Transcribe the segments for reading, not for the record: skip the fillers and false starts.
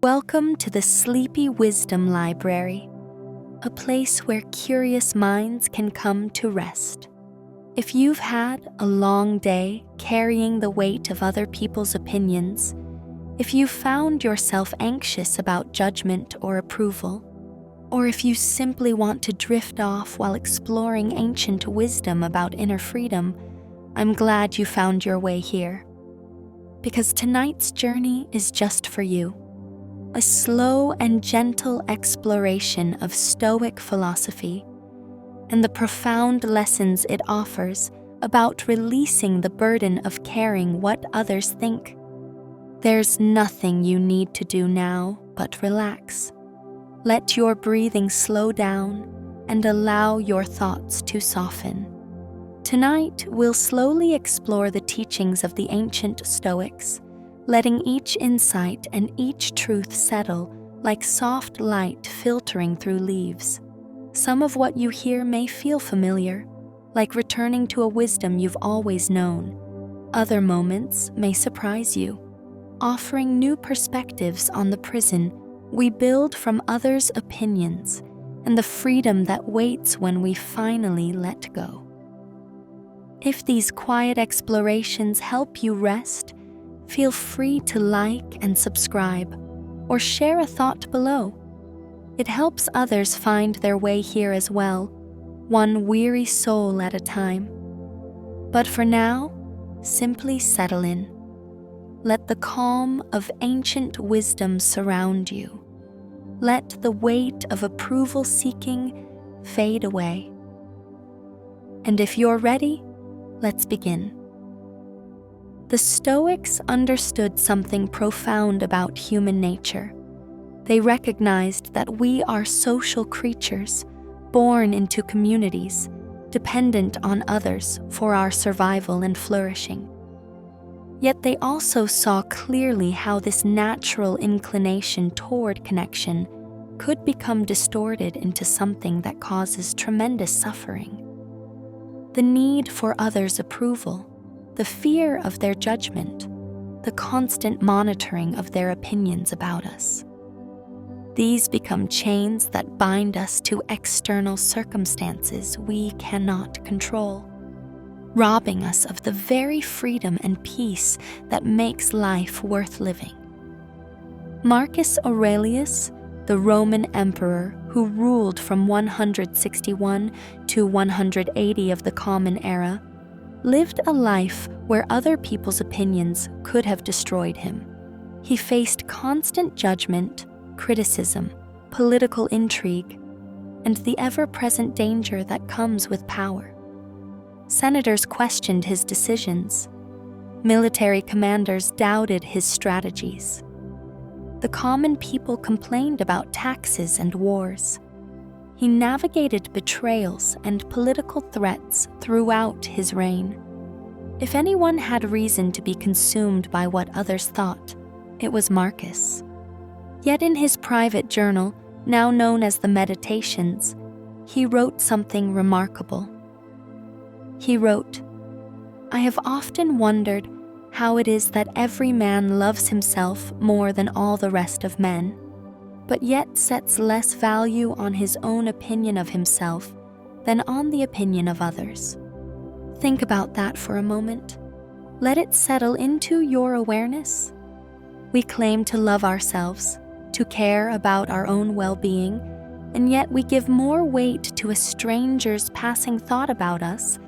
Welcome to the Sleepy Wisdom Library, a place where curious minds can come to rest. If you've had a long day carrying the weight of other people's opinions, if you found yourself anxious about judgment or approval, or if you simply want to drift off while exploring ancient wisdom about inner freedom, I'm glad you found your way here. Because tonight's journey is just for you. A slow and gentle exploration of Stoic philosophy and the profound lessons it offers about releasing the burden of caring what others think. There's nothing you need to do now but relax. Let your breathing slow down and allow your thoughts to soften. Tonight, we'll slowly explore the teachings of the ancient Stoics, letting each insight and each truth settle like soft light filtering through leaves. Some of what you hear may feel familiar, like returning to a wisdom you've always known. Other moments may surprise you, offering new perspectives on the prison we build from others' opinions and the freedom that waits when we finally let go. If these quiet explorations help you rest, feel free to like and subscribe, or share a thought below. It helps others find their way here as well, one weary soul at a time. But for now, simply settle in. Let the calm of ancient wisdom surround you. Let the weight of approval seeking fade away. And if you're ready, let's begin. The Stoics understood something profound about human nature. They recognized that we are social creatures, born into communities, dependent on others for our survival and flourishing. Yet they also saw clearly how this natural inclination toward connection could become distorted into something that causes tremendous suffering. The need for others' approval, the fear of their judgment, the constant monitoring of their opinions about us. These become chains that bind us to external circumstances we cannot control, robbing us of the very freedom and peace that makes life worth living. Marcus Aurelius, the Roman emperor who ruled from 161 to 180 of the Common Era, lived a life where other people's opinions could have destroyed him. He faced constant judgment, criticism, political intrigue, and the ever-present danger that comes with power. Senators questioned his decisions. Military commanders doubted his strategies. The common people complained about taxes and wars. He navigated betrayals and political threats throughout his reign. If anyone had reason to be consumed by what others thought, it was Marcus. Yet in his private journal, now known as the Meditations, he wrote something remarkable. He wrote, "I have often wondered how it is that every man loves himself more than all the rest of men, but yet sets less value on his own opinion of himself than on the opinion of others." Think about that for a moment. Let it settle into your awareness. We claim to love ourselves, to care about our own well-being, and yet we give more weight to a stranger's passing thought about us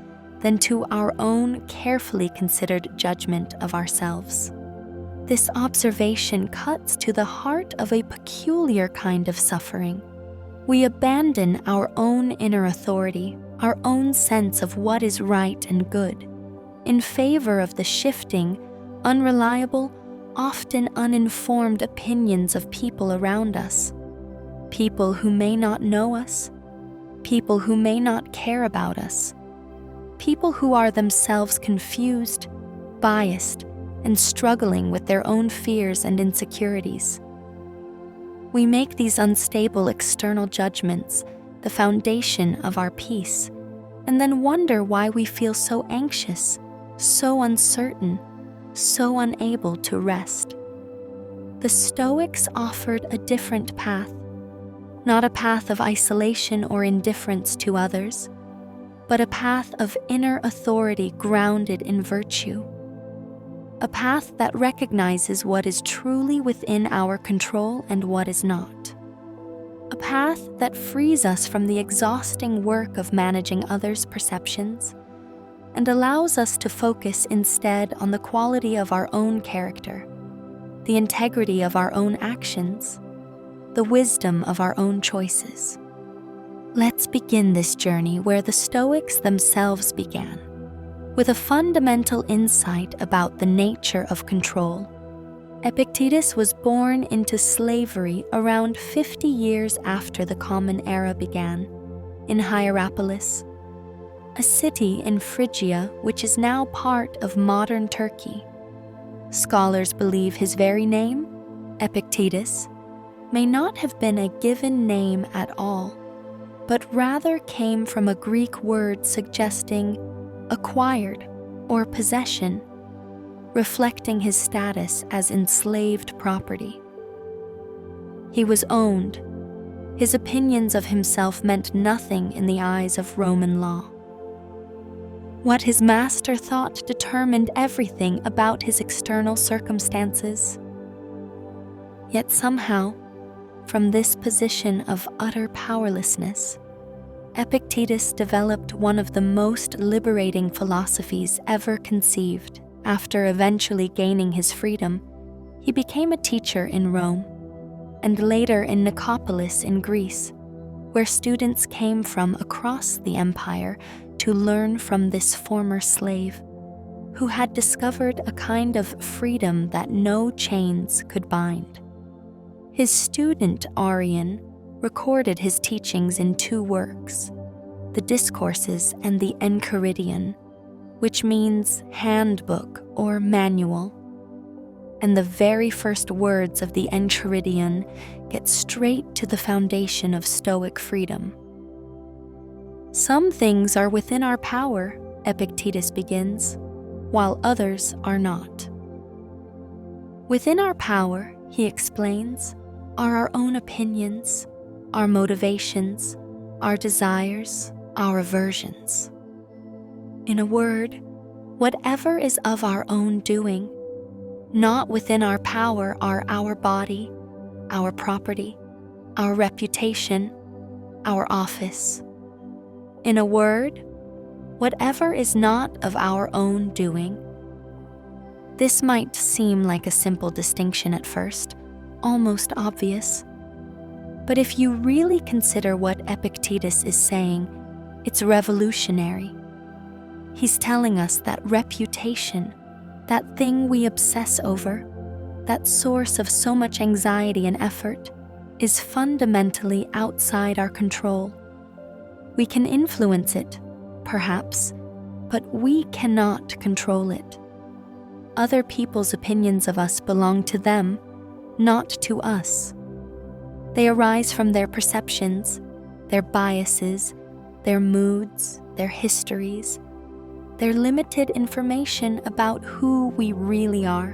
than to our own carefully considered judgment of ourselves. This observation cuts to the heart of a peculiar kind of suffering. We abandon our own inner authority, our own sense of what is right and good, in favor of the shifting, unreliable, often uninformed opinions of people around us. People who may not know us, people who may not care about us, people who are themselves confused, biased, and struggling with their own fears and insecurities. We make these unstable external judgments the foundation of our peace, and then wonder why we feel so anxious, so uncertain, so unable to rest. the Stoics offered a different path, not a path of isolation or indifference to others, but a path of inner authority grounded in virtue. A path that recognizes what is truly within our control and what is not. A path that frees us from the exhausting work of managing others' perceptions and allows us to focus instead on the quality of our own character, the integrity of our own actions, the wisdom of our own choices. Let's begin this journey where the Stoics themselves began, with a fundamental insight about the nature of control. Epictetus was born into slavery around 50 years after the Common Era began, in Hierapolis, a city in Phrygia which is now part of modern Turkey. Scholars believe his very name, Epictetus, may not have been a given name at all, but rather came from a Greek word suggesting acquired or possession, reflecting his status as enslaved property. He was owned. His opinions of himself meant nothing in the eyes of Roman law. What his master thought determined everything about his external circumstances. Yet somehow, from this position of utter powerlessness, Epictetus developed one of the most liberating philosophies ever conceived. After eventually gaining his freedom, he became a teacher in Rome, and later in Nicopolis in Greece, where students came from across the empire to learn from this former slave, who had discovered a kind of freedom that no chains could bind. His student Arrian recorded his teachings in two works, the Discourses and the Enchiridion, which means handbook or manual. And the very first words of the Enchiridion get straight to the foundation of Stoic freedom. Some things are within our power, Epictetus begins, while others are not. Within our power, he explains, are our own opinions, our motivations, our desires, our aversions. In a word, whatever is of our own doing. Not within our power are our body, our property, our reputation, our office. In a word, whatever is not of our own doing. This might seem like a simple distinction at first, almost obvious. But if you really consider what Epictetus is saying, it's revolutionary. He's telling us that reputation, that thing we obsess over, that source of so much anxiety and effort, is fundamentally outside our control. We can influence it, perhaps, but we cannot control it. Other people's opinions of us belong to them, not to us. They arise from their perceptions, their biases, their moods, their histories, their limited information about who we really are.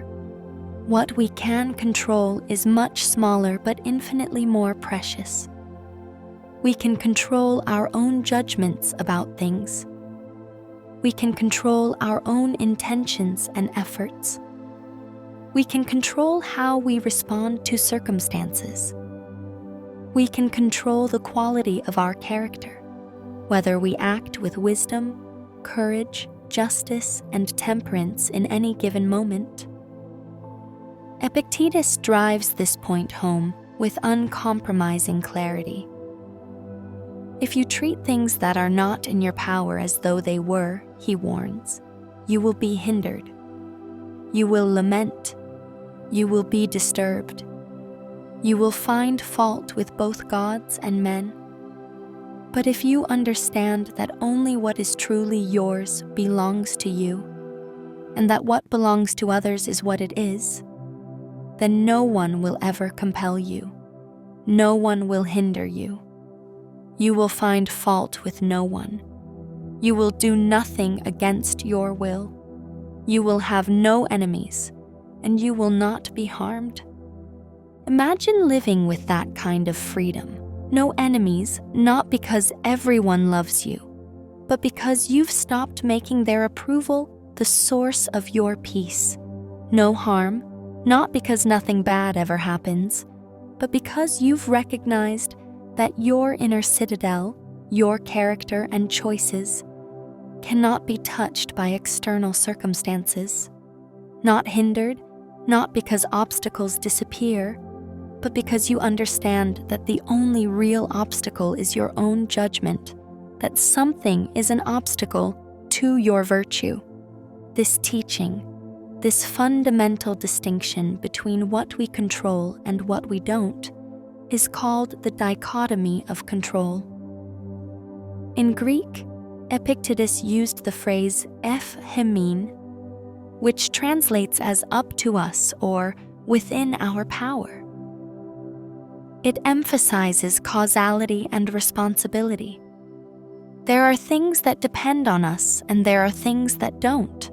What we can control is much smaller but infinitely more precious. We can control our own judgments about things. We can control our own intentions and efforts. We can control how we respond to circumstances. We can control the quality of our character, whether we act with wisdom, courage, justice, and temperance in any given moment. Epictetus drives this point home with uncompromising clarity. If you treat things that are not in your power as though they were, he warns, you will be hindered. You will lament. You will be disturbed. You will find fault with both gods and men. But if you understand that only what is truly yours belongs to you, and that what belongs to others is what it is, then no one will ever compel you. No one will hinder you. You will find fault with no one. You will do nothing against your will. You will have no enemies, and you will not be harmed. Imagine living with that kind of freedom. No enemies, not because everyone loves you, but because you've stopped making their approval the source of your peace. No harm, not because nothing bad ever happens, but because you've recognized that your inner citadel, your character and choices, cannot be touched by external circumstances. Not hindered, not because obstacles disappear, but because you understand that the only real obstacle is your own judgment, that something is an obstacle to your virtue. This teaching, this fundamental distinction between what we control and what we don't, is called the dichotomy of control. In Greek, Epictetus used the phrase ephemein, which translates as up to us or within our power. It emphasizes causality and responsibility. There are things that depend on us, and there are things that don't.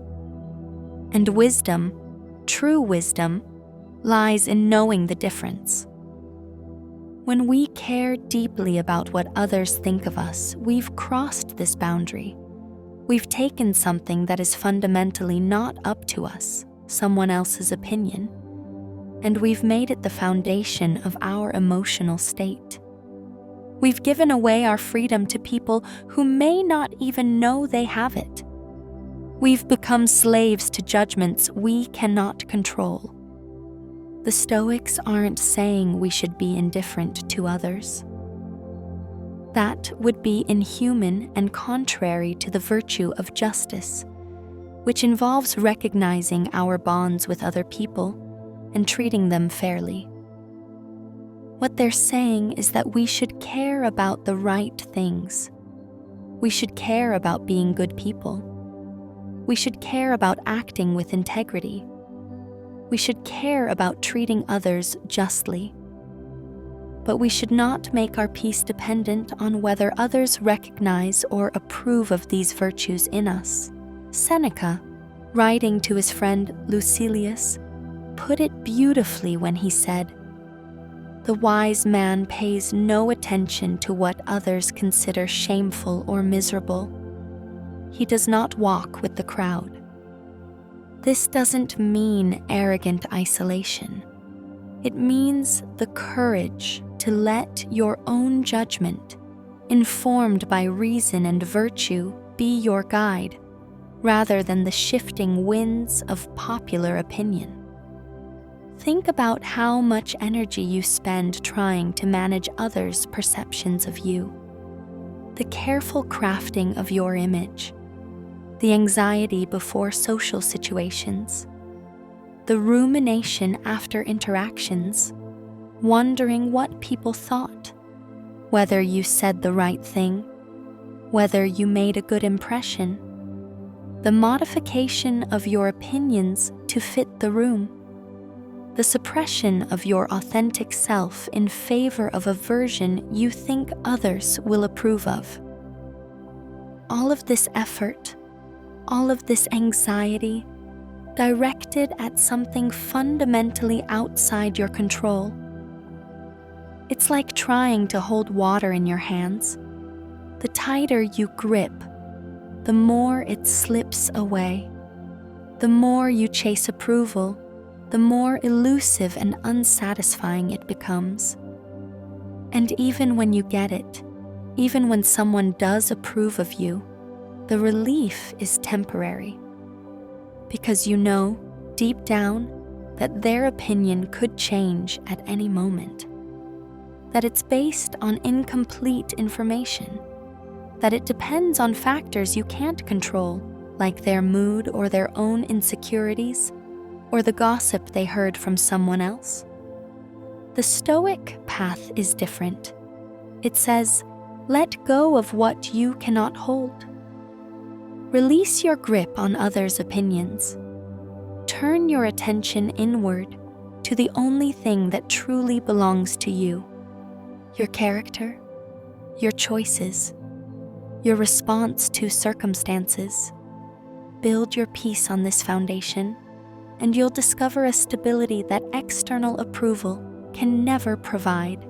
And wisdom, true wisdom, lies in knowing the difference. When we care deeply about what others think of us, we've crossed this boundary. We've taken something that is fundamentally not up to us, someone else's opinion, and we've made it the foundation of our emotional state. We've given away our freedom to people who may not even know they have it. We've become slaves to judgments we cannot control. The Stoics aren't saying we should be indifferent to others. That would be inhuman and contrary to the virtue of justice, which involves recognizing our bonds with other people and treating them fairly. What they're saying is that we should care about the right things. We should care about being good people. We should care about acting with integrity. We should care about treating others justly. But we should not make our peace dependent on whether others recognize or approve of these virtues in us. Seneca, writing to his friend Lucilius, put it beautifully when he said, "The wise man pays no attention to what others consider shameful or miserable. He does not walk with the crowd." This doesn't mean arrogant isolation. It means the courage to let your own judgment, informed by reason and virtue, be your guide, rather than the shifting winds of popular opinion. Think about how much energy you spend trying to manage others' perceptions of you. The careful crafting of your image, the anxiety before social situations, the rumination after interactions, wondering what people thought, whether you said the right thing, whether you made a good impression, the modification of your opinions to fit the room, the suppression of your authentic self in favor of a version you think others will approve of. All of this effort, all of this anxiety, directed at something fundamentally outside your control. It's like trying to hold water in your hands. The tighter you grip, the more it slips away. The more you chase approval, the more elusive and unsatisfying it becomes. And even when you get it, even when someone does approve of you, the relief is temporary. Because you know, deep down, that their opinion could change at any moment. That it's based on incomplete information. That it depends on factors you can't control, like their mood or their own insecurities, or the gossip they heard from someone else. The Stoic path is different. It says, let go of what you cannot hold. Release your grip on others' opinions. Turn your attention inward to the only thing that truly belongs to you: your character, your choices, your response to circumstances. Build your peace on this foundation, and you'll discover a stability that external approval can never provide.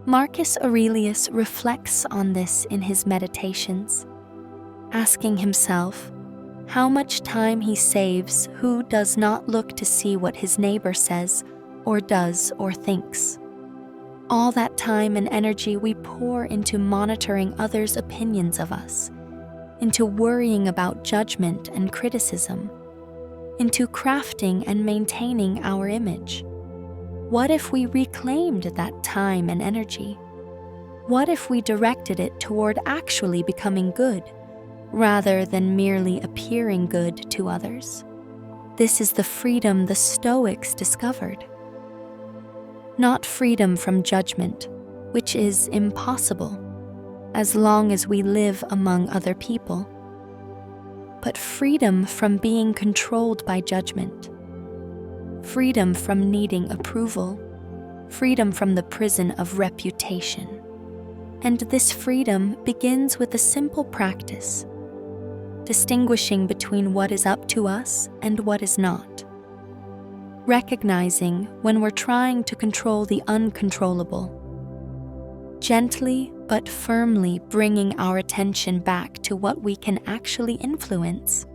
Marcus Aurelius reflects on this in his Meditations, asking himself how much time he saves who does not look to see what his neighbor says or does or thinks. All that time and energy we pour into monitoring others' opinions of us, into worrying about judgment and criticism, into crafting and maintaining our image. What if we reclaimed that time and energy? What if we directed it toward actually becoming good, rather than merely appearing good to others? This is the freedom the Stoics discovered. Not freedom from judgment, which is impossible, as long as we live among other people, but freedom from being controlled by judgment, freedom from needing approval, freedom from the prison of reputation. And this freedom begins with a simple practice, distinguishing between what is up to us and what is not, recognizing when we're trying to control the uncontrollable, gently but firmly bringing our attention back to what we can actually influence: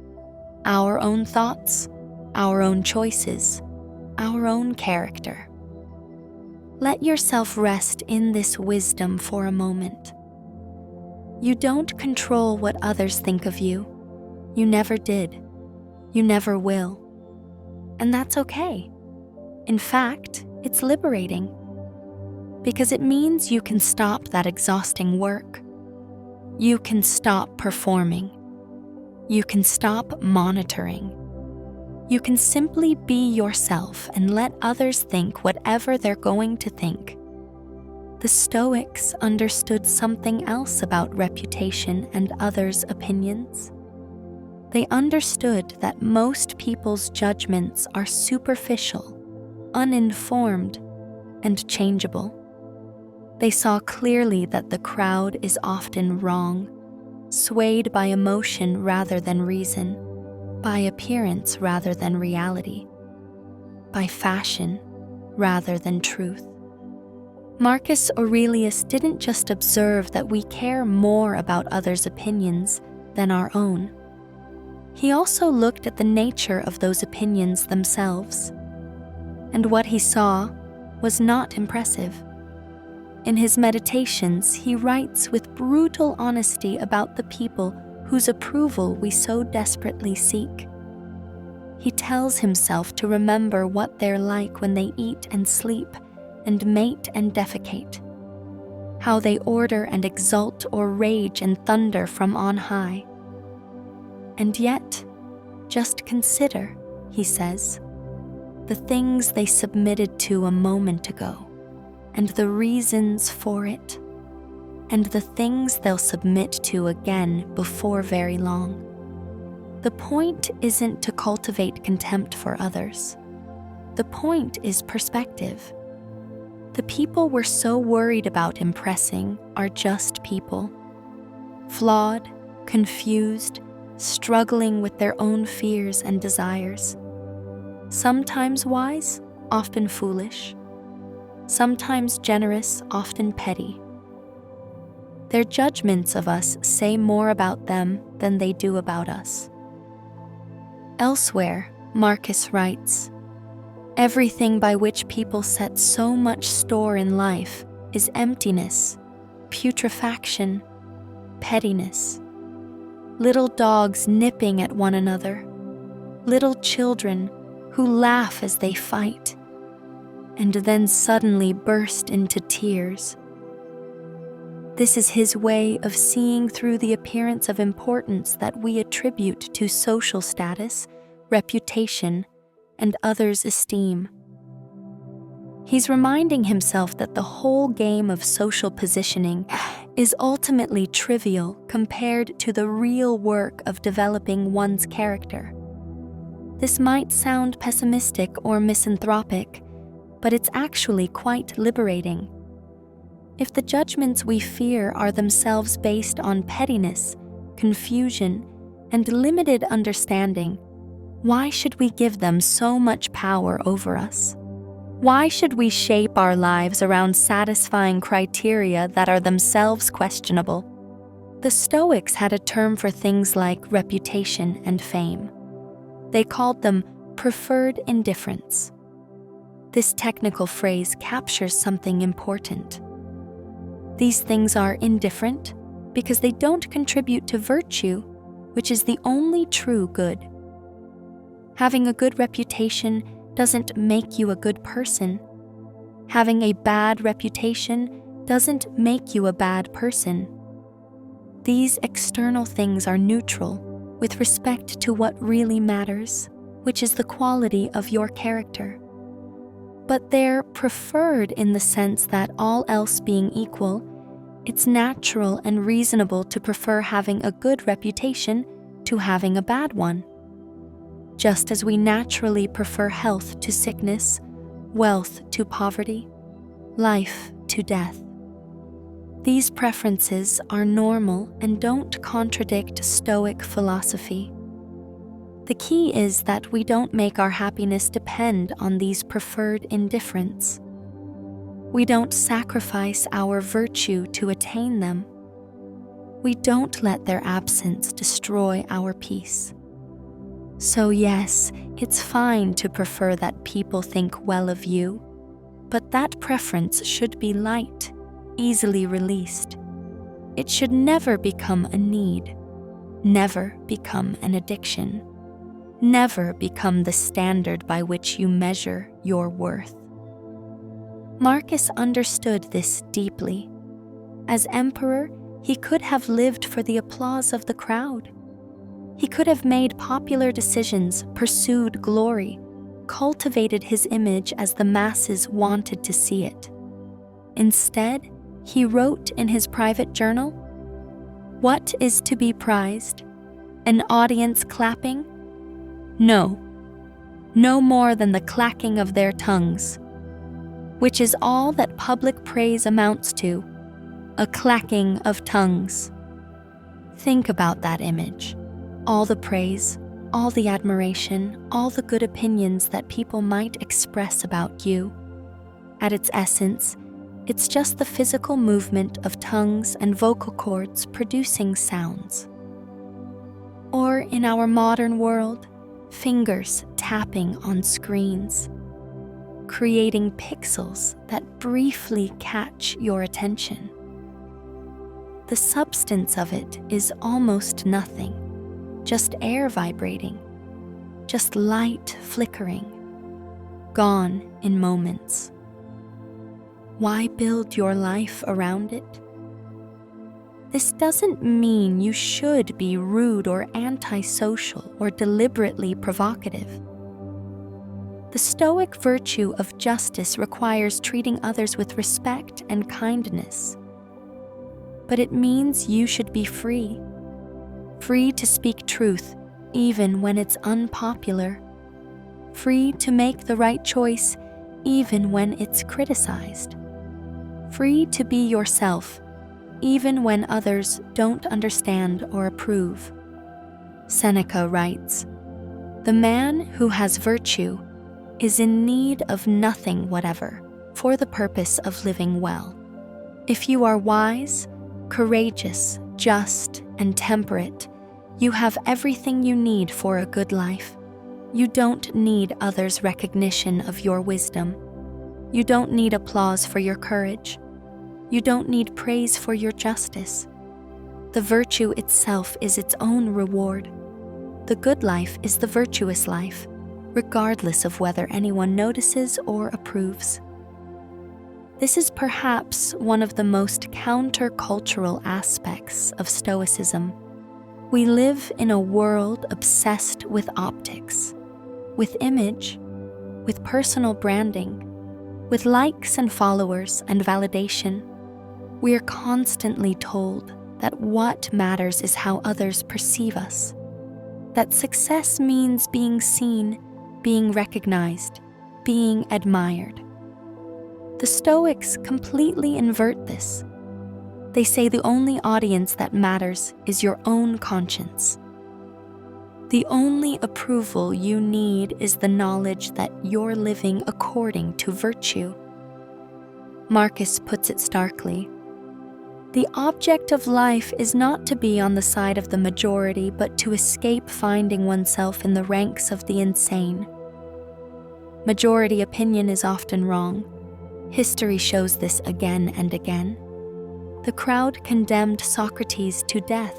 our own thoughts, our own choices, our own character. Let yourself rest in this wisdom for a moment. You don't control what others think of you. You never did. You never will. And that's okay. In fact, it's liberating, because it means you can stop that exhausting work. You can stop performing. You can stop monitoring. You can simply be yourself and let others think whatever they're going to think. The Stoics understood something else about reputation and others' opinions. They understood that most people's judgments are superficial, uninformed, and changeable. They saw clearly that the crowd is often wrong, swayed by emotion rather than reason, by appearance rather than reality, by fashion rather than truth. Marcus Aurelius didn't just observe that we care more about others' opinions than our own. He also looked at the nature of those opinions themselves, and what he saw was not impressive. In his Meditations, he writes with brutal honesty about the people whose approval we so desperately seek. He tells himself to remember what they're like when they eat and sleep and mate and defecate, how they order and exult or rage and thunder from on high. And yet, just consider, he says, the things they submitted to a moment ago, and the reasons for it, and the things they'll submit to again before very long. The point isn't to cultivate contempt for others. The point is perspective. The people we're so worried about impressing are just people, flawed, confused, struggling with their own fears and desires. Sometimes wise, often foolish. Sometimes generous, often petty. Their judgments of us say more about them than they do about us. Elsewhere, Marcus writes, "Everything by which people set so much store in life is emptiness, putrefaction, pettiness. Little dogs nipping at one another, little children who laugh as they fight, and then suddenly burst into tears." This is his way of seeing through the appearance of importance that we attribute to social status, reputation, and others' esteem. He's reminding himself that the whole game of social positioning is ultimately trivial compared to the real work of developing one's character. This might sound pessimistic or misanthropic, but it's actually quite liberating. If the judgments we fear are themselves based on pettiness, confusion, and limited understanding, why should we give them so much power over us? Why should we shape our lives around satisfying criteria that are themselves questionable? The Stoics had a term for things like reputation and fame. They called them preferred indifference. This technical phrase captures something important. These things are indifferent because they don't contribute to virtue, which is the only true good. Having a good reputation doesn't make you a good person. Having a bad reputation doesn't make you a bad person. These external things are neutral with respect to what really matters, which is the quality of your character. But they're preferred in the sense that, all else being equal, it's natural and reasonable to prefer having a good reputation to having a bad one. Just as we naturally prefer health to sickness, wealth to poverty, life to death. These preferences are normal and don't contradict Stoic philosophy. The key is that we don't make our happiness depend on these preferred indifference. We don't sacrifice our virtue to attain them. We don't let their absence destroy our peace. So yes, it's fine to prefer that people think well of you, but that preference should be light, easily released. It should never become a need, never become an addiction, never become the standard by which you measure your worth. Marcus understood this deeply. As emperor, he could have lived for the applause of the crowd. He could have made popular decisions, pursued glory, cultivated his image as the masses wanted to see it. Instead, he wrote in his private journal, "What is to be prized? An audience clapping? No, no more than the clacking of their tongues, which is all that public praise amounts to, a clacking of tongues." Think about that image. All the praise, all the admiration, all the good opinions that people might express about you. At its essence, it's just the physical movement of tongues and vocal cords producing sounds. Or in our modern world, fingers tapping on screens, creating pixels that briefly catch your attention. The substance of it is almost nothing. Just air vibrating, just light flickering, gone in moments. Why build your life around it? This doesn't mean you should be rude or antisocial or deliberately provocative. The Stoic virtue of justice requires treating others with respect and kindness. But it means you should be free. Free to speak truth even when it's unpopular. Free to make the right choice even when it's criticized. Free to be yourself even when others don't understand or approve. Seneca writes, "The man who has virtue is in need of nothing whatever for the purpose of living well. If you are wise, courageous, just, and temperate, you have everything you need for a good life. You don't need others' recognition of your wisdom. You don't need applause for your courage. You don't need praise for your justice. The virtue itself is its own reward. The good life is the virtuous life, regardless of whether anyone notices or approves." This is perhaps one of the most countercultural aspects of Stoicism. We live in a world obsessed with optics, with image, with personal branding, with likes and followers and validation. We are constantly told that what matters is how others perceive us, that success means being seen, being recognized, being admired. The Stoics completely invert this. They say the only audience that matters is your own conscience. The only approval you need is the knowledge that you're living according to virtue. Marcus puts it starkly. The object of life is not to be on the side of the majority, but to escape finding oneself in the ranks of the insane. Majority opinion is often wrong. History shows this again and again. The crowd condemned Socrates to death.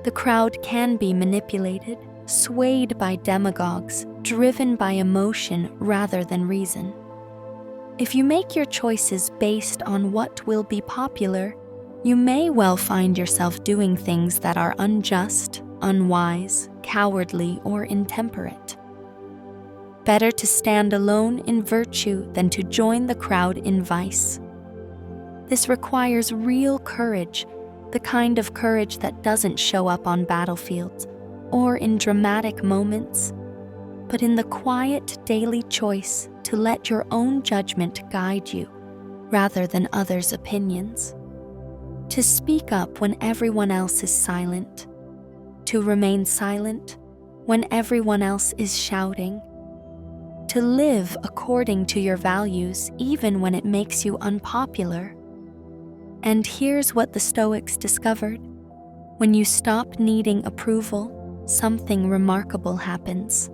The crowd can be manipulated, swayed by demagogues, driven by emotion rather than reason. If you make your choices based on what will be popular, you may well find yourself doing things that are unjust, unwise, cowardly, or intemperate. Better to stand alone in virtue than to join the crowd in vice. This requires real courage, the kind of courage that doesn't show up on battlefields or in dramatic moments, but in the quiet daily choice to let your own judgment guide you rather than others' opinions. To speak up when everyone else is silent. To remain silent when everyone else is shouting. To live according to your values even when it makes you unpopular. And here's what the Stoics discovered. When you stop needing approval, something remarkable happens.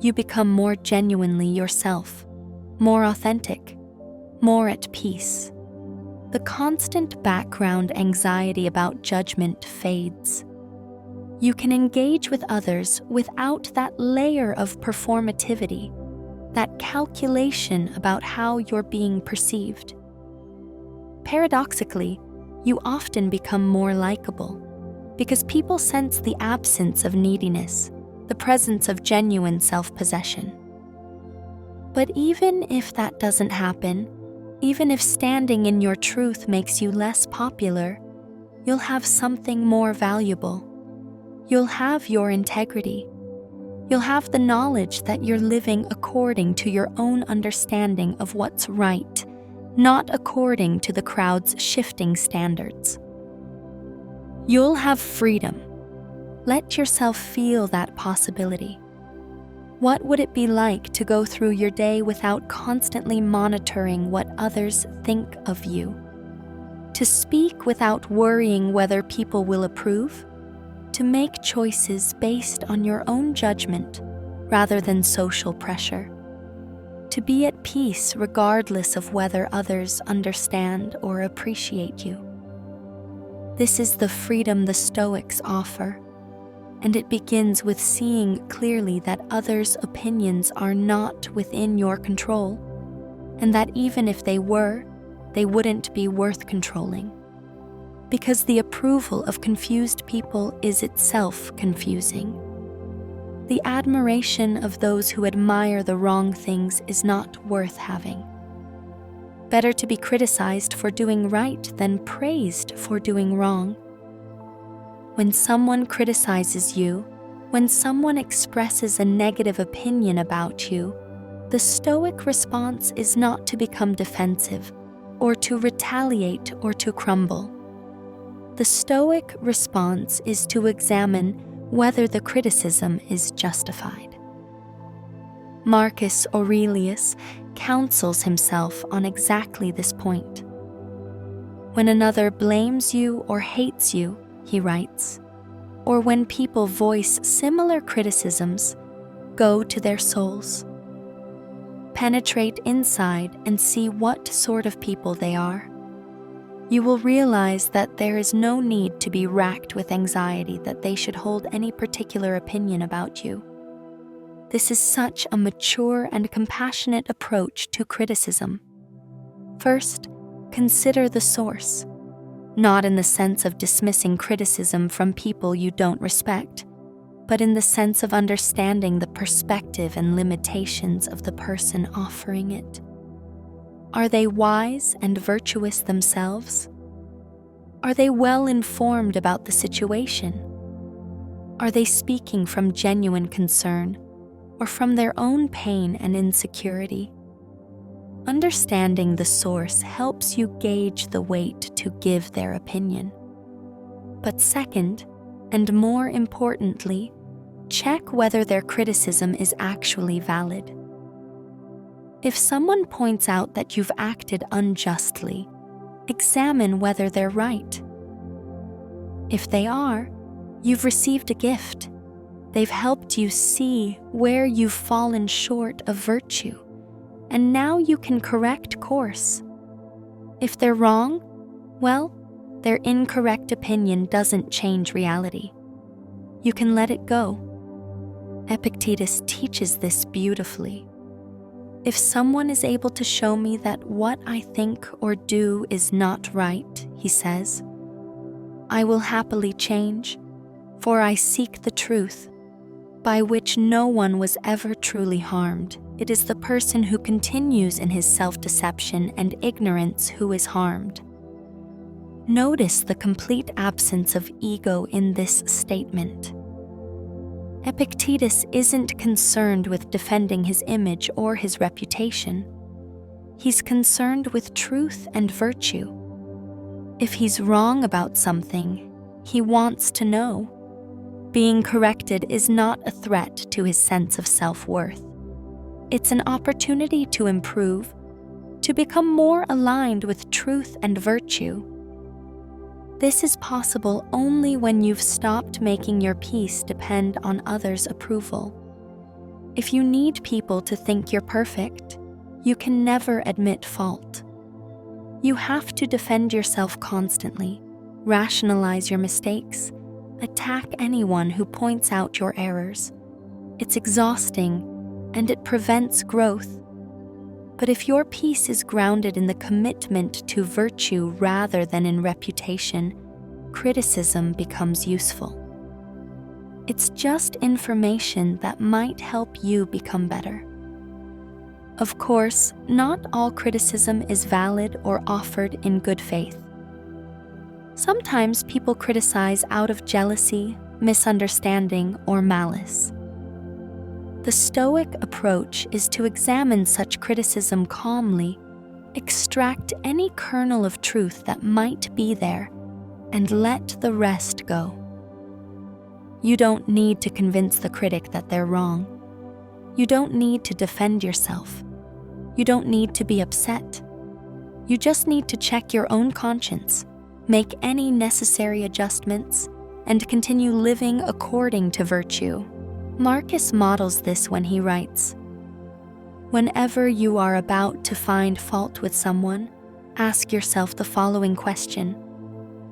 You become more genuinely yourself, more authentic, more at peace. The constant background anxiety about judgment fades. You can engage with others without that layer of performativity, that calculation about how you're being perceived. Paradoxically, you often become more likable because people sense the absence of neediness, the presence of genuine self-possession. But even if that doesn't happen, even if standing in your truth makes you less popular, you'll have something more valuable. You'll have your integrity. You'll have the knowledge that you're living according to your own understanding of what's right, not according to the crowd's shifting standards. You'll have freedom. Let yourself feel that possibility. What would it be like to go through your day without constantly monitoring what others think of you? To speak without worrying whether people will approve? To make choices based on your own judgment rather than social pressure? To be at peace regardless of whether others understand or appreciate you? This is the freedom the Stoics offer. And it begins with seeing clearly that others' opinions are not within your control, and that even if they were, they wouldn't be worth controlling. Because the approval of confused people is itself confusing. The admiration of those who admire the wrong things is not worth having. Better to be criticized for doing right than praised for doing wrong. When someone criticizes you, when someone expresses a negative opinion about you, the Stoic response is not to become defensive, or to retaliate or to crumble. The Stoic response is to examine whether the criticism is justified. Marcus Aurelius counsels himself on exactly this point. When another blames you or hates you, he writes, or when people voice similar criticisms, go to their souls. Penetrate inside and see what sort of people they are. You will realize that there is no need to be racked with anxiety that they should hold any particular opinion about you. This is such a mature and compassionate approach to criticism. First, consider the source. Not in the sense of dismissing criticism from people you don't respect, but in the sense of understanding the perspective and limitations of the person offering it. Are they wise and virtuous themselves? Are they well informed about the situation? Are they speaking from genuine concern or from their own pain and insecurity? Understanding the source helps you gauge the weight to give their opinion. But second, and more importantly, check whether their criticism is actually valid. If someone points out that you've acted unjustly, examine whether they're right. If they are, you've received a gift. They've helped you see where you've fallen short of virtue, and now you can correct course. If they're wrong, well, their incorrect opinion doesn't change reality. You can let it go. Epictetus teaches this beautifully. If someone is able to show me that what I think or do is not right, he says, I will happily change, for I seek the truth, by which no one was ever truly harmed. It is the person who continues in his self-deception and ignorance who is harmed. Notice the complete absence of ego in this statement. Epictetus isn't concerned with defending his image or his reputation. He's concerned with truth and virtue. If he's wrong about something, he wants to know. Being corrected is not a threat to his sense of self-worth. It's an opportunity to improve, to become more aligned with truth and virtue. This is possible only when you've stopped making your peace depend on others' approval. If you need people to think you're perfect, you can never admit fault. You have to defend yourself constantly, rationalize your mistakes, attack anyone who points out your errors. It's exhausting, and it prevents growth. But if your peace is grounded in the commitment to virtue rather than in reputation, criticism becomes useful. It's just information that might help you become better. Of course, not all criticism is valid or offered in good faith. Sometimes people criticize out of jealousy, misunderstanding, or malice. The Stoic approach is to examine such criticism calmly, extract any kernel of truth that might be there, and let the rest go. You don't need to convince the critic that they're wrong. You don't need to defend yourself. You don't need to be upset. You just need to check your own conscience, make any necessary adjustments, and continue living according to virtue. Marcus models this when he writes, whenever you are about to find fault with someone, ask yourself the following question: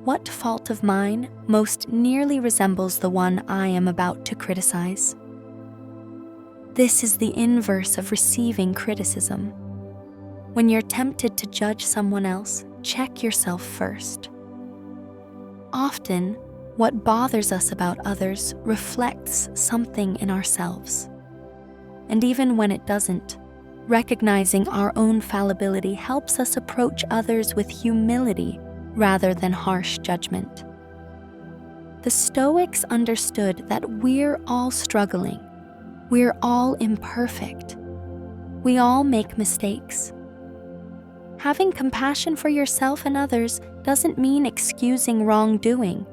what fault of mine most nearly resembles the one I am about to criticize? This is the inverse of receiving criticism. When you're tempted to judge someone else, check yourself first. Often, what bothers us about others reflects something in ourselves. And even when it doesn't, recognizing our own fallibility helps us approach others with humility rather than harsh judgment. The Stoics understood that we're all struggling. We're all imperfect. We all make mistakes. Having compassion for yourself and others doesn't mean excusing wrongdoing.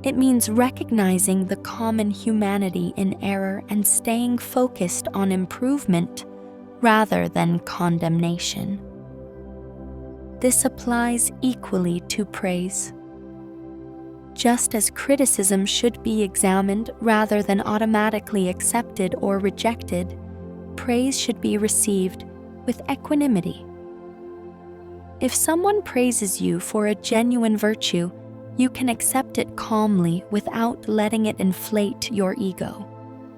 It means recognizing the common humanity in error and staying focused on improvement rather than condemnation. This applies equally to praise. Just as criticism should be examined rather than automatically accepted or rejected, praise should be received with equanimity. If someone praises you for a genuine virtue, you can accept it calmly without letting it inflate your ego.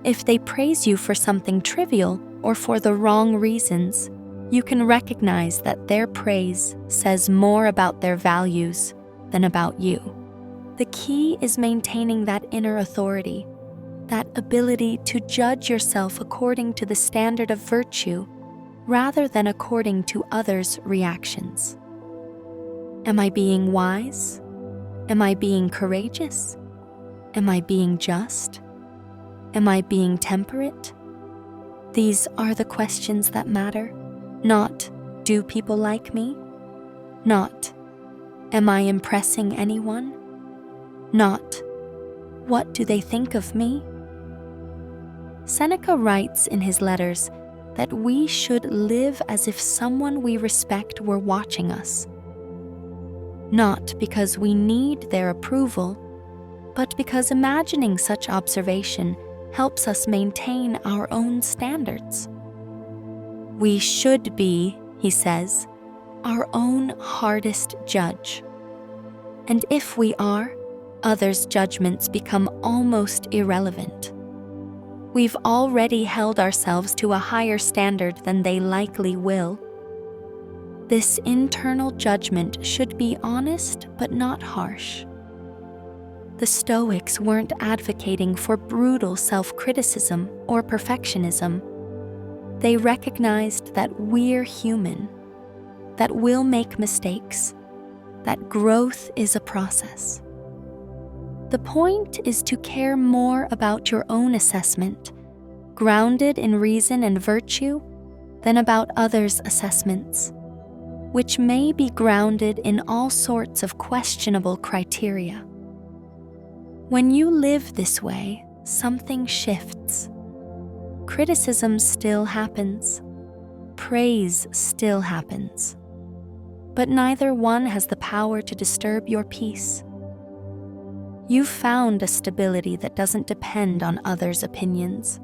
If they praise you for something trivial or for the wrong reasons, you can recognize that their praise says more about their values than about you. The key is maintaining that inner authority, that ability to judge yourself according to the standard of virtue rather than according to others' reactions. Am I being wise? Am I being courageous? Am I being just? Am I being temperate? These are the questions that matter. Not, do people like me? Not, am I impressing anyone? Not, what do they think of me? Seneca writes in his letters that we should live as if someone we respect were watching us. Not because we need their approval, but because imagining such observation helps us maintain our own standards. We should be, he says, our own hardest judge. And if we are, others' judgments become almost irrelevant. We've already held ourselves to a higher standard than they likely will. This internal judgment should be honest but not harsh. The Stoics weren't advocating for brutal self-criticism or perfectionism. They recognized that we're human, that we'll make mistakes, that growth is a process. The point is to care more about your own assessment, grounded in reason and virtue, than about others' assessments, which may be grounded in all sorts of questionable criteria. When you live this way, something shifts. Criticism still happens. Praise still happens. But neither one has the power to disturb your peace. You've found a stability that doesn't depend on others' opinions.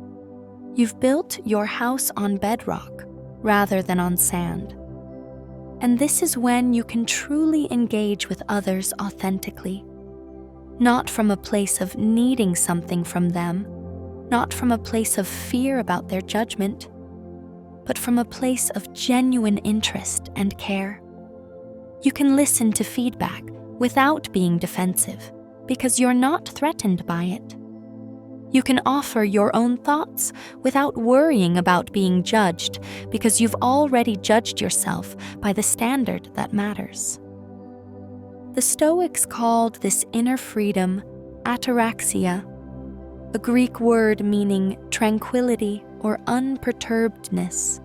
You've built your house on bedrock rather than on sand. And this is when you can truly engage with others authentically. Not from a place of needing something from them, not from a place of fear about their judgment, but from a place of genuine interest and care. You can listen to feedback without being defensive, because you're not threatened by it. You can offer your own thoughts without worrying about being judged, because you've already judged yourself by the standard that matters. The Stoics called this inner freedom ataraxia, a Greek word meaning tranquility or unperturbedness.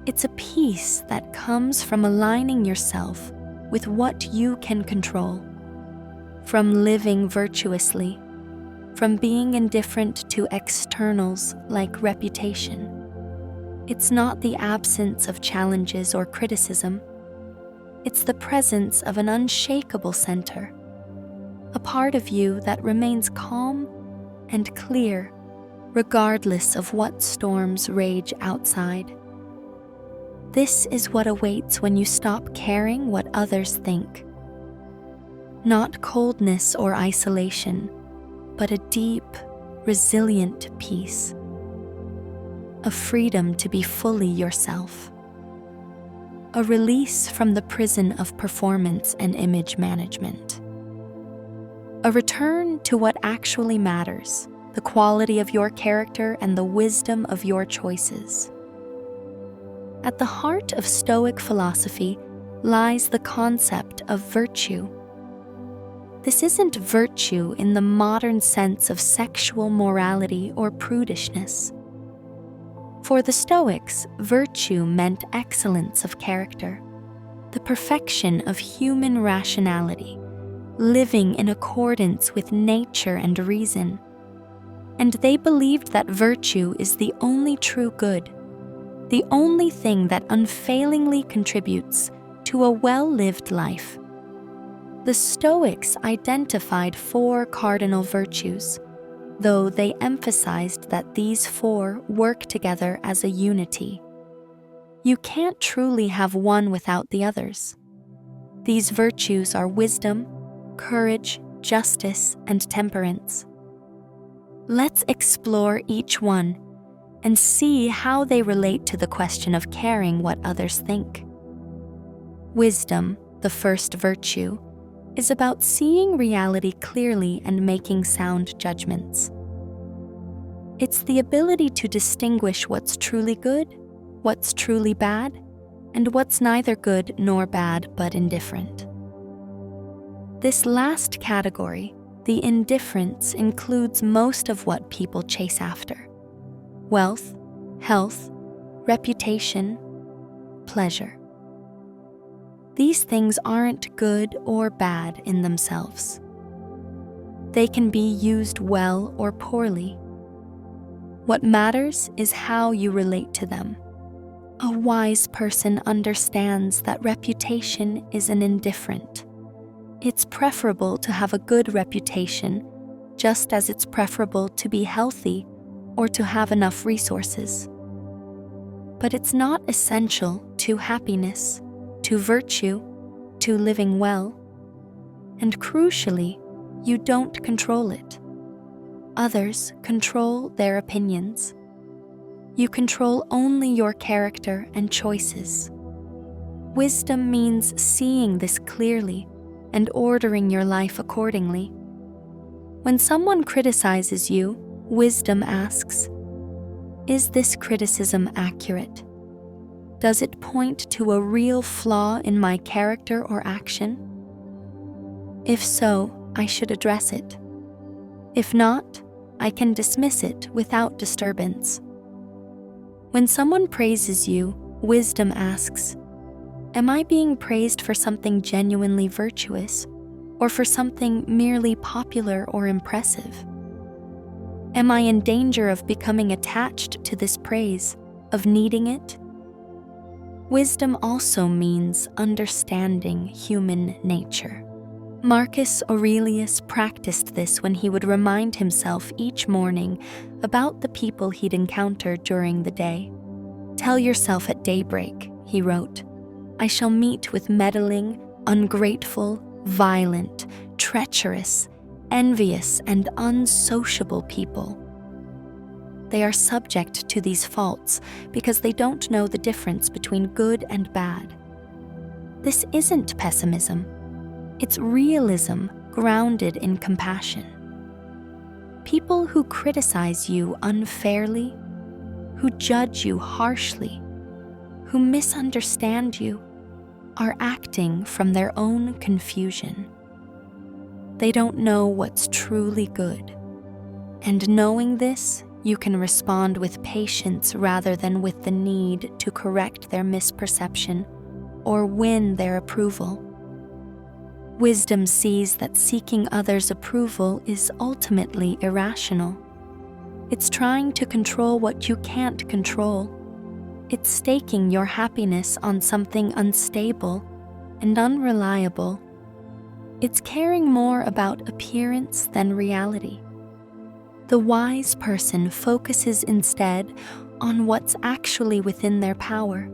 It's a peace that comes from aligning yourself with what you can control, from living virtuously, from being indifferent to externals like reputation. It's not the absence of challenges or criticism. It's the presence of an unshakable center, a part of you that remains calm and clear regardless of what storms rage outside. This is what awaits when you stop caring what others think. Not coldness or isolation, but a deep, resilient peace. A freedom to be fully yourself. A release from the prison of performance and image management. A return to what actually matters, the quality of your character and the wisdom of your choices. At the heart of Stoic philosophy lies the concept of virtue. This isn't virtue in the modern sense of sexual morality or prudishness. For the Stoics, virtue meant excellence of character, the perfection of human rationality, living in accordance with nature and reason. And they believed that virtue is the only true good, the only thing that unfailingly contributes to a well-lived life. The Stoics identified 4 cardinal virtues, though they emphasized that these 4 work together as a unity. You can't truly have one without the others. These virtues are wisdom, courage, justice, and temperance. Let's explore each one and see how they relate to the question of caring what others think. Wisdom, the first virtue, is about seeing reality clearly and making sound judgments. It's the ability to distinguish what's truly good, what's truly bad, and what's neither good nor bad but indifferent. This last category, the indifference, includes most of what people chase after: wealth, health, reputation, pleasure. These things aren't good or bad in themselves. They can be used well or poorly. What matters is how you relate to them. A wise person understands that reputation is an indifferent. It's preferable to have a good reputation, just as it's preferable to be healthy or to have enough resources. But it's not essential to happiness, to virtue, to living well. And crucially, you don't control it. Others control their opinions. You control only your character and choices. Wisdom means seeing this clearly and ordering your life accordingly. When someone criticizes you, wisdom asks, is this criticism accurate? Does it point to a real flaw in my character or action? If so, I should address it. If not, I can dismiss it without disturbance. When someone praises you, wisdom asks, am I being praised for something genuinely virtuous, or for something merely popular or impressive? Am I in danger of becoming attached to this praise, of needing it? Wisdom also means understanding human nature. Marcus Aurelius practiced this when he would remind himself each morning about the people he'd encountered during the day. Tell yourself at daybreak, he wrote, I shall meet with meddling, ungrateful, violent, treacherous, envious, and unsociable people. They are subject to these faults because they don't know the difference between good and bad. This isn't pessimism. It's realism grounded in compassion. People who criticize you unfairly, who judge you harshly, who misunderstand you, are acting from their own confusion. They don't know what's truly good. And knowing this, you can respond with patience rather than with the need to correct their misperception or win their approval. Wisdom sees that seeking others' approval is ultimately irrational. It's trying to control what you can't control. It's staking your happiness on something unstable and unreliable. It's caring more about appearance than reality. The wise person focuses instead on what's actually within their power,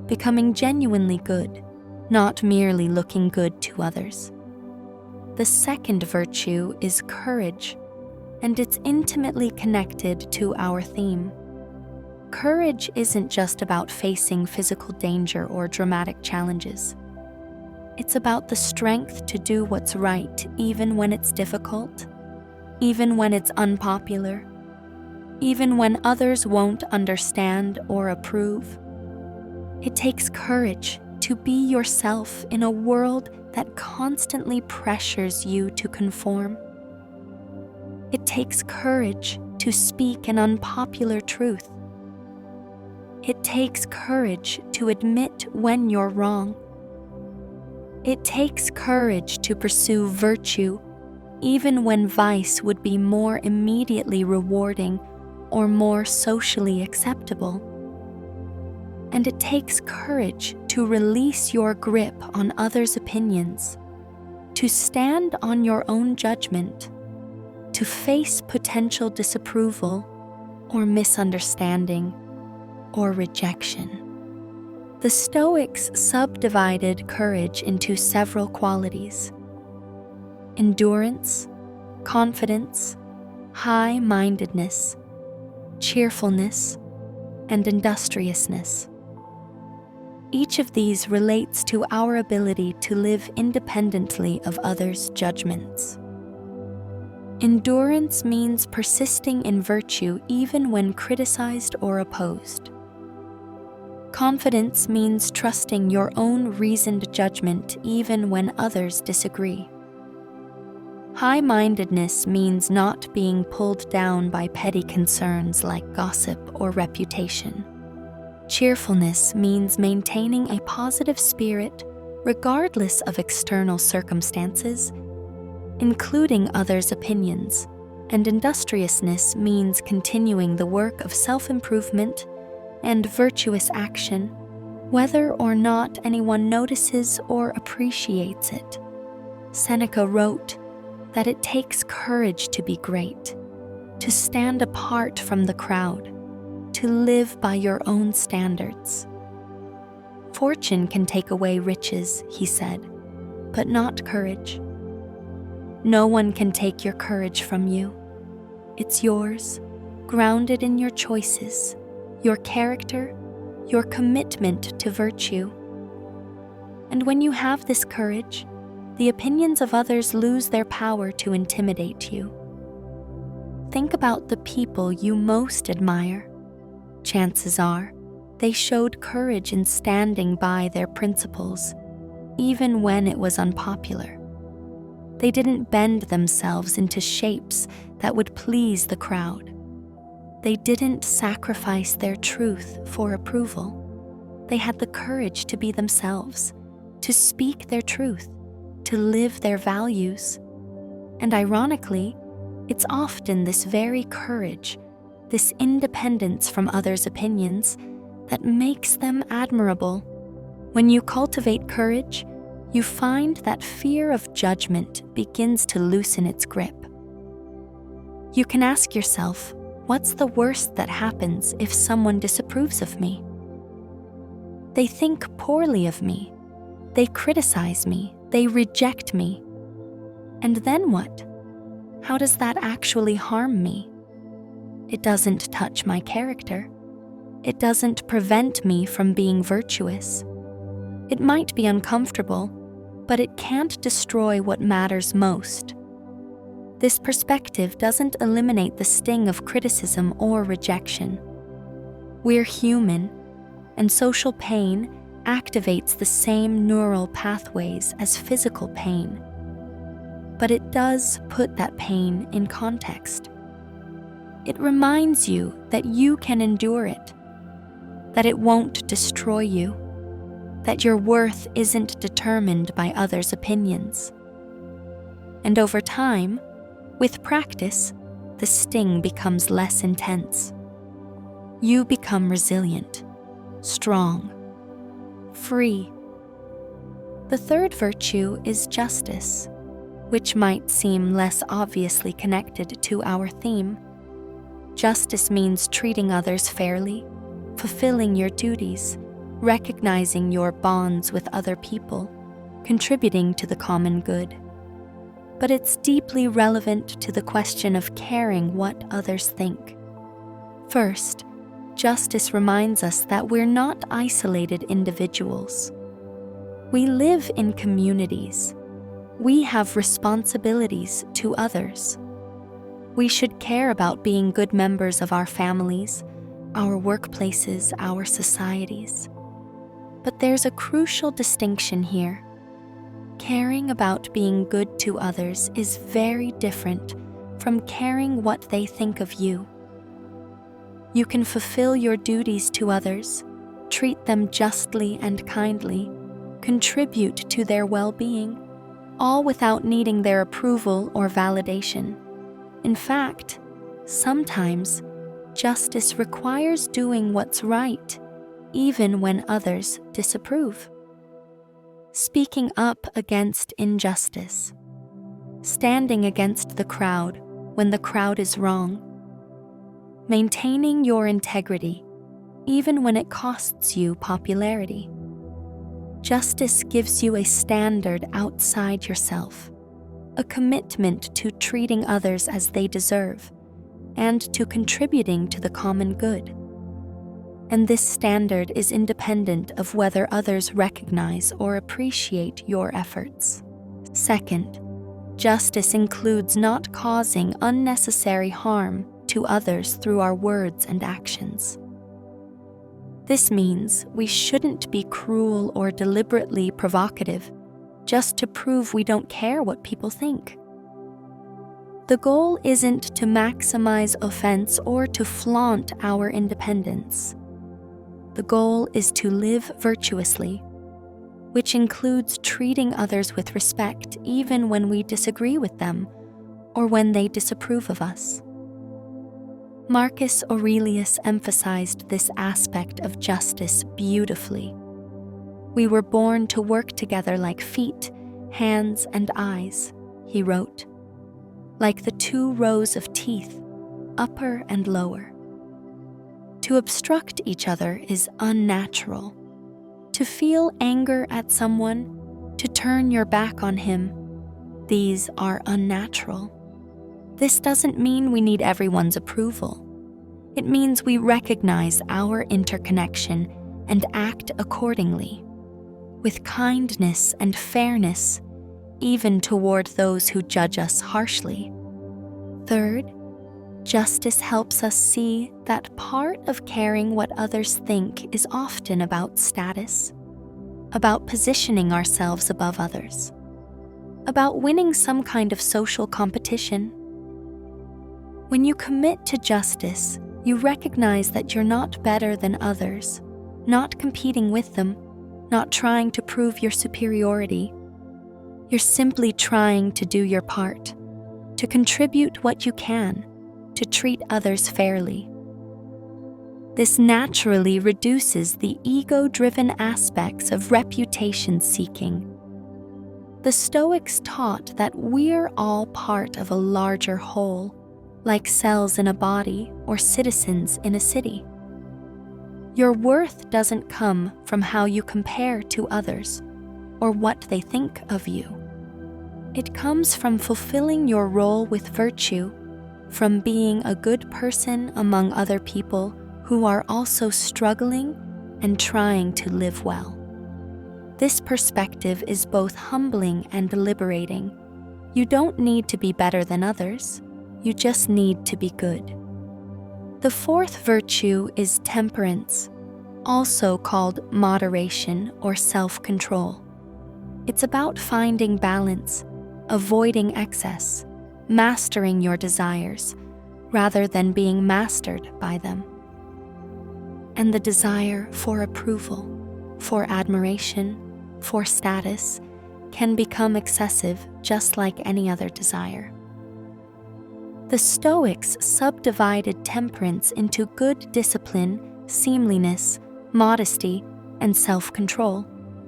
becoming genuinely good, not merely looking good to others. The second virtue is courage, and it's intimately connected to our theme. Courage isn't just about facing physical danger or dramatic challenges. It's about the strength to do what's right even when it's difficult, even when it's unpopular, even when others won't understand or approve. It takes courage to be yourself in a world that constantly pressures you to conform. It takes courage to speak an unpopular truth. It takes courage to admit when you're wrong. It takes courage to pursue virtue even when vice would be more immediately rewarding or more socially acceptable. And it takes courage to release your grip on others' opinions, to stand on your own judgment, to face potential disapproval or misunderstanding or rejection. The Stoics subdivided courage into several qualities: endurance, confidence, high-mindedness, cheerfulness, and industriousness. Each of these relates to our ability to live independently of others' judgments. Endurance means persisting in virtue even when criticized or opposed. Confidence means trusting your own reasoned judgment even when others disagree. High-mindedness means not being pulled down by petty concerns like gossip or reputation. Cheerfulness means maintaining a positive spirit regardless of external circumstances, including others' opinions, and industriousness means continuing the work of self-improvement and virtuous action, whether or not anyone notices or appreciates it. Seneca wrote that it takes courage to be great, to stand apart from the crowd, to live by your own standards. Fortune can take away riches, he said, but not courage. No one can take your courage from you. It's yours, grounded in your choices, your character, your commitment to virtue. And when you have this courage, the opinions of others lose their power to intimidate you. Think about the people you most admire. Chances are, they showed courage in standing by their principles, even when it was unpopular. They didn't bend themselves into shapes that would please the crowd. They didn't sacrifice their truth for approval. They had the courage to be themselves, to speak their truth, to live their values. And ironically, it's often this very courage, this independence from others' opinions, that makes them admirable. When you cultivate courage, you find that fear of judgment begins to loosen its grip. You can ask yourself, what's the worst that happens if someone disapproves of me? They think poorly of me. They criticize me. They reject me. And then what? How does that actually harm me? It doesn't touch my character. It doesn't prevent me from being virtuous. It might be uncomfortable, but it can't destroy what matters most. This perspective doesn't eliminate the sting of criticism or rejection. We're human, and social pain activates the same neural pathways as physical pain. But it does put that pain in context. It reminds you that you can endure it, that it won't destroy you, that your worth isn't determined by others' opinions. And over time, with practice, the sting becomes less intense. You become resilient, strong, free. The third virtue is justice, which might seem less obviously connected to our theme. Justice means treating others fairly, fulfilling your duties, recognizing your bonds with other people, contributing to the common good. But it's deeply relevant to the question of caring what others think. First, justice reminds us that we're not isolated individuals. We live in communities. We have responsibilities to others. We should care about being good members of our families, our workplaces, our societies. But there's a crucial distinction here. Caring about being good to others is very different from caring what they think of you. You can fulfill your duties to others, treat them justly and kindly, contribute to their well-being, all without needing their approval or validation. In fact, sometimes justice requires doing what's right, even when others disapprove. Speaking up against injustice, standing against the crowd when the crowd is wrong, maintaining your integrity even when it costs you popularity. Justice gives you a standard outside yourself, a commitment to treating others as they deserve, and to contributing to the common good. And this standard is independent of whether others recognize or appreciate your efforts. Second, justice includes not causing unnecessary harm to others through our words and actions. This means we shouldn't be cruel or deliberately provocative just to prove we don't care what people think. The goal isn't to maximize offense or to flaunt our independence. The goal is to live virtuously, which includes treating others with respect even when we disagree with them or when they disapprove of us. Marcus Aurelius emphasized this aspect of justice beautifully. "We were born to work together like feet, hands, and eyes," he wrote, "like the two rows of teeth, upper and lower. To obstruct each other is unnatural. To feel anger at someone, to turn your back on him, these are unnatural. This doesn't mean we need everyone's approval. It means we recognize our interconnection and act accordingly, with kindness and fairness, even toward those who judge us harshly." Third, justice helps us see that part of caring what others think is often about status, about positioning ourselves above others, about winning some kind of social competition. When you commit to justice, you recognize that you're not better than others, not competing with them, not trying to prove your superiority. You're simply trying to do your part, to contribute what you can, to treat others fairly. This naturally reduces the ego-driven aspects of reputation seeking. The Stoics taught that we're all part of a larger whole, like cells in a body or citizens in a city. Your worth doesn't come from how you compare to others or what they think of you. It comes from fulfilling your role with virtue, from being a good person among other people who are also struggling and trying to live well. This perspective is both humbling and liberating. You don't need to be better than others. You just need to be good. The fourth virtue is temperance, also called moderation or self-control. It's about finding balance, avoiding excess, mastering your desires, rather than being mastered by them. And the desire for approval, for admiration, for status, can become excessive just like any other desire. The Stoics subdivided temperance into good discipline, seemliness, modesty, and self-control.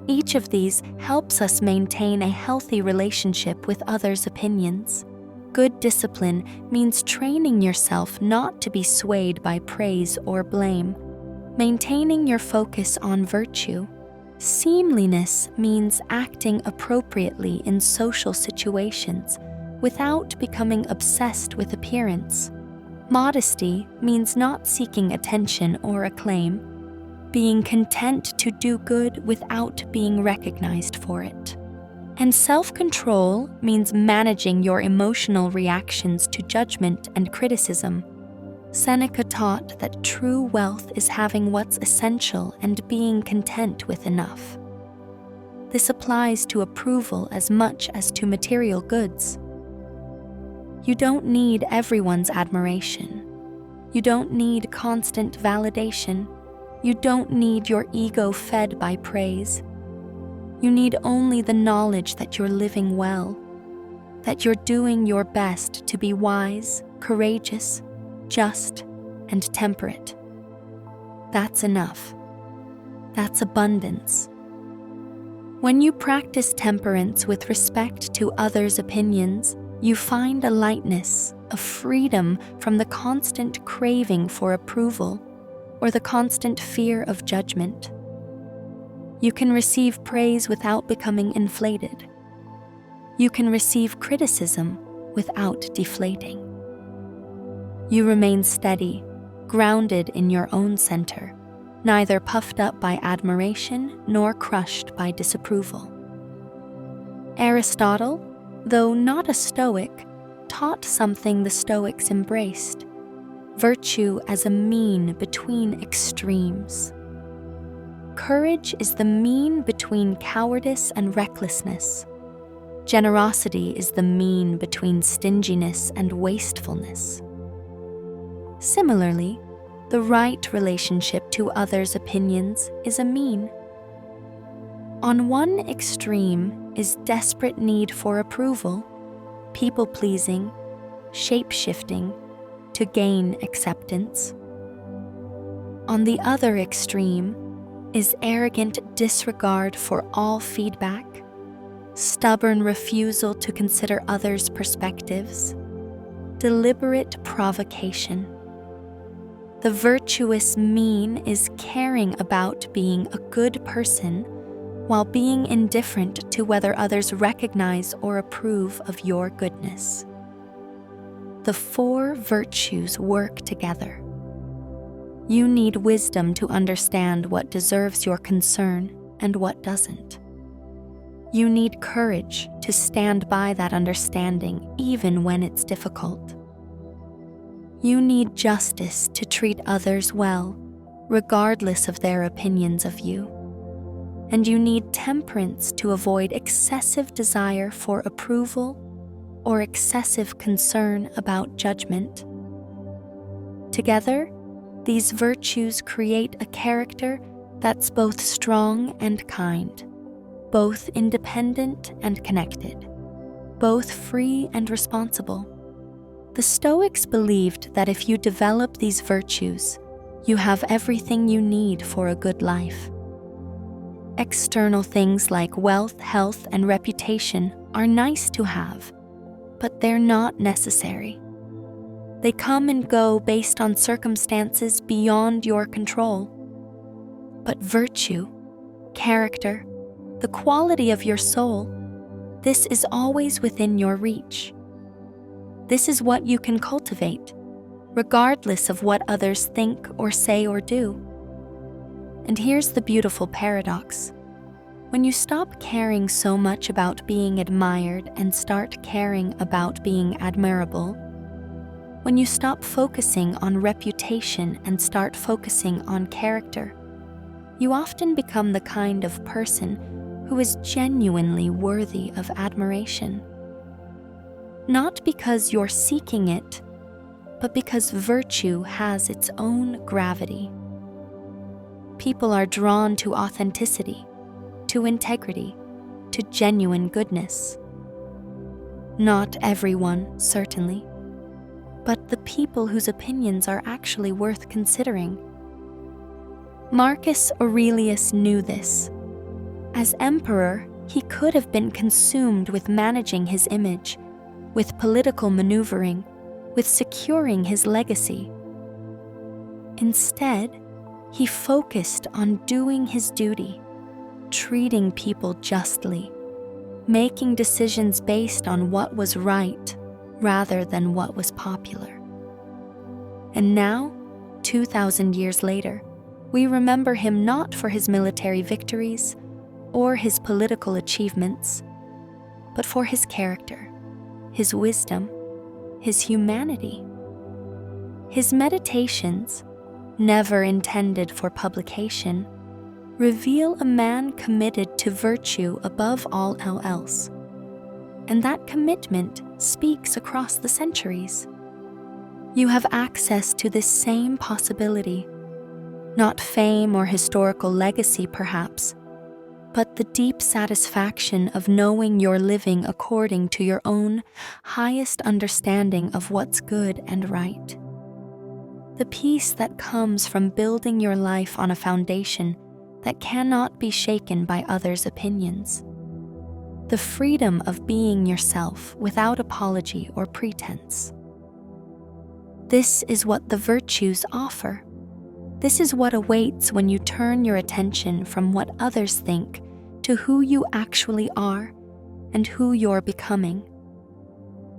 Each of these helps us maintain a healthy relationship with others' opinions. Good discipline means training yourself not to be swayed by praise or blame, maintaining your focus on virtue. Seemliness means acting appropriately in social situations without becoming obsessed with appearance. Modesty means not seeking attention or acclaim, being content to do good without being recognized for it. And self-control means managing your emotional reactions to judgment and criticism. Seneca taught that true wealth is having what's essential and being content with enough. This applies to approval as much as to material goods. You don't need everyone's admiration. You don't need constant validation. You don't need your ego fed by praise. You need only the knowledge that you're living well, that you're doing your best to be wise, courageous, just, and temperate. That's enough. That's abundance. When you practice temperance with respect to others' opinions, you find a lightness, a freedom from the constant craving for approval or the constant fear of judgment. You can receive praise without becoming inflated. You can receive criticism without deflating. You remain steady, grounded in your own center, neither puffed up by admiration nor crushed by disapproval. Aristotle, though not a Stoic, taught something the Stoics embraced: virtue as a mean between extremes. Courage is the mean between cowardice and recklessness. Generosity is the mean between stinginess and wastefulness. Similarly, the right relationship to others' opinions is a mean. On one extreme is desperate need for approval, people-pleasing, shape-shifting to gain acceptance. On the other extreme is arrogant disregard for all feedback, stubborn refusal to consider others' perspectives, deliberate provocation. The virtuous mean is caring about being a good person while being indifferent to whether others recognize or approve of your goodness. The four virtues work together. You need wisdom to understand what deserves your concern and what doesn't. You need courage to stand by that understanding even when it's difficult. You need justice to treat others well, regardless of their opinions of you. And you need temperance to avoid excessive desire for approval or excessive concern about judgment. Together, these virtues create a character that's both strong and kind, both independent and connected, both free and responsible. The Stoics believed that if you develop these virtues, you have everything you need for a good life. External things like wealth, health, and reputation are nice to have, but they're not necessary. They come and go based on circumstances beyond your control. But virtue, character, the quality of your soul, this is always within your reach. This is what you can cultivate, regardless of what others think or say or do. And here's the beautiful paradox. When you stop caring so much about being admired and start caring about being admirable, when you stop focusing on reputation and start focusing on character, you often become the kind of person who is genuinely worthy of admiration. Not because you're seeking it, but because virtue has its own gravity. People are drawn to authenticity, to integrity, to genuine goodness. Not everyone, certainly, but the people whose opinions are actually worth considering. Marcus Aurelius knew this. As emperor, he could have been consumed with managing his image, with political maneuvering, with securing his legacy. Instead, he focused on doing his duty, treating people justly, making decisions based on what was right rather than what was popular. And now, 2,000 years later, we remember him not for his military victories or his political achievements, but for his character, his wisdom, his humanity. His meditations, never intended for publication, reveal a man committed to virtue above all else. And that commitment speaks across the centuries. You have access to this same possibility, not fame or historical legacy perhaps, but the deep satisfaction of knowing you're living according to your own highest understanding of what's good and right. The peace that comes from building your life on a foundation that cannot be shaken by others' opinions. The freedom of being yourself without apology or pretense. This is what the virtues offer. This is what awaits when you turn your attention from what others think to who you actually are and who you're becoming.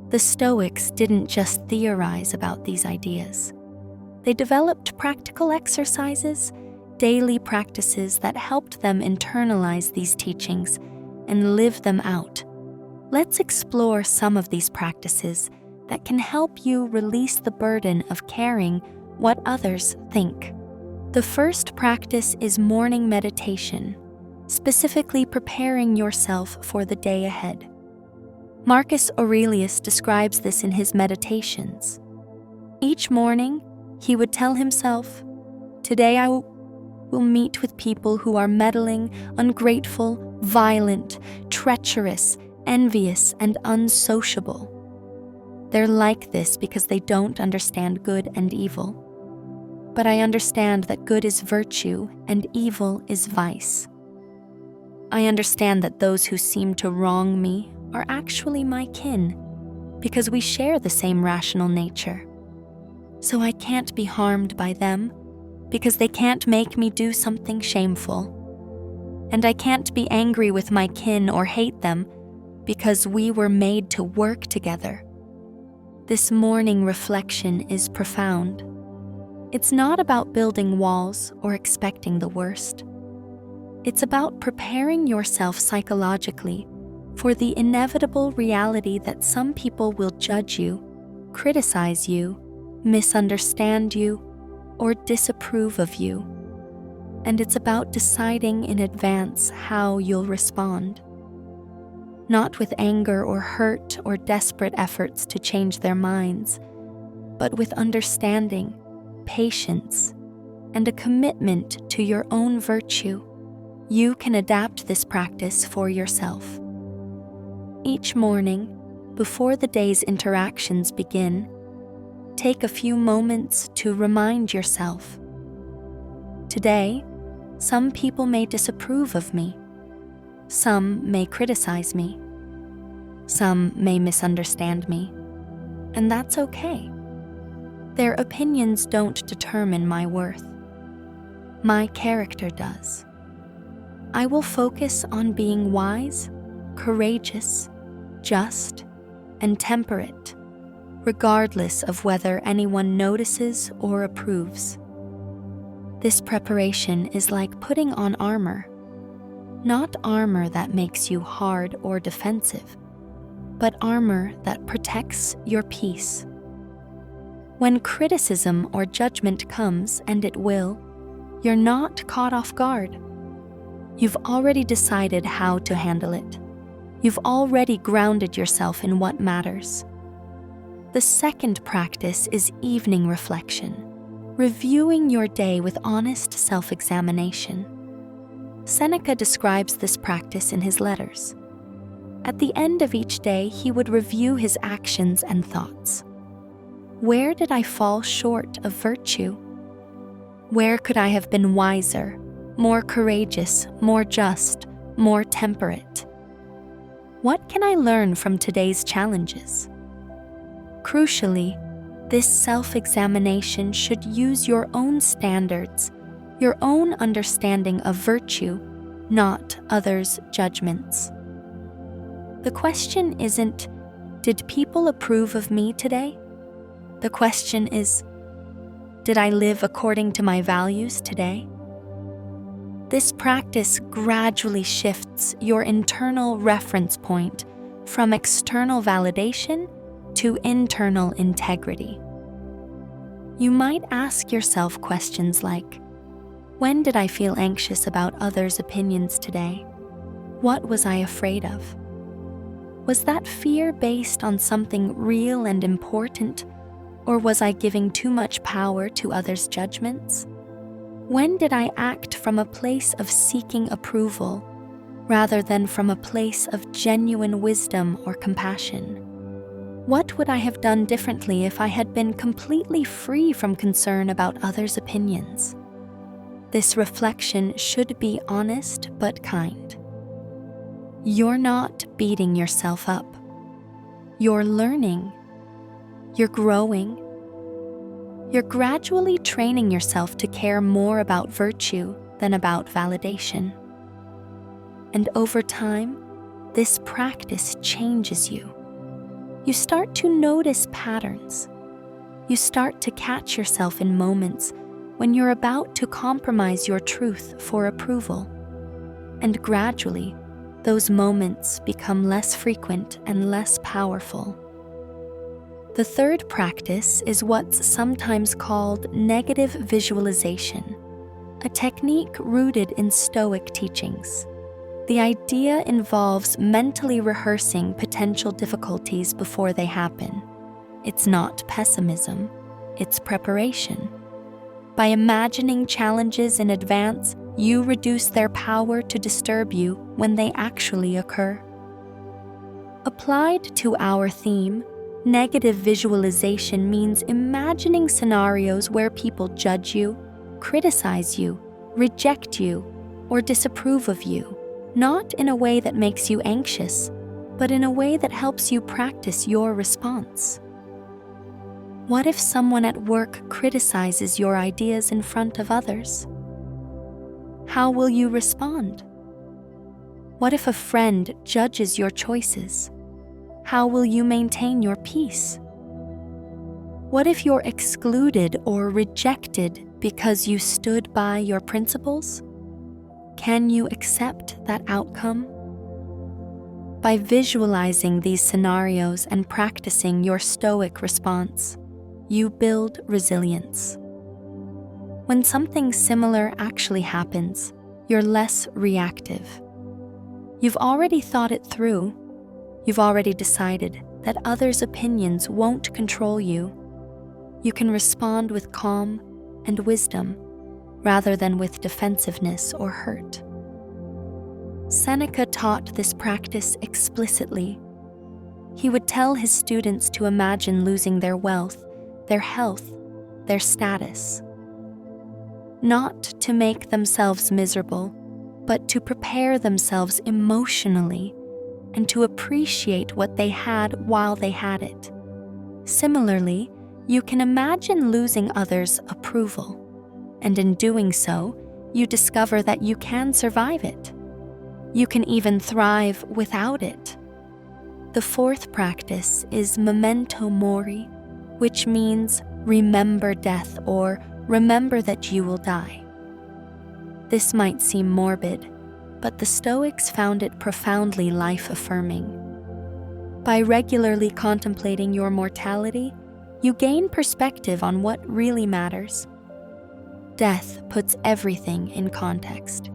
The Stoics didn't just theorize about these ideas. They developed practical exercises, daily practices that helped them internalize these teachings and live them out. Let's explore some of these practices that can help you release the burden of caring what others think. The first practice is morning meditation, specifically preparing yourself for the day ahead. Marcus Aurelius describes this in his Meditations. Each morning, he would tell himself, "Today I will meet with people who are meddling, ungrateful, violent, treacherous, envious, and unsociable." They're like this because they don't understand good and evil. But I understand that good is virtue and evil is vice. I understand that those who seem to wrong me are actually my kin, because we share the same rational nature. So I can't be harmed by them, because they can't make me do something shameful. And I can't be angry with my kin or hate them, because we were made to work together. This morning reflection is profound. It's not about building walls or expecting the worst. It's about preparing yourself psychologically for the inevitable reality that some people will judge you, criticize you, misunderstand you, or disapprove of you. And it's about deciding in advance how you'll respond. Not with anger or hurt or desperate efforts to change their minds, but with understanding, patience, and a commitment to your own virtue. You can adapt this practice for yourself. Each morning, before the day's interactions begin, take a few moments to remind yourself. Today, some people may disapprove of me. Some may criticize me. Some may misunderstand me. And that's okay. Their opinions don't determine my worth. My character does. I will focus on being wise, courageous, just, and temperate, regardless of whether anyone notices or approves. This preparation is like putting on armor, not armor that makes you hard or defensive, but armor that protects your peace. When criticism or judgment comes, and it will, you're not caught off guard. You've already decided how to handle it. You've already grounded yourself in what matters. The second practice is evening reflection, reviewing your day with honest self-examination. Seneca describes this practice in his letters. At the end of each day, he would review his actions and thoughts. Where did I fall short of virtue? Where could I have been wiser, more courageous, more just, more temperate? What can I learn from today's challenges? Crucially, this self-examination should use your own standards, your own understanding of virtue, not others' judgments. The question isn't, did people approve of me today? The question is, did I live according to my values today? This practice gradually shifts your internal reference point from external validation to internal integrity. You might ask yourself questions like, when did I feel anxious about others' opinions today? What was I afraid of? Was that fear based on something real and important, or was I giving too much power to others' judgments? When did I act from a place of seeking approval rather than from a place of genuine wisdom or compassion? What would I have done differently if I had been completely free from concern about others' opinions? This reflection should be honest but kind. You're not beating yourself up. You're learning. You're growing. You're gradually training yourself to care more about virtue than about validation. And over time, this practice changes you. You start to notice patterns. You start to catch yourself in moments when you're about to compromise your truth for approval. And gradually, those moments become less frequent and less powerful. The third practice is what's sometimes called negative visualization, a technique rooted in Stoic teachings. The idea involves mentally rehearsing potential difficulties before they happen. It's not pessimism, it's preparation. By imagining challenges in advance, you reduce their power to disturb you when they actually occur. Applied to our theme, Negative visualization means imagining scenarios where people judge you, criticize you, reject you, or disapprove of you, not in a way that makes you anxious, but in a way that helps you practice your response. What if someone at work criticizes your ideas in front of others? How will you respond? What if a friend judges your choices? How will you maintain your peace? What if you're excluded or rejected because you stood by your principles? Can you accept that outcome? By visualizing these scenarios and practicing your Stoic response, you build resilience. When something similar actually happens, you're less reactive. You've already thought it through. You've already decided that others' opinions won't control you. You can respond with calm and wisdom rather than with defensiveness or hurt. Seneca taught this practice explicitly. He would tell his students to imagine losing their wealth, their health, their status. Not to make themselves miserable, but to prepare themselves emotionally and to appreciate what they had while they had it. Similarly, you can imagine losing others' approval, and in doing so, you discover that you can survive it. You can even thrive without it. The fourth practice is memento mori, which means remember death or remember that you will die. This might seem morbid, but the Stoics found it profoundly life-affirming. By regularly contemplating your mortality, you gain perspective on what really matters. Death puts everything in context.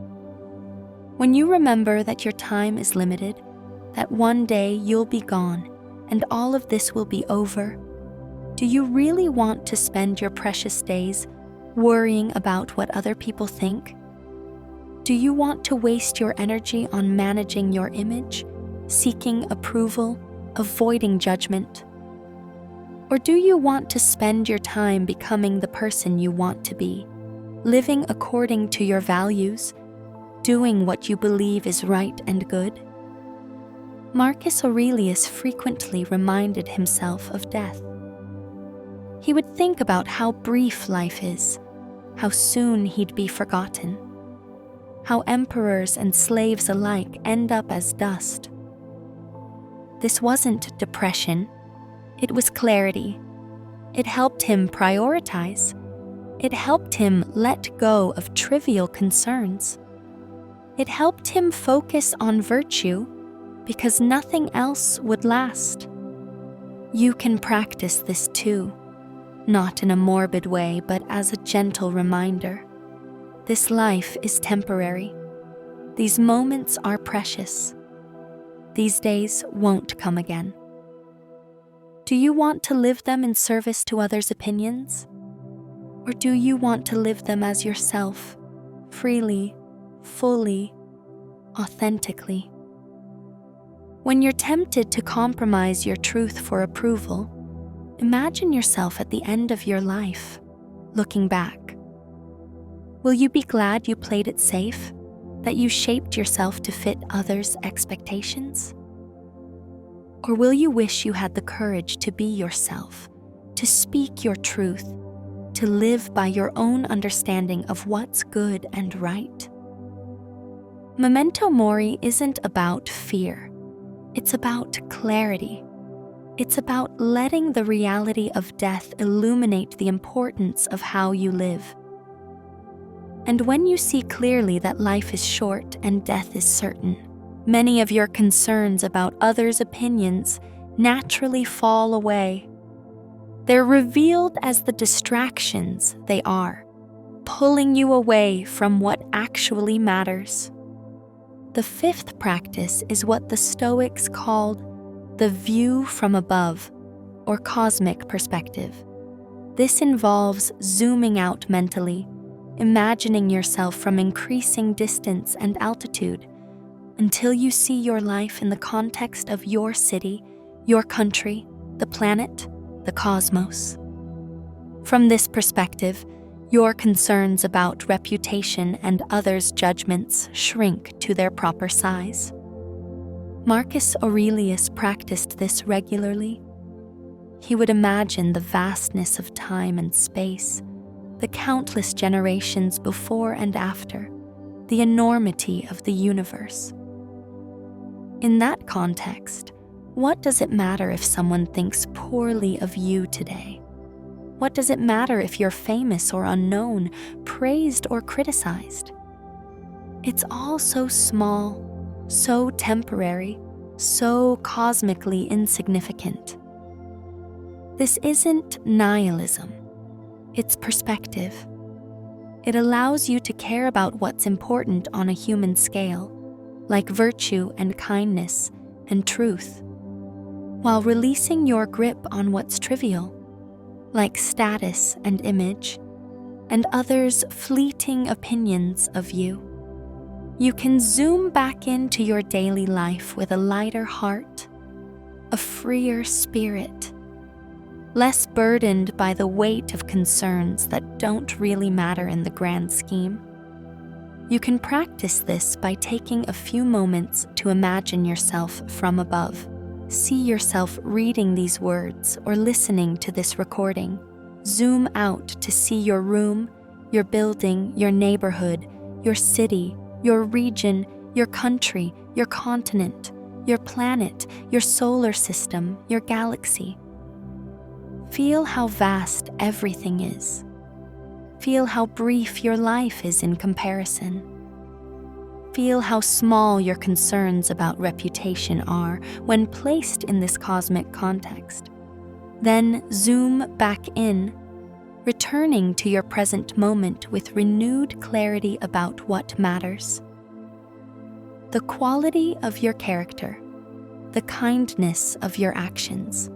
When you remember that your time is limited, that one day you'll be gone and all of this will be over, do you really want to spend your precious days worrying about what other people think? Do you want to waste your energy on managing your image, seeking approval, avoiding judgment? Or do you want to spend your time becoming the person you want to be, living according to your values, doing what you believe is right and good? Marcus Aurelius frequently reminded himself of death. He would think about how brief life is, how soon he'd be forgotten, how emperors and slaves alike end up as dust. This wasn't depression, it was clarity. It helped him prioritize. It helped him let go of trivial concerns. It helped him focus on virtue because nothing else would last. You can practice this too, not in a morbid way, but as a gentle reminder. This life is temporary. These moments are precious. These days won't come again. Do you want to live them in service to others' opinions? Or do you want to live them as yourself, freely, fully, authentically? When you're tempted to compromise your truth for approval, imagine yourself at the end of your life, looking back. Will you be glad you played it safe, that you shaped yourself to fit others' expectations? Or will you wish you had the courage to be yourself, to speak your truth, to live by your own understanding of what's good and right? Memento mori isn't about fear. It's about clarity. It's about letting the reality of death illuminate the importance of how you live. And when you see clearly that life is short and death is certain, many of your concerns about others' opinions naturally fall away. They're revealed as the distractions they are, pulling you away from what actually matters. The fifth practice is what the Stoics called the view from above, or cosmic perspective. This involves zooming out mentally, imagining yourself from increasing distance and altitude until you see your life in the context of your city, your country, the planet, the cosmos. From this perspective, your concerns about reputation and others' judgments shrink to their proper size. Marcus Aurelius practiced this regularly. He would imagine the vastness of time and space, the countless generations before and after, the enormity of the universe. In that context, what does it matter if someone thinks poorly of you today? What does it matter if you're famous or unknown, praised or criticized? It's all so small, so temporary, so cosmically insignificant. This isn't nihilism, it's perspective. It allows you to care about what's important on a human scale, like virtue and kindness and truth, while releasing your grip on what's trivial, like status and image, and others' fleeting opinions of you. You can zoom back into your daily life with a lighter heart, a freer spirit, less burdened by the weight of concerns that don't really matter in the grand scheme. You can practice this by taking a few moments to imagine yourself from above. See yourself reading these words or listening to this recording. Zoom out to see your room, your building, your neighborhood, your city, your region, your country, your continent, your planet, your solar system, your galaxy. Feel how vast everything is. Feel how brief your life is in comparison. Feel how small your concerns about reputation are when placed in this cosmic context. Then zoom back in, returning to your present moment with renewed clarity about what matters. The quality of your character, the kindness of your actions,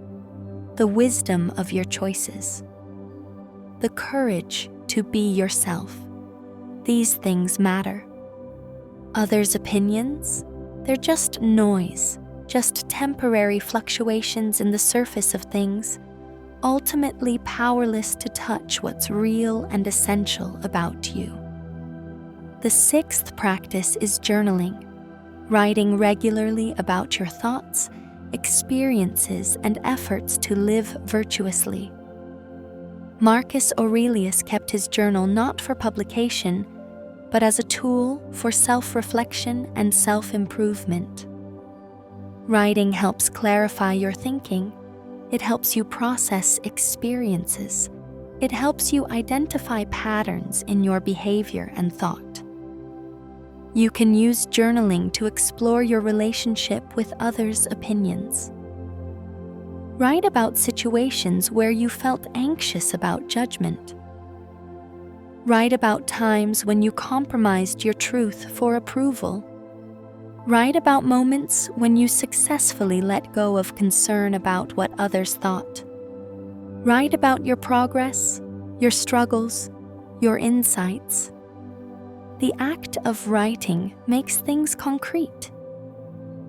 the wisdom of your choices, the courage to be yourself. These things matter. Others' opinions, they're just noise, just temporary fluctuations in the surface of things, ultimately powerless to touch what's real and essential about you. The sixth practice is journaling, writing regularly about your thoughts, experiences, and efforts to live virtuously. Marcus Aurelius kept his journal not for publication, but as a tool for self-reflection and self-improvement. Writing helps clarify your thinking. It helps you process experiences. It helps you identify patterns in your behavior and thought. You can use journaling to explore your relationship with others' opinions. Write about situations where you felt anxious about judgment. Write about times when you compromised your truth for approval. Write about moments when you successfully let go of concern about what others thought. Write about your progress, your struggles, your insights. The act of writing makes things concrete.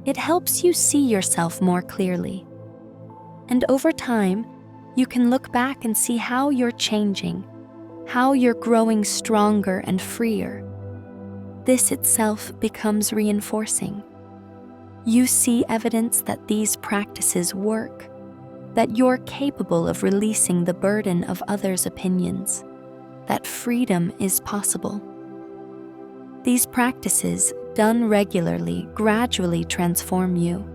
It helps you see yourself more clearly. And over time, you can look back and see how you're changing, how you're growing stronger and freer. This itself becomes reinforcing. You see evidence that these practices work, that you're capable of releasing the burden of others' opinions, that freedom is possible. These practices, done regularly, gradually transform you.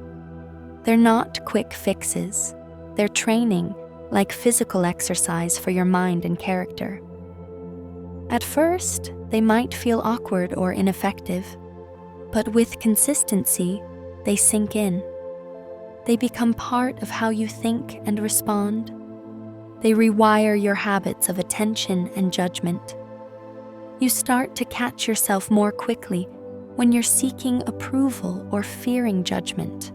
They're not quick fixes. They're training, like physical exercise for your mind and character. At first, they might feel awkward or ineffective, but with consistency, they sink in. They become part of how you think and respond. They rewire your habits of attention and judgment. You start to catch yourself more quickly when you're seeking approval or fearing judgment.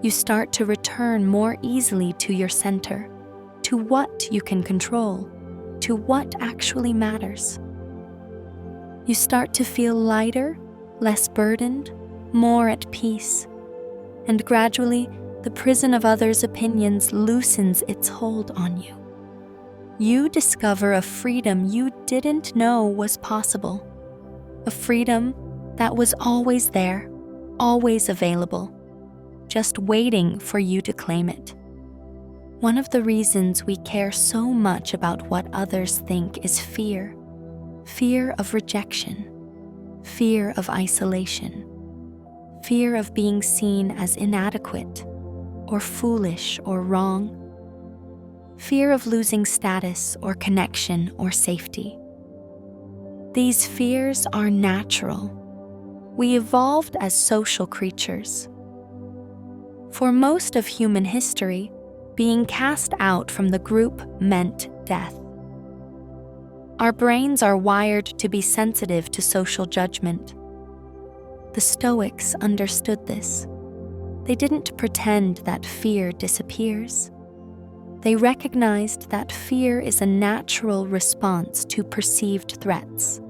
You start to return more easily to your center, to what you can control, to what actually matters. You start to feel lighter, less burdened, more at peace, and gradually the prison of others' opinions loosens its hold on you. You discover a freedom you didn't know was possible, a freedom that was always there, always available, just waiting for you to claim it. One of the reasons we care so much about what others think is fear. Fear of rejection, fear of isolation, fear of being seen as inadequate or foolish or wrong, fear of losing status or connection or safety. These fears are natural. We evolved as social creatures. For most of human history, being cast out from the group meant death. Our brains are wired to be sensitive to social judgment. The Stoics understood this. They didn't pretend that fear disappears. They recognized that fear is a natural response to perceived threats.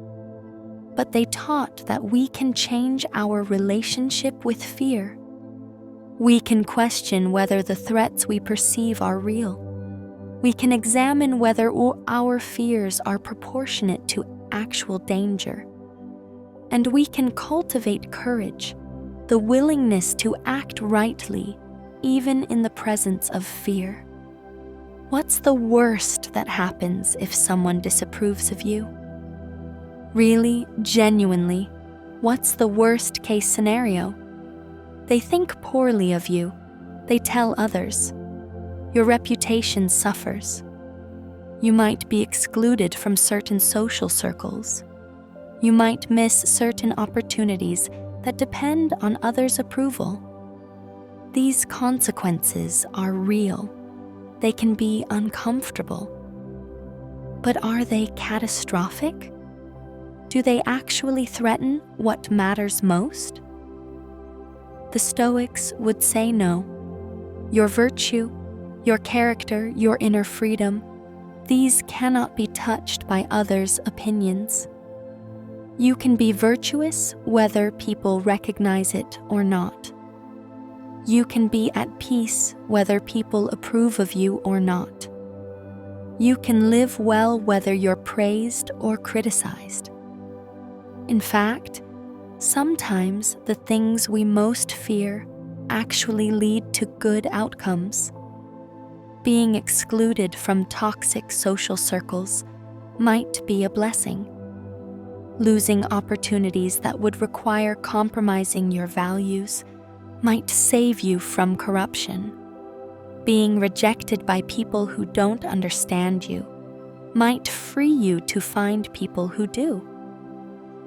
But they taught that we can change our relationship with fear. We can question whether the threats we perceive are real. We can examine whether our fears are proportionate to actual danger. And we can cultivate courage, the willingness to act rightly, even in the presence of fear. What's the worst that happens if someone disapproves of you? Really, genuinely, what's the worst case scenario? They think poorly of you. They tell others. Your reputation suffers. You might be excluded from certain social circles. You might miss certain opportunities that depend on others' approval. These consequences are real. They can be uncomfortable. But are they catastrophic? Do they actually threaten what matters most? The Stoics would say no. Your virtue, your character, your inner freedom, these cannot be touched by others' opinions. You can be virtuous whether people recognize it or not. You can be at peace whether people approve of you or not. You can live well whether you're praised or criticized. In fact, sometimes the things we most fear actually lead to good outcomes. Being excluded from toxic social circles might be a blessing. Losing opportunities that would require compromising your values might save you from corruption. Being rejected by people who don't understand you might free you to find people who do.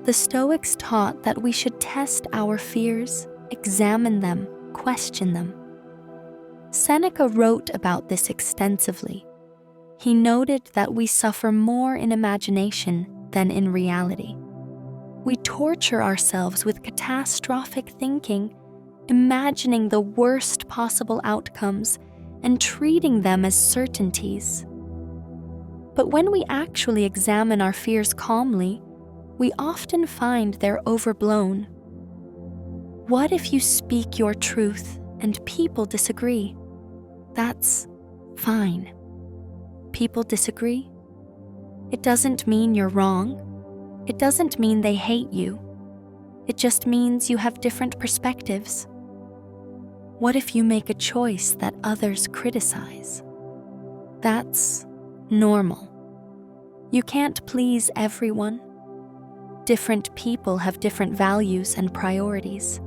The Stoics taught that we should test our fears, examine them, question them. Seneca wrote about this extensively. He noted that we suffer more in imagination than in reality. We torture ourselves with catastrophic thinking, imagining the worst possible outcomes and treating them as certainties. But when we actually examine our fears calmly, we often find they're overblown. What if you speak your truth and people disagree? That's fine. People disagree. It doesn't mean you're wrong. It doesn't mean they hate you. It just means you have different perspectives. What if you make a choice that others criticize? That's normal. You can't please everyone. Different people have different values and priorities.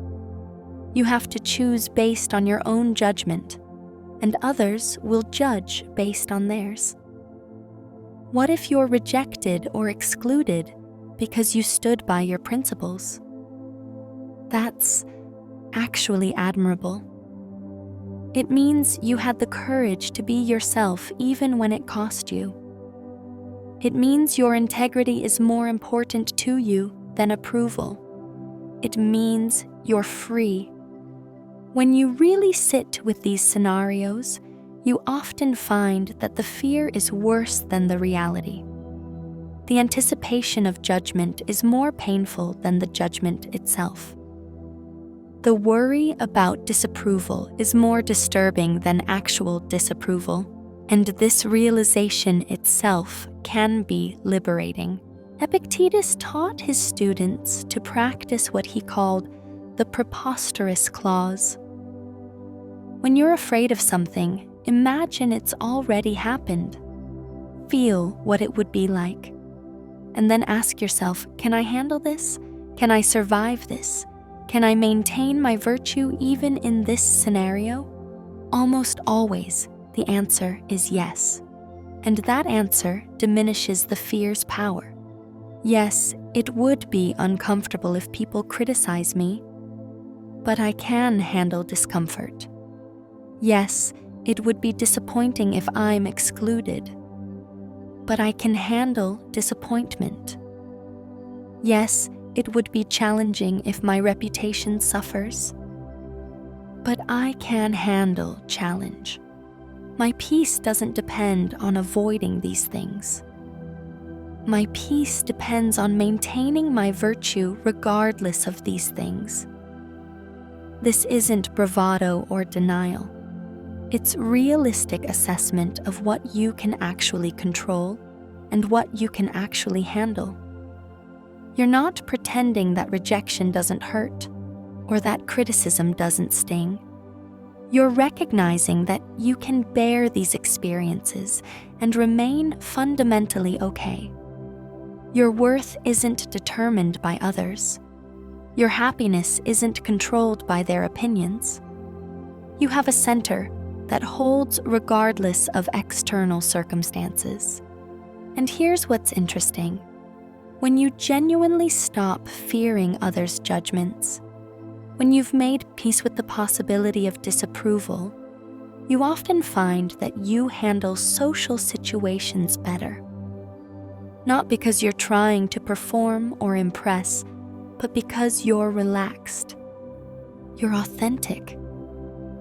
You have to choose based on your own judgment, and others will judge based on theirs. What if you're rejected or excluded because you stood by your principles? That's actually admirable. It means you had the courage to be yourself even when it cost you. It means your integrity is more important to you than approval. It means you're free. When you really sit with these scenarios, you often find that the fear is worse than the reality. The anticipation of judgment is more painful than the judgment itself. The worry about disapproval is more disturbing than actual disapproval, and this realization itself can be liberating. Epictetus taught his students to practice what he called the preposterous clause. When you're afraid of something, imagine it's already happened. Feel what it would be like. And then ask yourself, can I handle this? Can I survive this? Can I maintain my virtue even in this scenario? Almost always, the answer is yes. And that answer diminishes the fear's power. Yes, it would be uncomfortable if people criticize me, but I can handle discomfort. Yes, it would be disappointing if I'm excluded, but I can handle disappointment. Yes, it would be challenging if my reputation suffers, but I can handle challenge. My peace doesn't depend on avoiding these things. My peace depends on maintaining my virtue regardless of these things. This isn't bravado or denial. It's realistic assessment of what you can actually control and what you can actually handle. You're not pretending that rejection doesn't hurt or that criticism doesn't sting. You're recognizing that you can bear these experiences and remain fundamentally okay. Your worth isn't determined by others. Your happiness isn't controlled by their opinions. You have a center that holds regardless of external circumstances. And here's what's interesting. When you genuinely stop fearing others' judgments, when you've made peace with the possibility of disapproval, you often find that you handle social situations better. Not because you're trying to perform or impress, but because you're relaxed. You're authentic.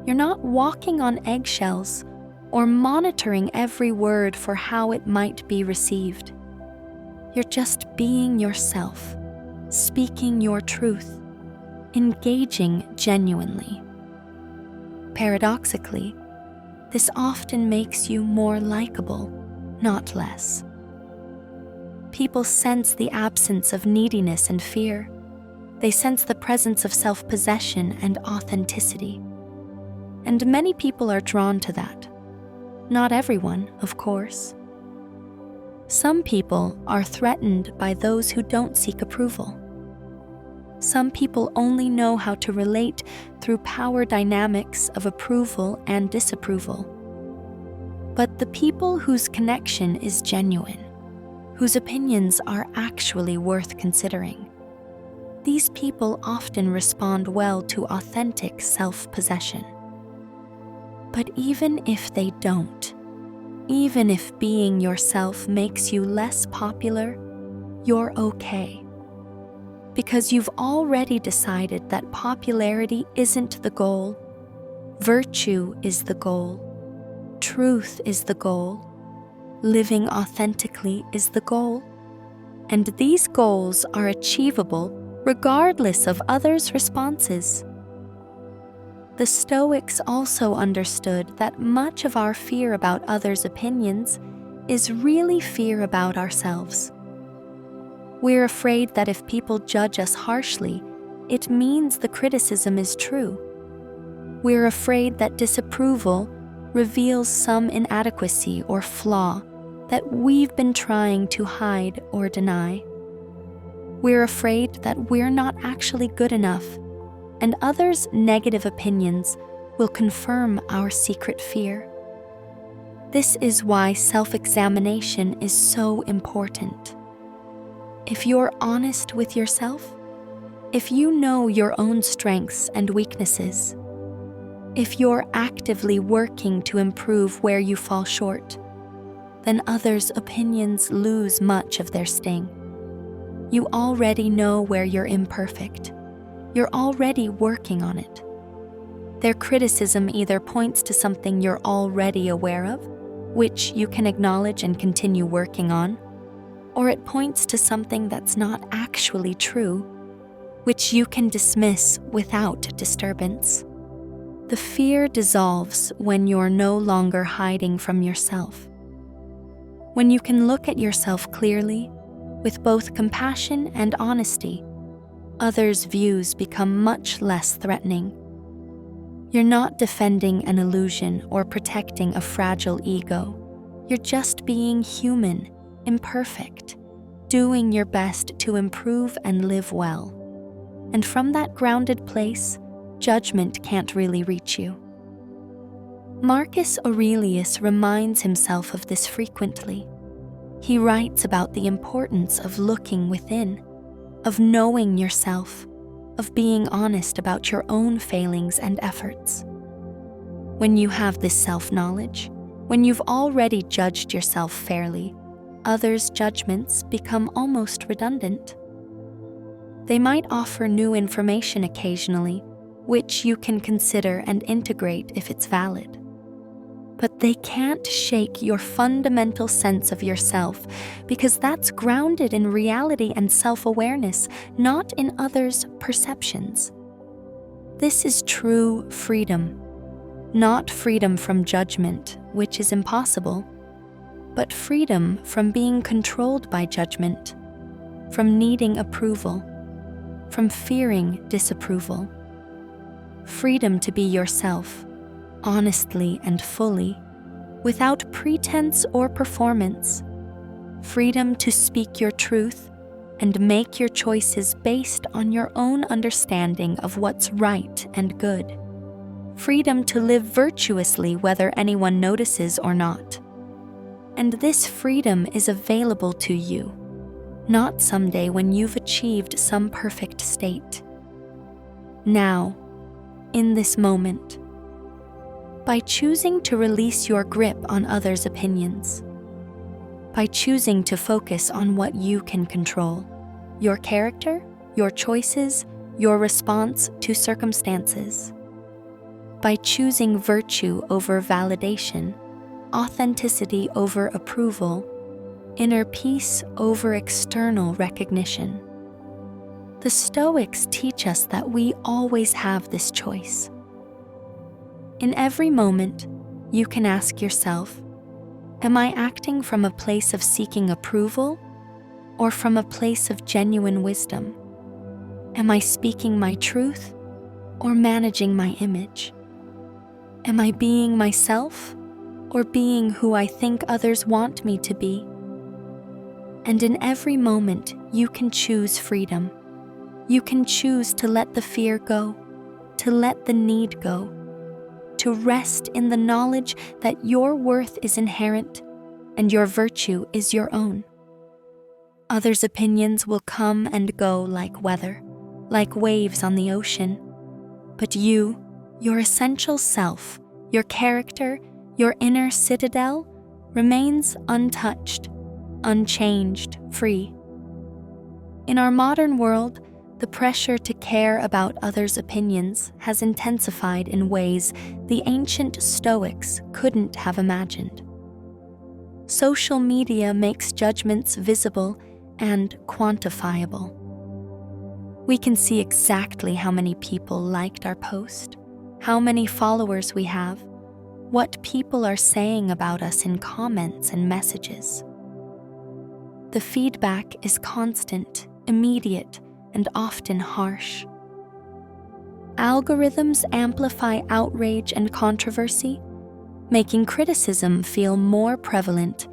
You're not walking on eggshells or monitoring every word for how it might be received. You're just being yourself, speaking your truth, engaging genuinely. Paradoxically, this often makes you more likable, not less. People sense the absence of neediness and fear. They sense the presence of self-possession and authenticity. And many people are drawn to that. Not everyone, of course. Some people are threatened by those who don't seek approval. Some people only know how to relate through power dynamics of approval and disapproval. But the people whose connection is genuine, whose opinions are actually worth considering, these people often respond well to authentic self-possession. But even if they don't, even if being yourself makes you less popular, you're okay. Because you've already decided that popularity isn't the goal. Virtue is the goal. Truth is the goal. Living authentically is the goal. And these goals are achievable regardless of others' responses. The Stoics also understood that much of our fear about others' opinions is really fear about ourselves. We're afraid that if people judge us harshly, it means the criticism is true. We're afraid that disapproval reveals some inadequacy or flaw that we've been trying to hide or deny. We're afraid that we're not actually good enough, and others' negative opinions will confirm our secret fear. This is why self-examination is so important. If you're honest with yourself, if you know your own strengths and weaknesses, if you're actively working to improve where you fall short, then others' opinions lose much of their sting. You already know where you're imperfect. You're already working on it. Their criticism either points to something you're already aware of, which you can acknowledge and continue working on, or it points to something that's not actually true, which you can dismiss without disturbance. The fear dissolves when you're no longer hiding from yourself. When you can look at yourself clearly, with both compassion and honesty, others' views become much less threatening. You're not defending an illusion or protecting a fragile ego. You're just being human, imperfect, doing your best to improve and live well. And from that grounded place, judgment can't really reach you. Marcus Aurelius reminds himself of this frequently. He writes about the importance of looking within, of knowing yourself, of being honest about your own failings and efforts. When you have this self-knowledge, when you've already judged yourself fairly, others' judgments become almost redundant. They might offer new information occasionally, which you can consider and integrate if it's valid. But they can't shake your fundamental sense of yourself, because that's grounded in reality and self-awareness, not in others' perceptions. This is true freedom, not freedom from judgment, which is impossible, but freedom from being controlled by judgment, from needing approval, from fearing disapproval. Freedom to be yourself, honestly and fully, without pretense or performance. Freedom to speak your truth and make your choices based on your own understanding of what's right and good. Freedom to live virtuously whether anyone notices or not. And this freedom is available to you, not someday when you've achieved some perfect state. Now, in this moment, by choosing to release your grip on others' opinions, by choosing to focus on what you can control, your character, your choices, your response to circumstances, by choosing virtue over validation, authenticity over approval, inner peace over external recognition. The Stoics teach us that we always have this choice. In every moment, you can ask yourself, am I acting from a place of seeking approval or from a place of genuine wisdom? Am I speaking my truth or managing my image? Am I being myself or being who I think others want me to be? And in every moment, you can choose freedom. You can choose to let the fear go, to let the need go, to rest in the knowledge that your worth is inherent and your virtue is your own. Others' opinions will come and go like weather, like waves on the ocean. But you, your essential self, your character, your inner citadel, remains untouched, unchanged, free. In our modern world, the pressure to care about others' opinions has intensified in ways the ancient Stoics couldn't have imagined. Social media makes judgments visible and quantifiable. We can see exactly how many people liked our post, how many followers we have, what people are saying about us in comments and messages. The feedback is constant, immediate, and often harsh. Algorithms amplify outrage and controversy, making criticism feel more prevalent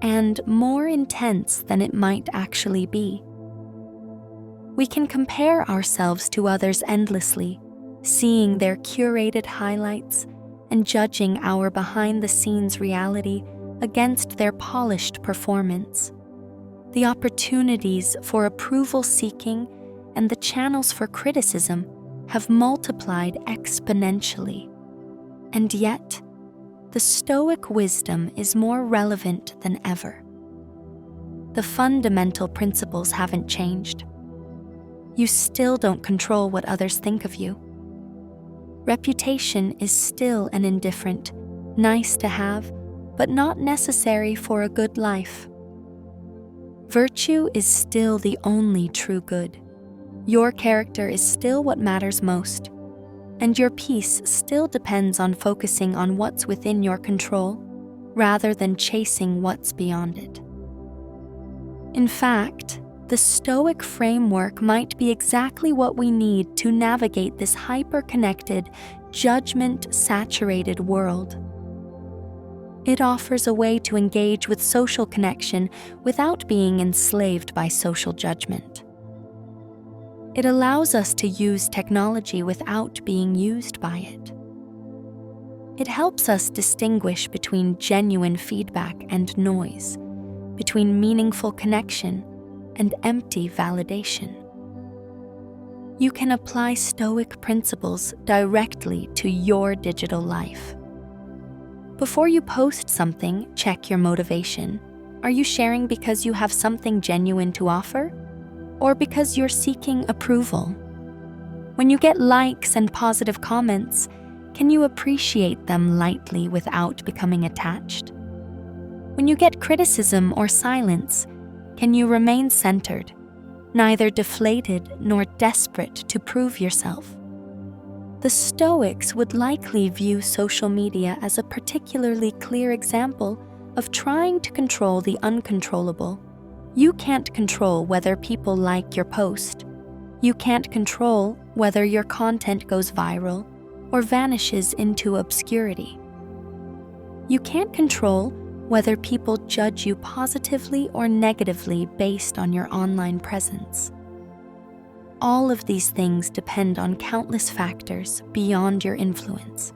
and more intense than it might actually be. We can compare ourselves to others endlessly, seeing their curated highlights and judging our behind-the-scenes reality against their polished performance. The opportunities for approval-seeking and the channels for criticism have multiplied exponentially. And yet, the Stoic wisdom is more relevant than ever. The fundamental principles haven't changed. You still don't control what others think of you. Reputation is still an indifferent, nice to have, but not necessary for a good life. Virtue is still the only true good. Your character is still what matters most, and your peace still depends on focusing on what's within your control rather than chasing what's beyond it. In fact, the Stoic framework might be exactly what we need to navigate this hyper-connected, judgment-saturated world. It offers a way to engage with social connection without being enslaved by social judgment. It allows us to use technology without being used by it. It helps us distinguish between genuine feedback and noise, between meaningful connection and empty validation. You can apply Stoic principles directly to your digital life. Before you post something, check your motivation. Are you sharing because you have something genuine to offer, or because you're seeking approval? When you get likes and positive comments, can you appreciate them lightly without becoming attached? When you get criticism or silence, can you remain centered, neither deflated nor desperate to prove yourself? The Stoics would likely view social media as a particularly clear example of trying to control the uncontrollable. You can't control whether people like your post. You can't control whether your content goes viral or vanishes into obscurity. You can't control whether people judge you positively or negatively based on your online presence. All of these things depend on countless factors beyond your influence.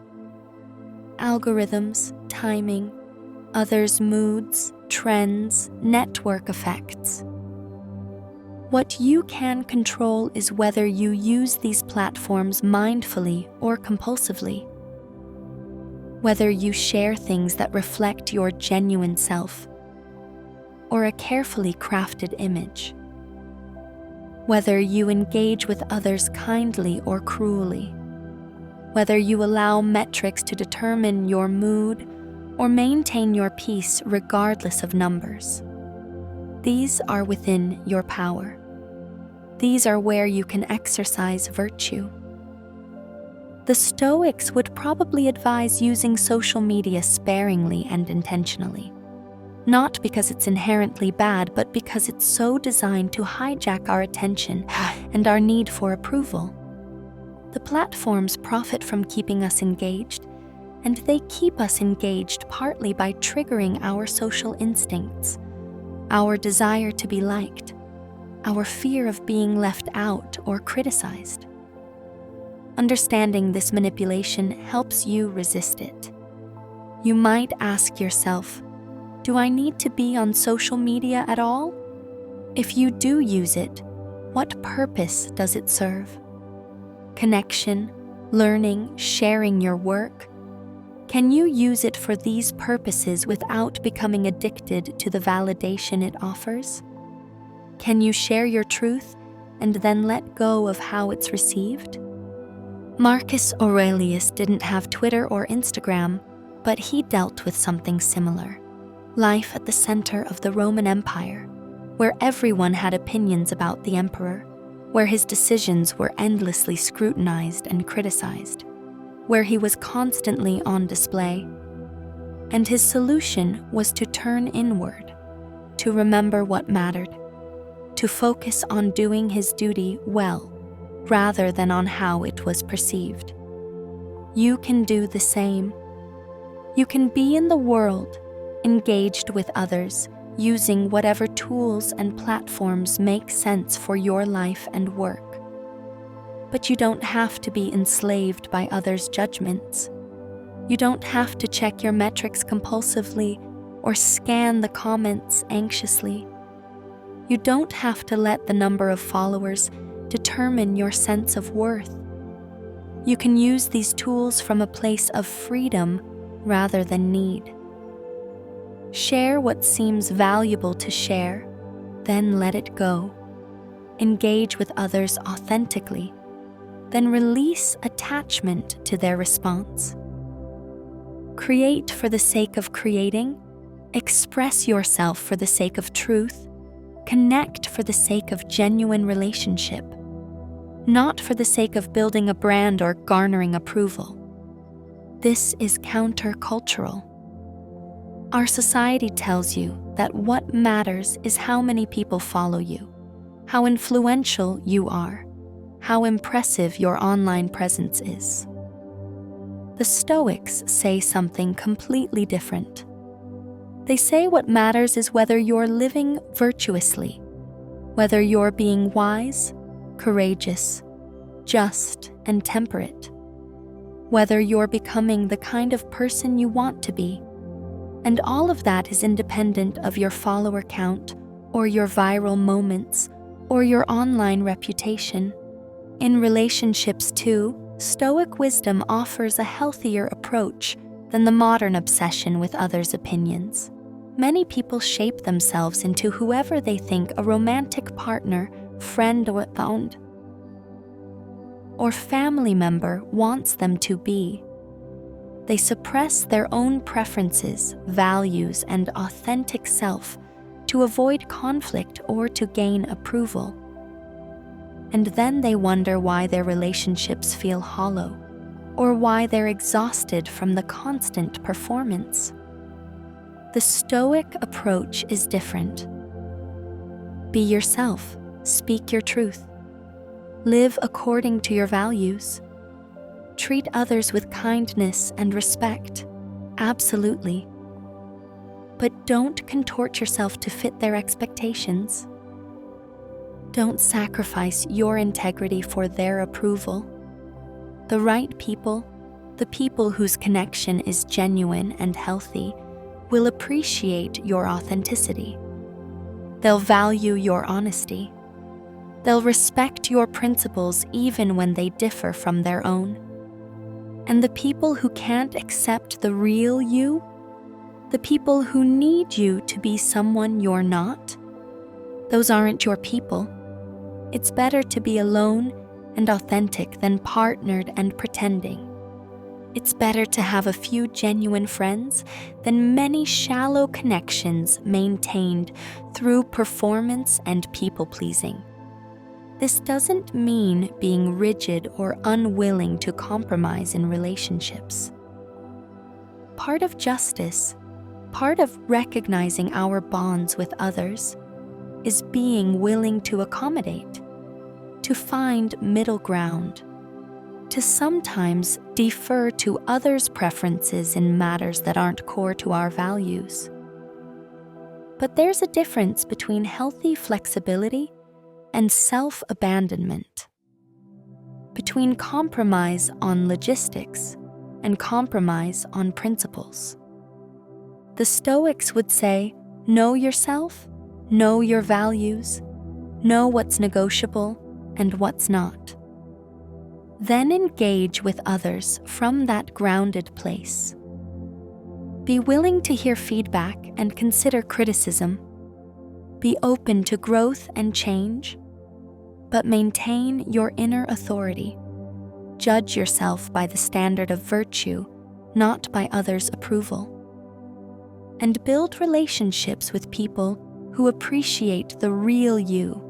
Algorithms, timing, others' moods, trends, network effects. What you can control is whether you use these platforms mindfully or compulsively, whether you share things that reflect your genuine self or a carefully crafted image, whether you engage with others kindly or cruelly, whether you allow metrics to determine your mood or maintain your peace regardless of numbers. These are within your power. These are where you can exercise virtue. The Stoics would probably advise using social media sparingly and intentionally, not because it's inherently bad, but because it's so designed to hijack our attention and our need for approval. The platforms profit from keeping us engaged, and they keep us engaged partly by triggering our social instincts, our desire to be liked, our fear of being left out or criticized. Understanding this manipulation helps you resist it. You might ask yourself, do I need to be on social media at all? If you do use it, what purpose does it serve? Connection, learning, sharing your work? Can you use it for these purposes without becoming addicted to the validation it offers? Can you share your truth and then let go of how it's received? Marcus Aurelius didn't have Twitter or Instagram, but he dealt with something similar. Life at the center of the Roman Empire, where everyone had opinions about the emperor, where his decisions were endlessly scrutinized and criticized, where he was constantly on display. And his solution was to turn inward, to remember what mattered, to focus on doing his duty well, rather than on how it was perceived. You can do the same. You can be in the world, engaged with others, using whatever tools and platforms make sense for your life and work. But you don't have to be enslaved by others' judgments. You don't have to check your metrics compulsively or scan the comments anxiously. You don't have to let the number of followers determine your sense of worth. You can use these tools from a place of freedom rather than need. Share what seems valuable to share, then let it go. Engage with others authentically, then release attachment to their response. Create for the sake of creating, express yourself for the sake of truth, connect for the sake of genuine relationship, not for the sake of building a brand or garnering approval. This is countercultural. Our society tells you that what matters is how many people follow you, how influential you are, how impressive your online presence is. The Stoics say something completely different. They say what matters is whether you're living virtuously, whether you're being wise, courageous, just, and temperate, whether you're becoming the kind of person you want to be. And all of that is independent of your follower count, or your viral moments, or your online reputation. In relationships too, Stoic wisdom offers a healthier approach than the modern obsession with others' opinions. Many people shape themselves into whoever they think a romantic partner, friend, or family member wants them to be. They suppress their own preferences, values, and authentic self to avoid conflict or to gain approval. And then they wonder why their relationships feel hollow, or why they're exhausted from the constant performance. The Stoic approach is different. Be yourself, speak your truth. Live according to your values. Treat others with kindness and respect, absolutely. But don't contort yourself to fit their expectations. Don't sacrifice your integrity for their approval. The right people, the people whose connection is genuine and healthy, will appreciate your authenticity. They'll value your honesty. They'll respect your principles even when they differ from their own. And the people who can't accept the real you, the people who need you to be someone you're not, those aren't your people. It's better to be alone and authentic than partnered and pretending. It's better to have a few genuine friends than many shallow connections maintained through performance and people-pleasing. This doesn't mean being rigid or unwilling to compromise in relationships. Part of justice, part of recognizing our bonds with others, is being willing to accommodate, to find middle ground, to sometimes defer to others' preferences in matters that aren't core to our values. But there's a difference between healthy flexibility and self-abandonment, between compromise on logistics and compromise on principles. The Stoics would say, know yourself, know your values, know what's negotiable and what's not. Then engage with others from that grounded place. Be willing to hear feedback and consider criticism. Be open to growth and change, but maintain your inner authority. Judge yourself by the standard of virtue, not by others' approval. And build relationships with people who appreciate the real you,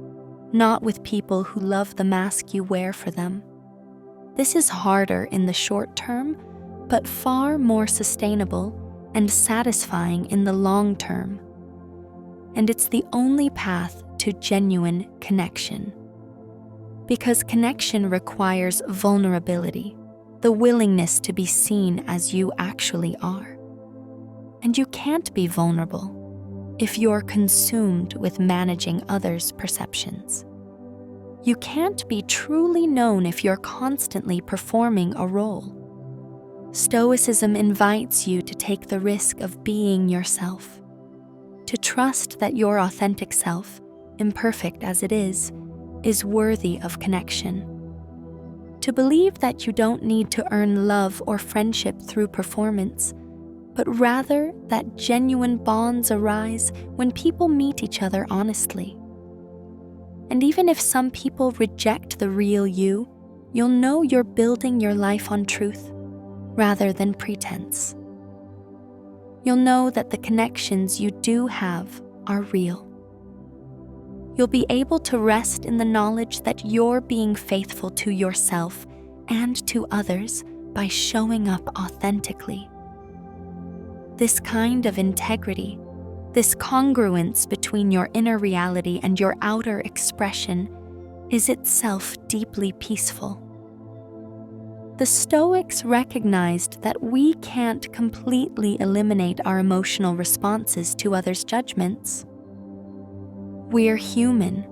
not with people who love the mask you wear for them. This is harder in the short term, but far more sustainable and satisfying in the long term. And it's the only path to genuine connection. Because connection requires vulnerability, the willingness to be seen as you actually are. And you can't be vulnerable if you're consumed with managing others' perceptions. You can't be truly known if you're constantly performing a role. Stoicism invites you to take the risk of being yourself, to trust that your authentic self, imperfect as it is worthy of connection. To believe that you don't need to earn love or friendship through performance, but rather that genuine bonds arise when people meet each other honestly. And even if some people reject the real you, you'll know you're building your life on truth rather than pretense. You'll know that the connections you do have are real. you'll be able to rest in the knowledge that you're being faithful to yourself and to others by showing up authentically. This kind of integrity, this congruence between your inner reality and your outer expression, is itself deeply peaceful. The Stoics recognized that we can't completely eliminate our emotional responses to others' judgments. We're human.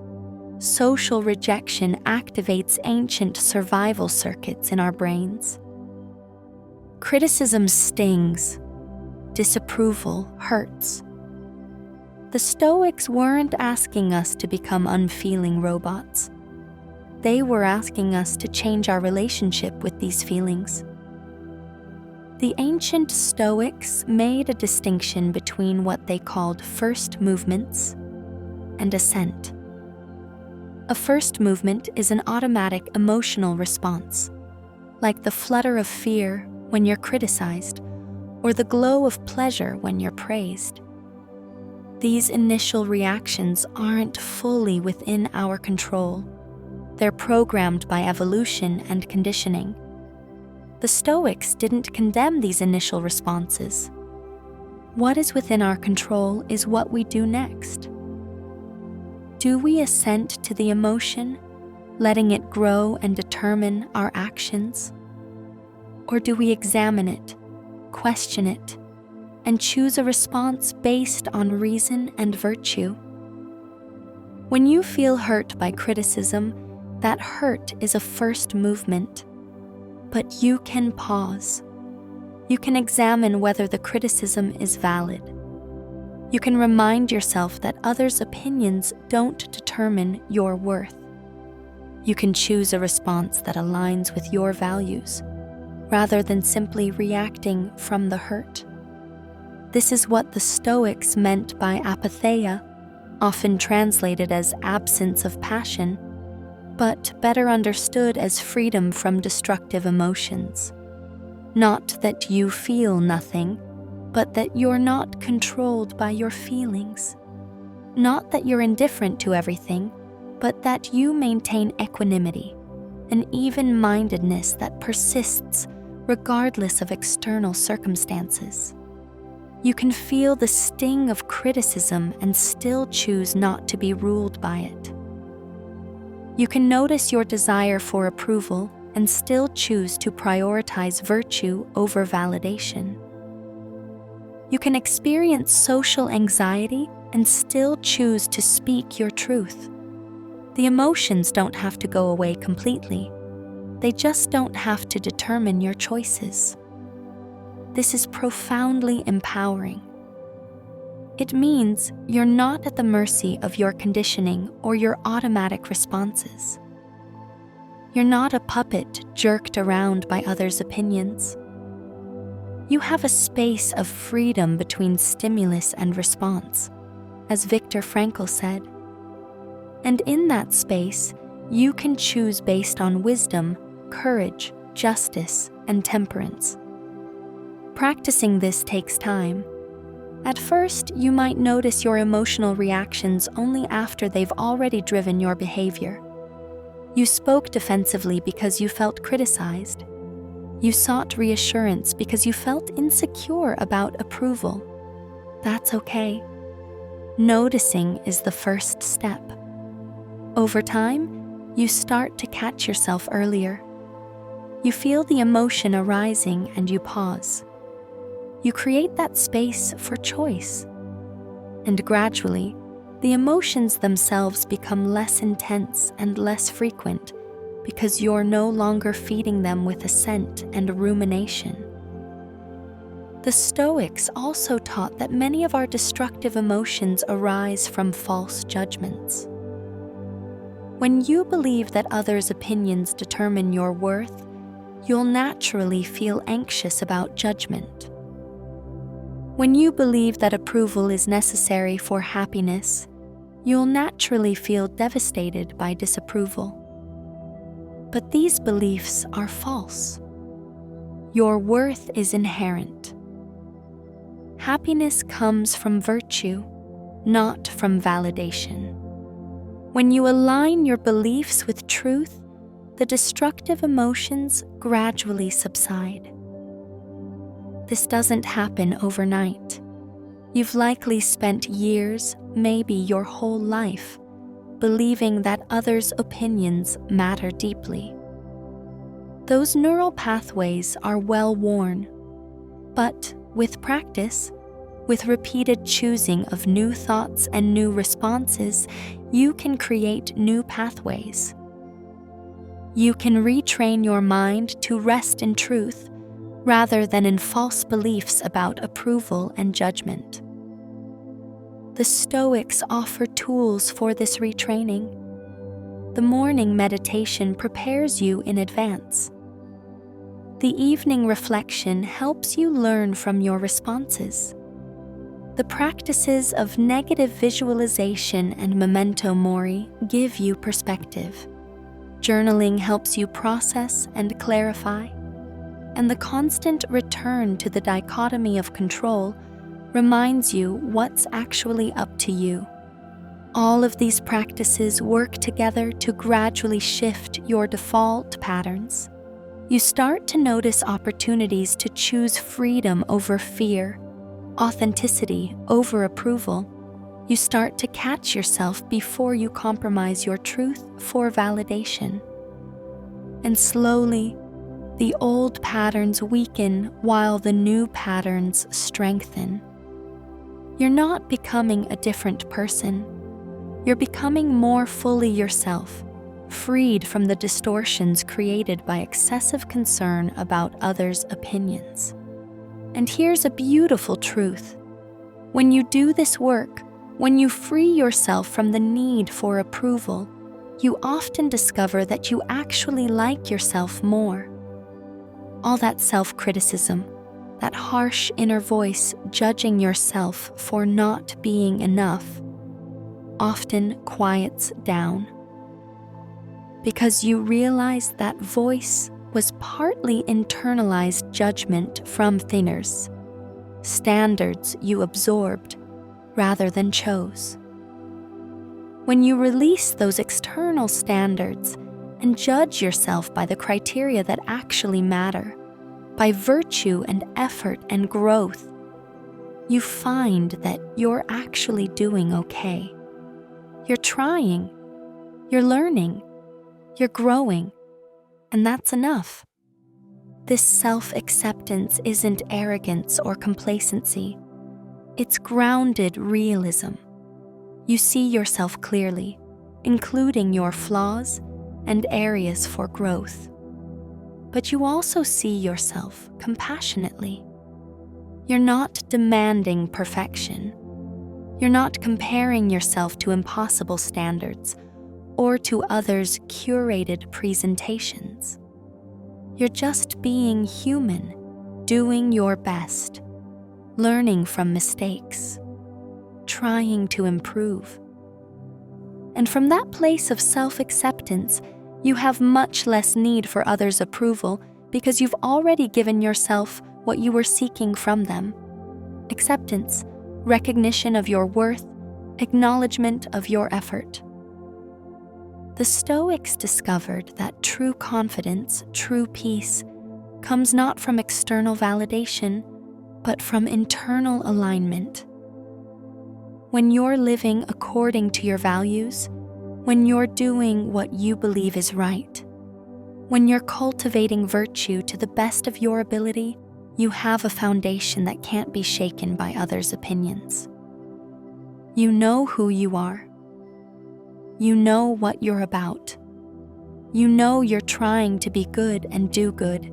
Social rejection activates ancient survival circuits in our brains. Criticism stings. Disapproval hurts. The Stoics weren't asking us to become unfeeling robots. They were asking us to change our relationship with these feelings. The ancient Stoics made a distinction between what they called first movements and assent. A first movement is an automatic emotional response, like the flutter of fear when you're criticized, or the glow of pleasure when you're praised. These initial reactions aren't fully within our control. They're programmed by evolution and conditioning. The Stoics didn't condemn these initial responses. What is within our control is what we do next. Do we assent to the emotion, letting it grow and determine our actions? Or do we examine it, question it, and choose a response based on reason and virtue? When you feel hurt by criticism, that hurt is a first movement. But you can pause. You can examine whether the criticism is valid. You can remind yourself that others' opinions don't determine your worth. You can choose a response that aligns with your values, rather than simply reacting from the hurt. This is what the Stoics meant by apatheia, often translated as absence of passion, but better understood as freedom from destructive emotions. Not that you feel nothing, but that you're not controlled by your feelings. Not that you're indifferent to everything, but that you maintain equanimity, an even-mindedness that persists regardless of external circumstances. You can feel the sting of criticism and still choose not to be ruled by it. You can notice your desire for approval and still choose to prioritize virtue over validation. You can experience social anxiety and still choose to speak your truth. The emotions don't have to go away completely. They just don't have to determine your choices. This is profoundly empowering. It means you're not at the mercy of your conditioning or your automatic responses. You're not a puppet jerked around by others' opinions. You have a space of freedom between stimulus and response, as Viktor Frankl said. And in that space, you can choose based on wisdom, courage, justice, and temperance. Practicing this takes time. At first, you might notice your emotional reactions only after they've already driven your behavior. You spoke defensively because you felt criticized. You sought reassurance because you felt insecure about approval. That's okay. Noticing is the first step. Over time, you start to catch yourself earlier. You feel the emotion arising and you pause. You create that space for choice. And gradually, the emotions themselves become less intense and less frequent because you're no longer feeding them with assent and rumination. The Stoics also taught that many of our destructive emotions arise from false judgments. When you believe that others' opinions determine your worth, you'll naturally feel anxious about judgment. When you believe that approval is necessary for happiness, you'll naturally feel devastated by disapproval. But these beliefs are false. Your worth is inherent. Happiness comes from virtue, not from validation. When you align your beliefs with truth, the destructive emotions gradually subside. This doesn't happen overnight. You've likely spent years, maybe your whole life, believing that others' opinions matter deeply. Those neural pathways are well worn, but with practice, with repeated choosing of new thoughts and new responses, you can create new pathways. You can retrain your mind to rest in truth rather than in false beliefs about approval and judgment. The Stoics offer tools for this retraining. The morning meditation prepares you in advance. The evening reflection helps you learn from your responses. The practices of negative visualization and memento mori give you perspective. Journaling helps you process and clarify, and the constant return to the dichotomy of control reminds you what's actually up to you. All of these practices work together to gradually shift your default patterns. You start to notice opportunities to choose freedom over fear, authenticity over approval. You start to catch yourself before you compromise your truth for validation. And slowly, the old patterns weaken while the new patterns strengthen. You're not becoming a different person. You're becoming more fully yourself, freed from the distortions created by excessive concern about others' opinions. And here's a beautiful truth. When you do this work, when you free yourself from the need for approval, you often discover that you actually like yourself more. All that self-criticism, that harsh inner voice judging yourself for not being enough, often quiets down. Because you realize that voice was partly internalized judgment from thinners, standards you absorbed rather than chose. When you release those external standards and judge yourself by the criteria that actually matter, by virtue and effort and growth, you find that you're actually doing okay. You're trying, you're learning, you're growing, and that's enough. This self-acceptance isn't arrogance or complacency. It's grounded realism. You see yourself clearly, including your flaws and areas for growth. But you also see yourself compassionately. You're not demanding perfection. You're not comparing yourself to impossible standards or to others' curated presentations. You're just being human, doing your best, learning from mistakes, trying to improve. And from that place of self-acceptance, you have much less need for others' approval because you've already given yourself what you were seeking from them: acceptance, recognition of your worth, acknowledgement of your effort. The Stoics discovered that true confidence, true peace, comes not from external validation, but from internal alignment. When you're living according to your values, when you're doing what you believe is right, when you're cultivating virtue to the best of your ability, you have a foundation that can't be shaken by others' opinions. You know who you are. You know what you're about. You know you're trying to be good and do good.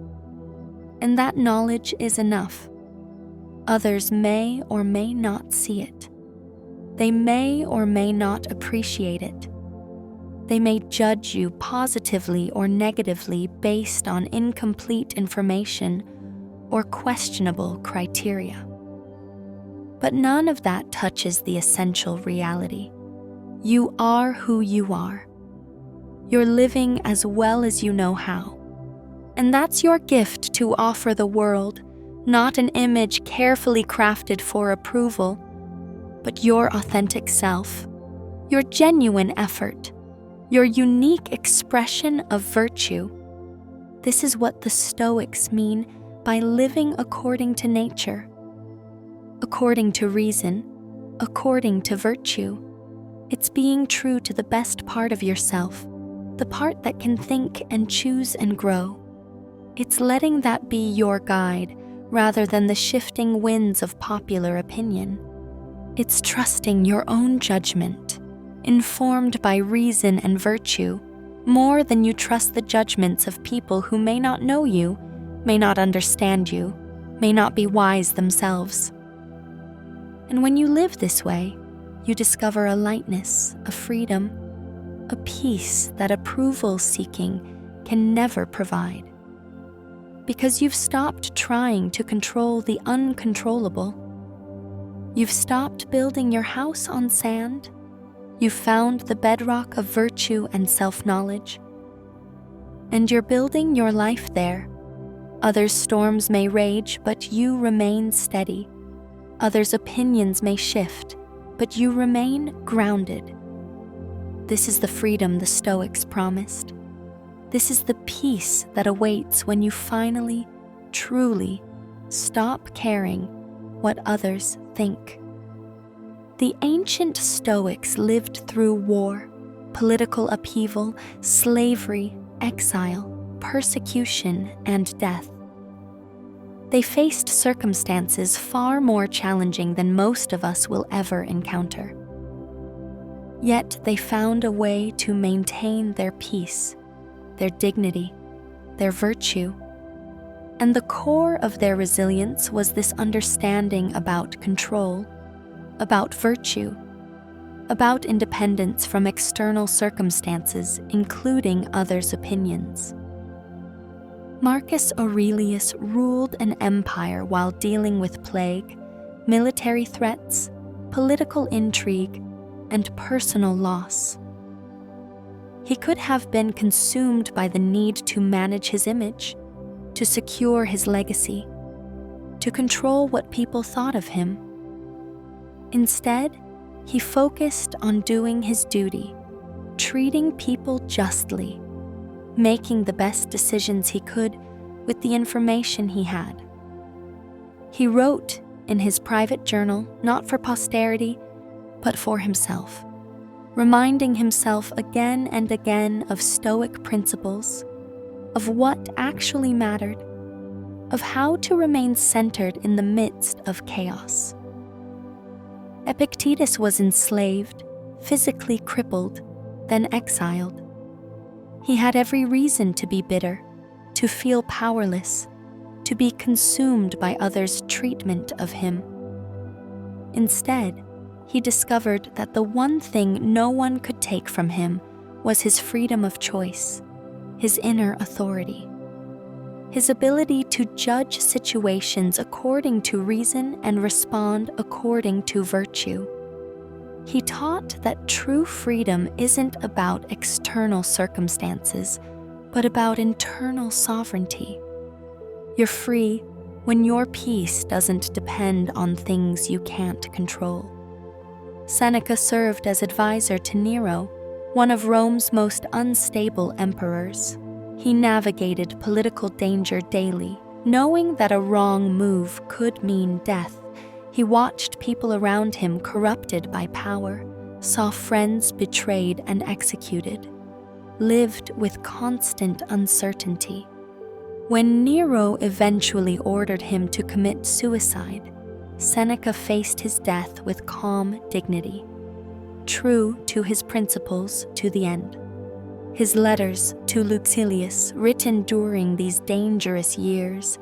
And that knowledge is enough. Others may or may not see it. They may or may not appreciate it. They may judge you positively or negatively based on incomplete information or questionable criteria. But none of that touches the essential reality. You are who you are. You're living as well as you know how. And that's your gift to offer the world, not an image carefully crafted for approval, but your authentic self, your genuine effort, your unique expression of virtue. This is what the Stoics mean by living according to nature, according to reason, according to virtue. It's being true to the best part of yourself, the part that can think and choose and grow. It's letting that be your guide rather than the shifting winds of popular opinion. It's trusting your own judgment, informed by reason and virtue, more than you trust the judgments of people who may not know you, may not understand you, may not be wise themselves. And when you live this way, you discover a lightness, a freedom, a peace that approval-seeking can never provide. Because you've stopped trying to control the uncontrollable. You've stopped building your house on sand. You've found the bedrock of virtue and self-knowledge. And you're building your life there. Others' storms may rage, but you remain steady. Others' opinions may shift, but you remain grounded. This is the freedom the Stoics promised. This is the peace that awaits when you finally, truly stop caring what others think. The ancient Stoics lived through war, political upheaval, slavery, exile, persecution, and death. They faced circumstances far more challenging than most of us will ever encounter. Yet they found a way to maintain their peace, their dignity, their virtue. And the core of their resilience was this understanding about control, about virtue, about independence from external circumstances, including others' opinions. Marcus Aurelius ruled an empire while dealing with plague, military threats, political intrigue, and personal loss. He could have been consumed by the need to manage his image, to secure his legacy, to control what people thought of him. Instead, he focused on doing his duty, treating people justly, making the best decisions he could with the information he had. He wrote in his private journal, not for posterity, but for himself, reminding himself again and again of Stoic principles, of what actually mattered, of how to remain centered in the midst of chaos. Epictetus was enslaved, physically crippled, then exiled. He had every reason to be bitter, to feel powerless, to be consumed by others' treatment of him. Instead, he discovered that the one thing no one could take from him was his freedom of choice, his inner authority, his ability to judge situations according to reason and respond according to virtue. He taught that true freedom isn't about external circumstances, but about internal sovereignty. You're free when your peace doesn't depend on things you can't control. Seneca served as advisor to Nero, one of Rome's most unstable emperors. He navigated political danger daily, knowing that a wrong move could mean death. He watched people around him corrupted by power, saw friends betrayed and executed, lived with constant uncertainty. When Nero eventually ordered him to commit suicide, Seneca faced his death with calm dignity, true to his principles to the end. His letters to Lucilius, written during these dangerous years,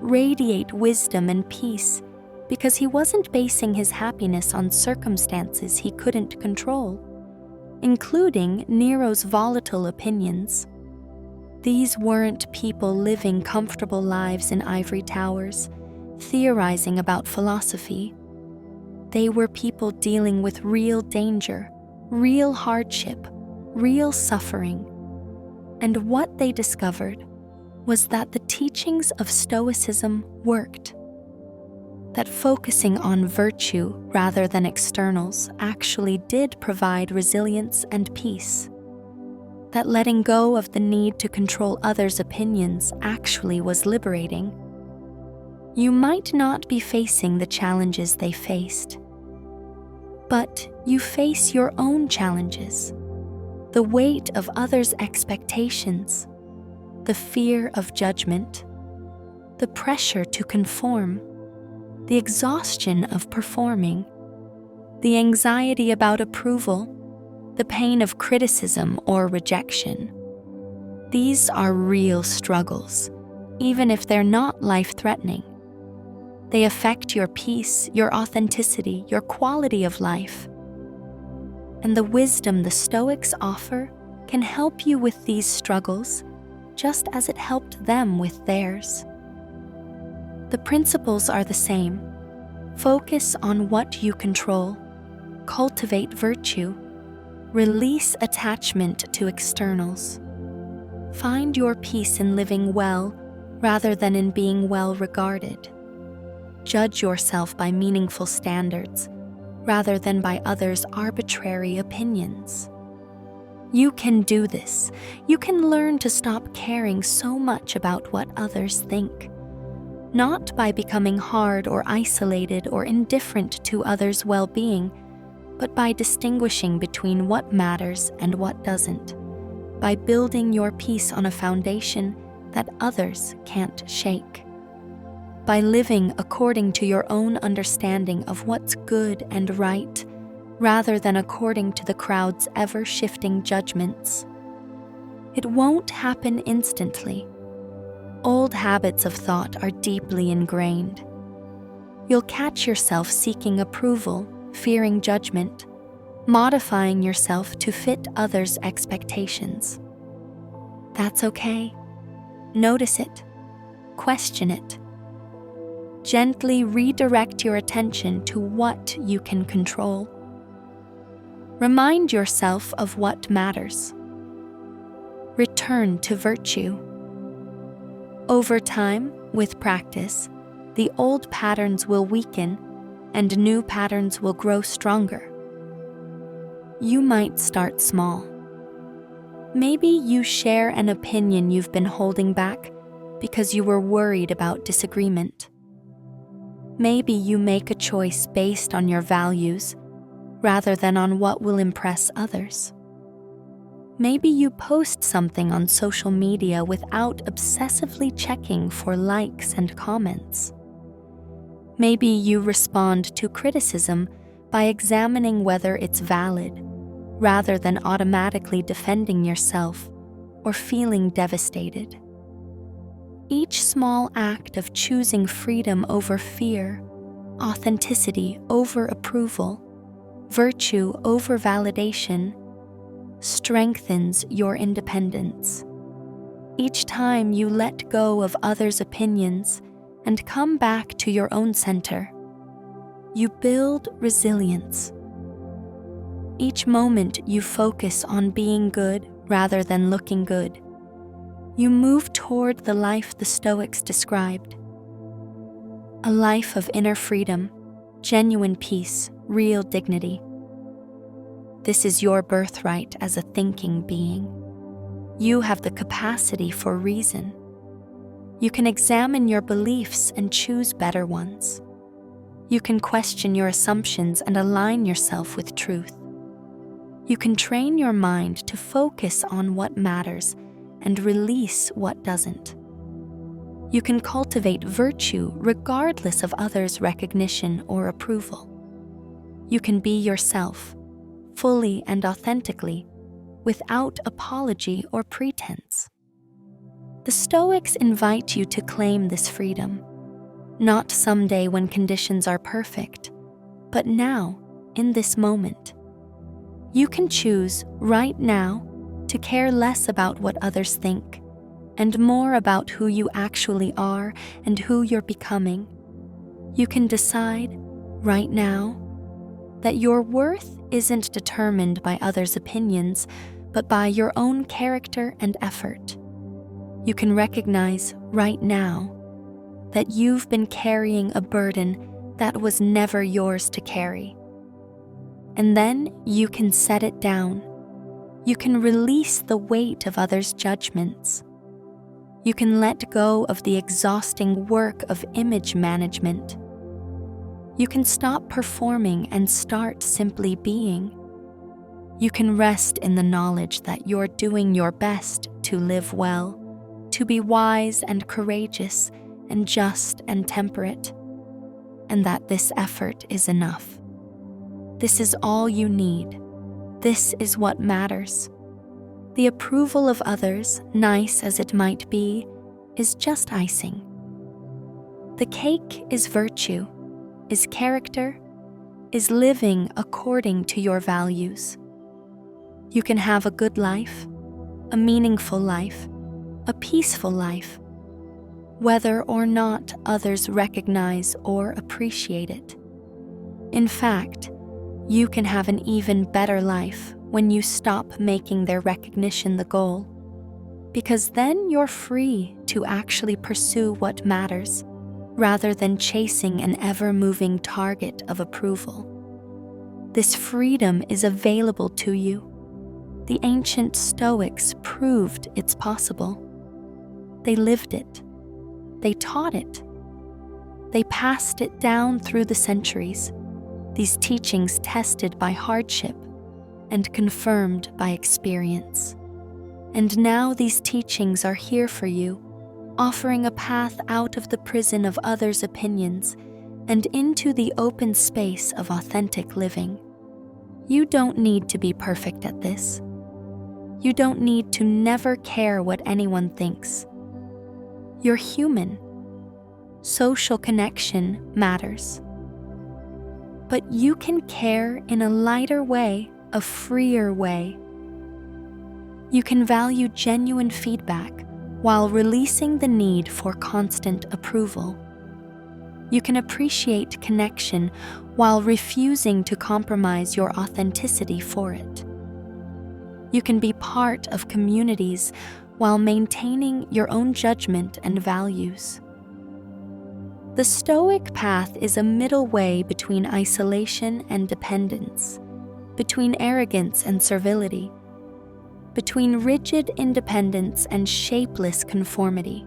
radiate wisdom and peace because he wasn't basing his happiness on circumstances he couldn't control, including Nero's volatile opinions. These weren't people living comfortable lives in ivory towers, theorizing about philosophy. They were people dealing with real danger, real hardship, real suffering. And what they discovered was that the teachings of Stoicism worked. that focusing on virtue rather than externals actually did provide resilience and peace, that letting go of the need to control others' opinions actually was liberating. You might not be facing the challenges they faced, but you face your own challenges, the weight of others' expectations, the fear of judgment, the pressure to conform, the exhaustion of performing, the anxiety about approval, the pain of criticism or rejection. These are real struggles, even if they're not life-threatening. They affect your peace, your authenticity, your quality of life. And the wisdom the Stoics offer can help you with these struggles, just as it helped them with theirs. The principles are the same. Focus on what you control, cultivate virtue, release attachment to externals. Find your peace in living well rather than in being well regarded. Judge yourself by meaningful standards rather than by others' arbitrary opinions. You can do this. You can learn to stop caring so much about what others think, not by becoming hard or isolated or indifferent to others' well-being, but by distinguishing between what matters and what doesn't, by building your peace on a foundation that others can't shake, by living according to your own understanding of what's good and right, rather than according to the crowd's ever-shifting judgments. It won't happen instantly. Old habits of thought are deeply ingrained. You'll catch yourself seeking approval, fearing judgment, modifying yourself to fit others' expectations. That's okay. Notice it. Question it. Gently redirect your attention to what you can control. Remind yourself of what matters. Return to virtue. Over time, with practice, the old patterns will weaken and new patterns will grow stronger. You might start small. Maybe you share an opinion you've been holding back because you were worried about disagreement. Maybe you make a choice based on your values rather than on what will impress others. Maybe you post something on social media without obsessively checking for likes and comments. Maybe you respond to criticism by examining whether it's valid, rather than automatically defending yourself or feeling devastated. Each small act of choosing freedom over fear, authenticity over approval, virtue over validation, strengthens your independence. Each time you let go of others' opinions and come back to your own center, you build resilience. Each moment you focus on being good rather than looking good, you move toward the life the Stoics described. A life of inner freedom, genuine peace, real dignity. This is your birthright as a thinking being. You have the capacity for reason. You can examine your beliefs and choose better ones. You can question your assumptions and align yourself with truth. You can train your mind to focus on what matters and release what doesn't. You can cultivate virtue regardless of others' recognition or approval. You can be yourself, fully and authentically, without apology or pretense. The Stoics invite you to claim this freedom, not someday when conditions are perfect, but now, in this moment. You can choose right now to care less about what others think and more about who you actually are and who you're becoming. You can decide right now that your worth isn't determined by others' opinions, but by your own character and effort. You can recognize right now that you've been carrying a burden that was never yours to carry. And then you can set it down. You can release the weight of others' judgments. You can let go of the exhausting work of image management. You can stop performing and start simply being. You can rest in the knowledge that you're doing your best to live well, to be wise and courageous and just and temperate, and that this effort is enough. This is all you need. This is what matters. The approval of others, nice as it might be, is just icing. The cake is virtue, is character, is living according to your values. You can have a good life, a meaningful life, a peaceful life, whether or not others recognize or appreciate it. In fact, you can have an even better life when you stop making their recognition the goal, because then you're free to actually pursue what matters, rather than chasing an ever-moving target of approval. This freedom is available to you. The ancient Stoics proved it's possible. They lived it. They taught it. They passed it down through the centuries, these teachings tested by hardship and confirmed by experience. And now these teachings are here for you, offering a path out of the prison of others' opinions and into the open space of authentic living. You don't need to be perfect at this. You don't need to never care what anyone thinks. You're human. Social connection matters. But you can care in a lighter way, a freer way. You can value genuine feedback while releasing the need for constant approval. You can appreciate connection while refusing to compromise your authenticity for it. You can be part of communities while maintaining your own judgment and values. The Stoic path is a middle way between isolation and dependence, between arrogance and servility, between rigid independence and shapeless conformity.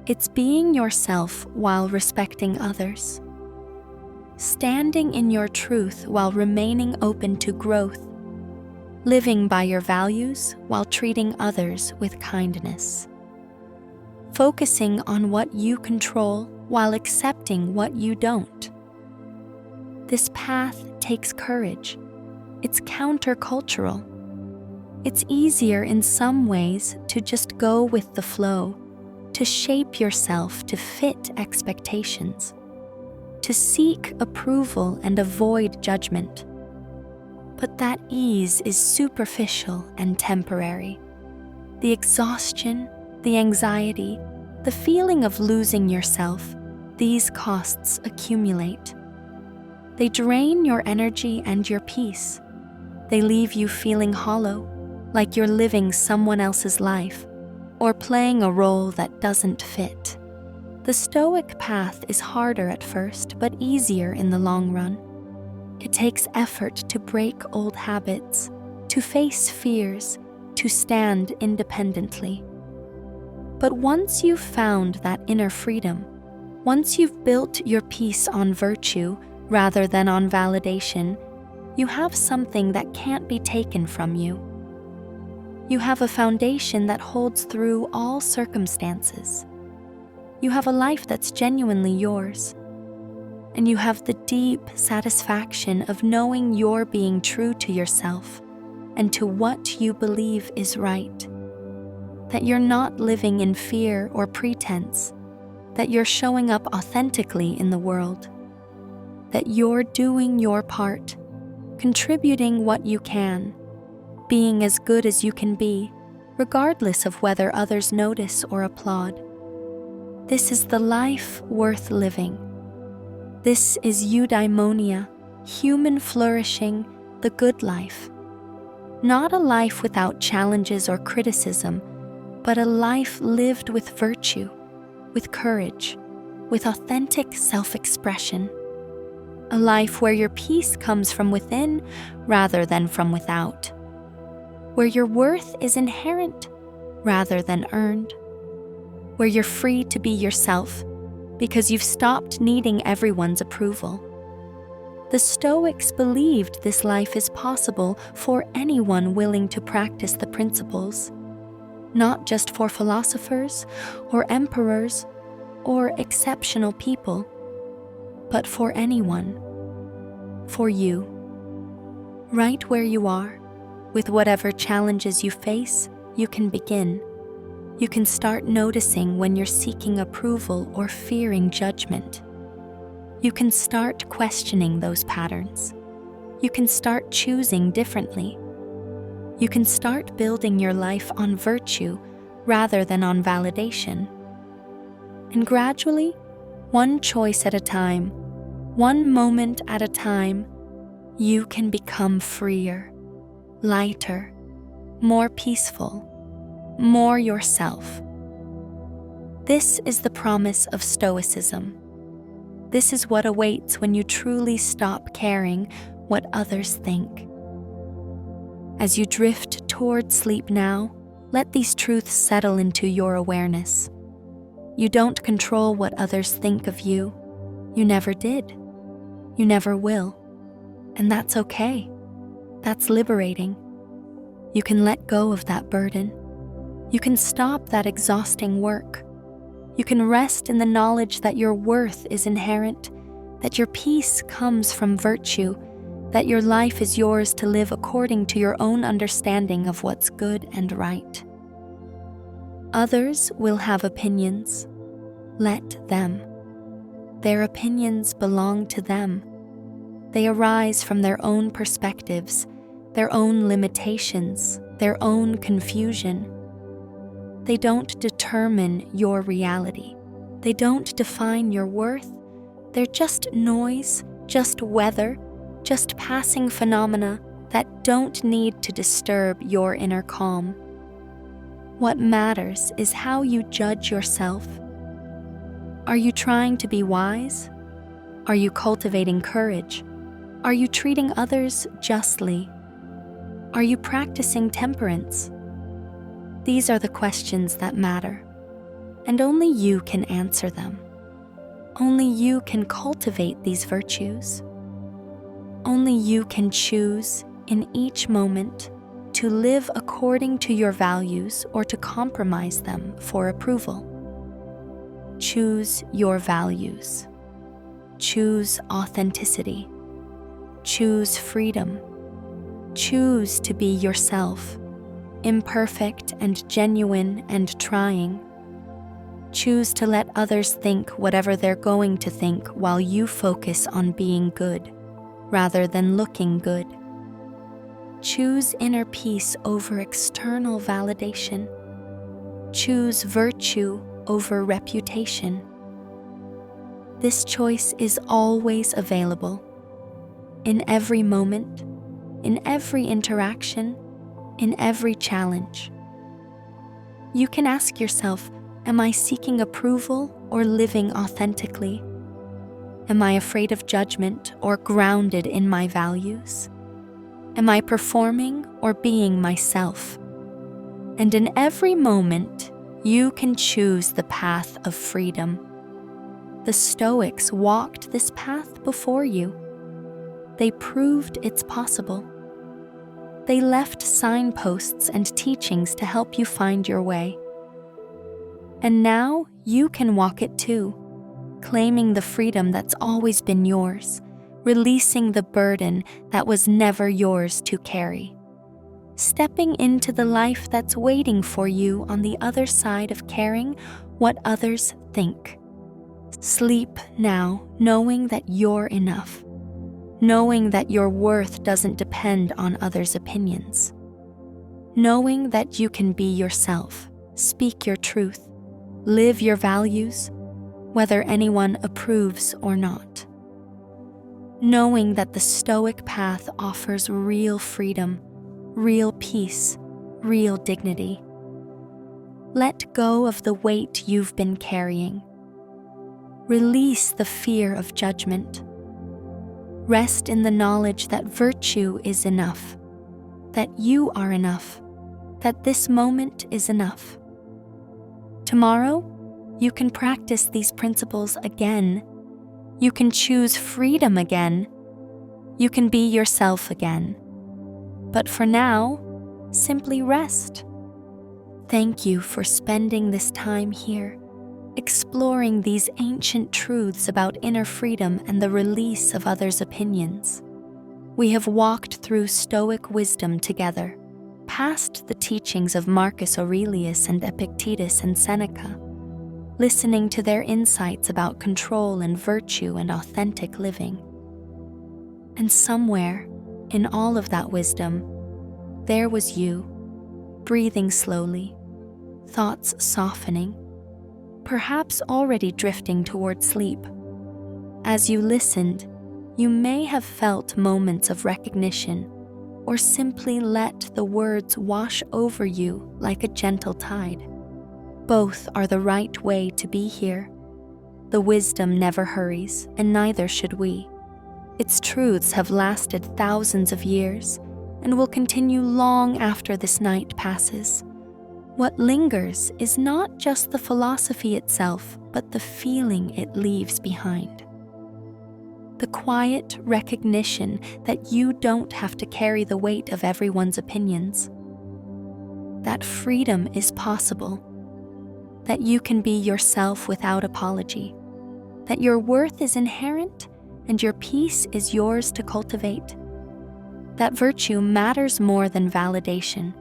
It's being yourself while respecting others, standing in your truth while remaining open to growth, living by your values while treating others with kindness, focusing on what you control while accepting what you don't. This path takes courage. It's countercultural. It's easier in some ways to just go with the flow, to shape yourself to fit expectations, to seek approval and avoid judgment. But that ease is superficial and temporary. The exhaustion, the anxiety, the feeling of losing yourself, these costs accumulate. They drain your energy and your peace. They leave you feeling hollow, like you're living someone else's life, or playing a role that doesn't fit. The Stoic path is harder at first, but easier in the long run. It takes effort to break old habits, to face fears, to stand independently. But once you've found that inner freedom, once you've built your peace on virtue rather than on validation, you have something that can't be taken from you. You have a foundation that holds through all circumstances. You have a life that's genuinely yours. And you have the deep satisfaction of knowing you're being true to yourself and to what you believe is right. That you're not living in fear or pretense. That you're showing up authentically in the world. That you're doing your part, contributing what you can, being as good as you can be, regardless of whether others notice or applaud. This is the life worth living. This is eudaimonia, human flourishing, the good life. Not a life without challenges or criticism, but a life lived with virtue, with courage, with authentic self-expression. A life where your peace comes from within rather than from without. Where your worth is inherent rather than earned. Where you're free to be yourself because you've stopped needing everyone's approval. The Stoics believed this life is possible for anyone willing to practice the principles, not just for philosophers or emperors or exceptional people, but for anyone, for you. Right where you are, with whatever challenges you face, you can begin. You can start noticing when you're seeking approval or fearing judgment. You can start questioning those patterns. You can start choosing differently. You can start building your life on virtue rather than on validation. And gradually, one choice at a time, one moment at a time, you can become freer, lighter, more peaceful, more yourself. This is the promise of Stoicism. This is what awaits when you truly stop caring what others think. As you drift toward sleep now, let these truths settle into your awareness. You don't control what others think of you. You never did. You never will. And that's okay. That's liberating. You can let go of that burden. You can stop that exhausting work. You can rest in the knowledge that your worth is inherent, that your peace comes from virtue, that your life is yours to live according to your own understanding of what's good and right. Others will have opinions. Let them. Their opinions belong to them. They arise from their own perspectives, their own limitations, their own confusion. They don't determine your reality. They don't define your worth. They're just noise, just weather, just passing phenomena that don't need to disturb your inner calm. What matters is how you judge yourself. Are you trying to be wise? Are you cultivating courage? Are you treating others justly? Are you practicing temperance? These are the questions that matter, and only you can answer them. Only you can cultivate these virtues. Only you can choose, in each moment, to live according to your values or to compromise them for approval. Choose your values. Choose authenticity. Choose freedom. Choose to be yourself, imperfect and genuine and trying. Choose to let others think whatever they're going to think while you focus on being good, rather than looking good. Choose inner peace over external validation. Choose virtue over reputation. This choice is always available. In every moment, in every interaction, in every challenge. You can ask yourself, am I seeking approval or living authentically? Am I afraid of judgment or grounded in my values? Am I performing or being myself? And in every moment, you can choose the path of freedom. The Stoics walked this path before you. They proved it's possible. They left signposts and teachings to help you find your way. And now you can walk it too, claiming the freedom that's always been yours, releasing the burden that was never yours to carry. Stepping into the life that's waiting for you on the other side of caring what others think. Sleep now, knowing that you're enough. Knowing that your worth doesn't depend on others' opinions. Knowing that you can be yourself, speak your truth, live your values, whether anyone approves or not. Knowing that the Stoic path offers real freedom, real peace, real dignity. Let go of the weight you've been carrying. Release the fear of judgment. Rest in the knowledge that virtue is enough, that you are enough, that this moment is enough. Tomorrow, you can practice these principles again. You can choose freedom again. You can be yourself again. But for now, simply rest. Thank you for spending this time here, exploring these ancient truths about inner freedom and the release of others' opinions. We have walked through Stoic wisdom together, past the teachings of Marcus Aurelius and Epictetus and Seneca, listening to their insights about control and virtue and authentic living. And somewhere, in all of that wisdom, there was you, breathing slowly, thoughts softening, perhaps already drifting toward sleep. As you listened, you may have felt moments of recognition, or simply let the words wash over you like a gentle tide. Both are the right way to be here. The wisdom never hurries, and neither should we. Its truths have lasted thousands of years, and will continue long after this night passes. What lingers is not just the philosophy itself, but the feeling it leaves behind. The quiet recognition that you don't have to carry the weight of everyone's opinions. That freedom is possible. That you can be yourself without apology. That your worth is inherent and your peace is yours to cultivate. That virtue matters more than validation,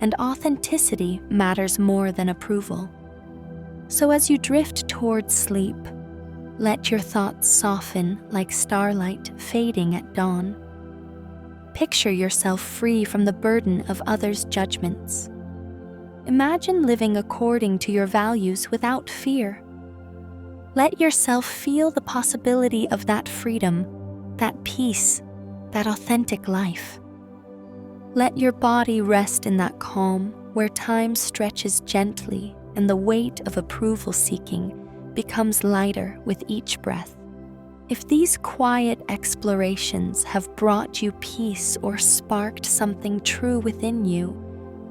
and authenticity matters more than approval. So as you drift towards sleep, let your thoughts soften like starlight fading at dawn. Picture yourself free from the burden of others' judgments. Imagine living according to your values without fear. Let yourself feel the possibility of that freedom, that peace, that authentic life. Let your body rest in that calm where time stretches gently and the weight of approval seeking becomes lighter with each breath. If these quiet explorations have brought you peace or sparked something true within you,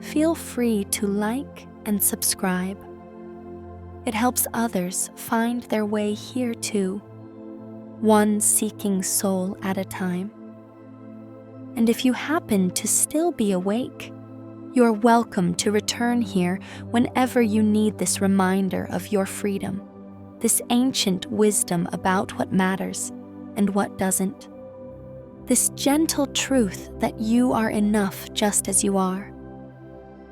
feel free to like and subscribe. It helps others find their way here too, one seeking soul at a time. And if you happen to still be awake, you're welcome to return here whenever you need this reminder of your freedom, this ancient wisdom about what matters and what doesn't, this gentle truth that you are enough just as you are.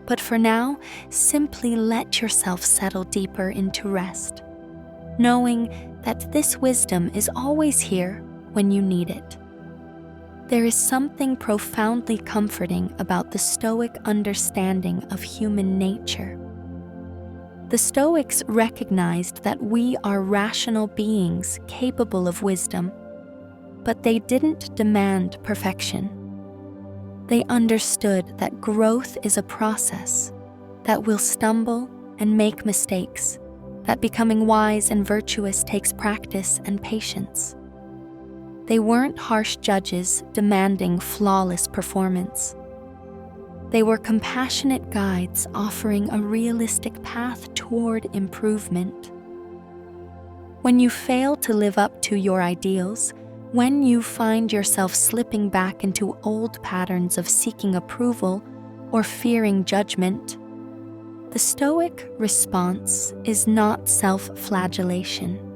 But for now, simply let yourself settle deeper into rest, knowing that this wisdom is always here when you need it. There is something profoundly comforting about the Stoic understanding of human nature. The Stoics recognized that we are rational beings capable of wisdom, but they didn't demand perfection. They understood that growth is a process, that we'll stumble and make mistakes, that becoming wise and virtuous takes practice and patience. They weren't harsh judges demanding flawless performance. They were compassionate guides offering a realistic path toward improvement. When you fail to live up to your ideals, when you find yourself slipping back into old patterns of seeking approval or fearing judgment, the Stoic response is not self-flagellation.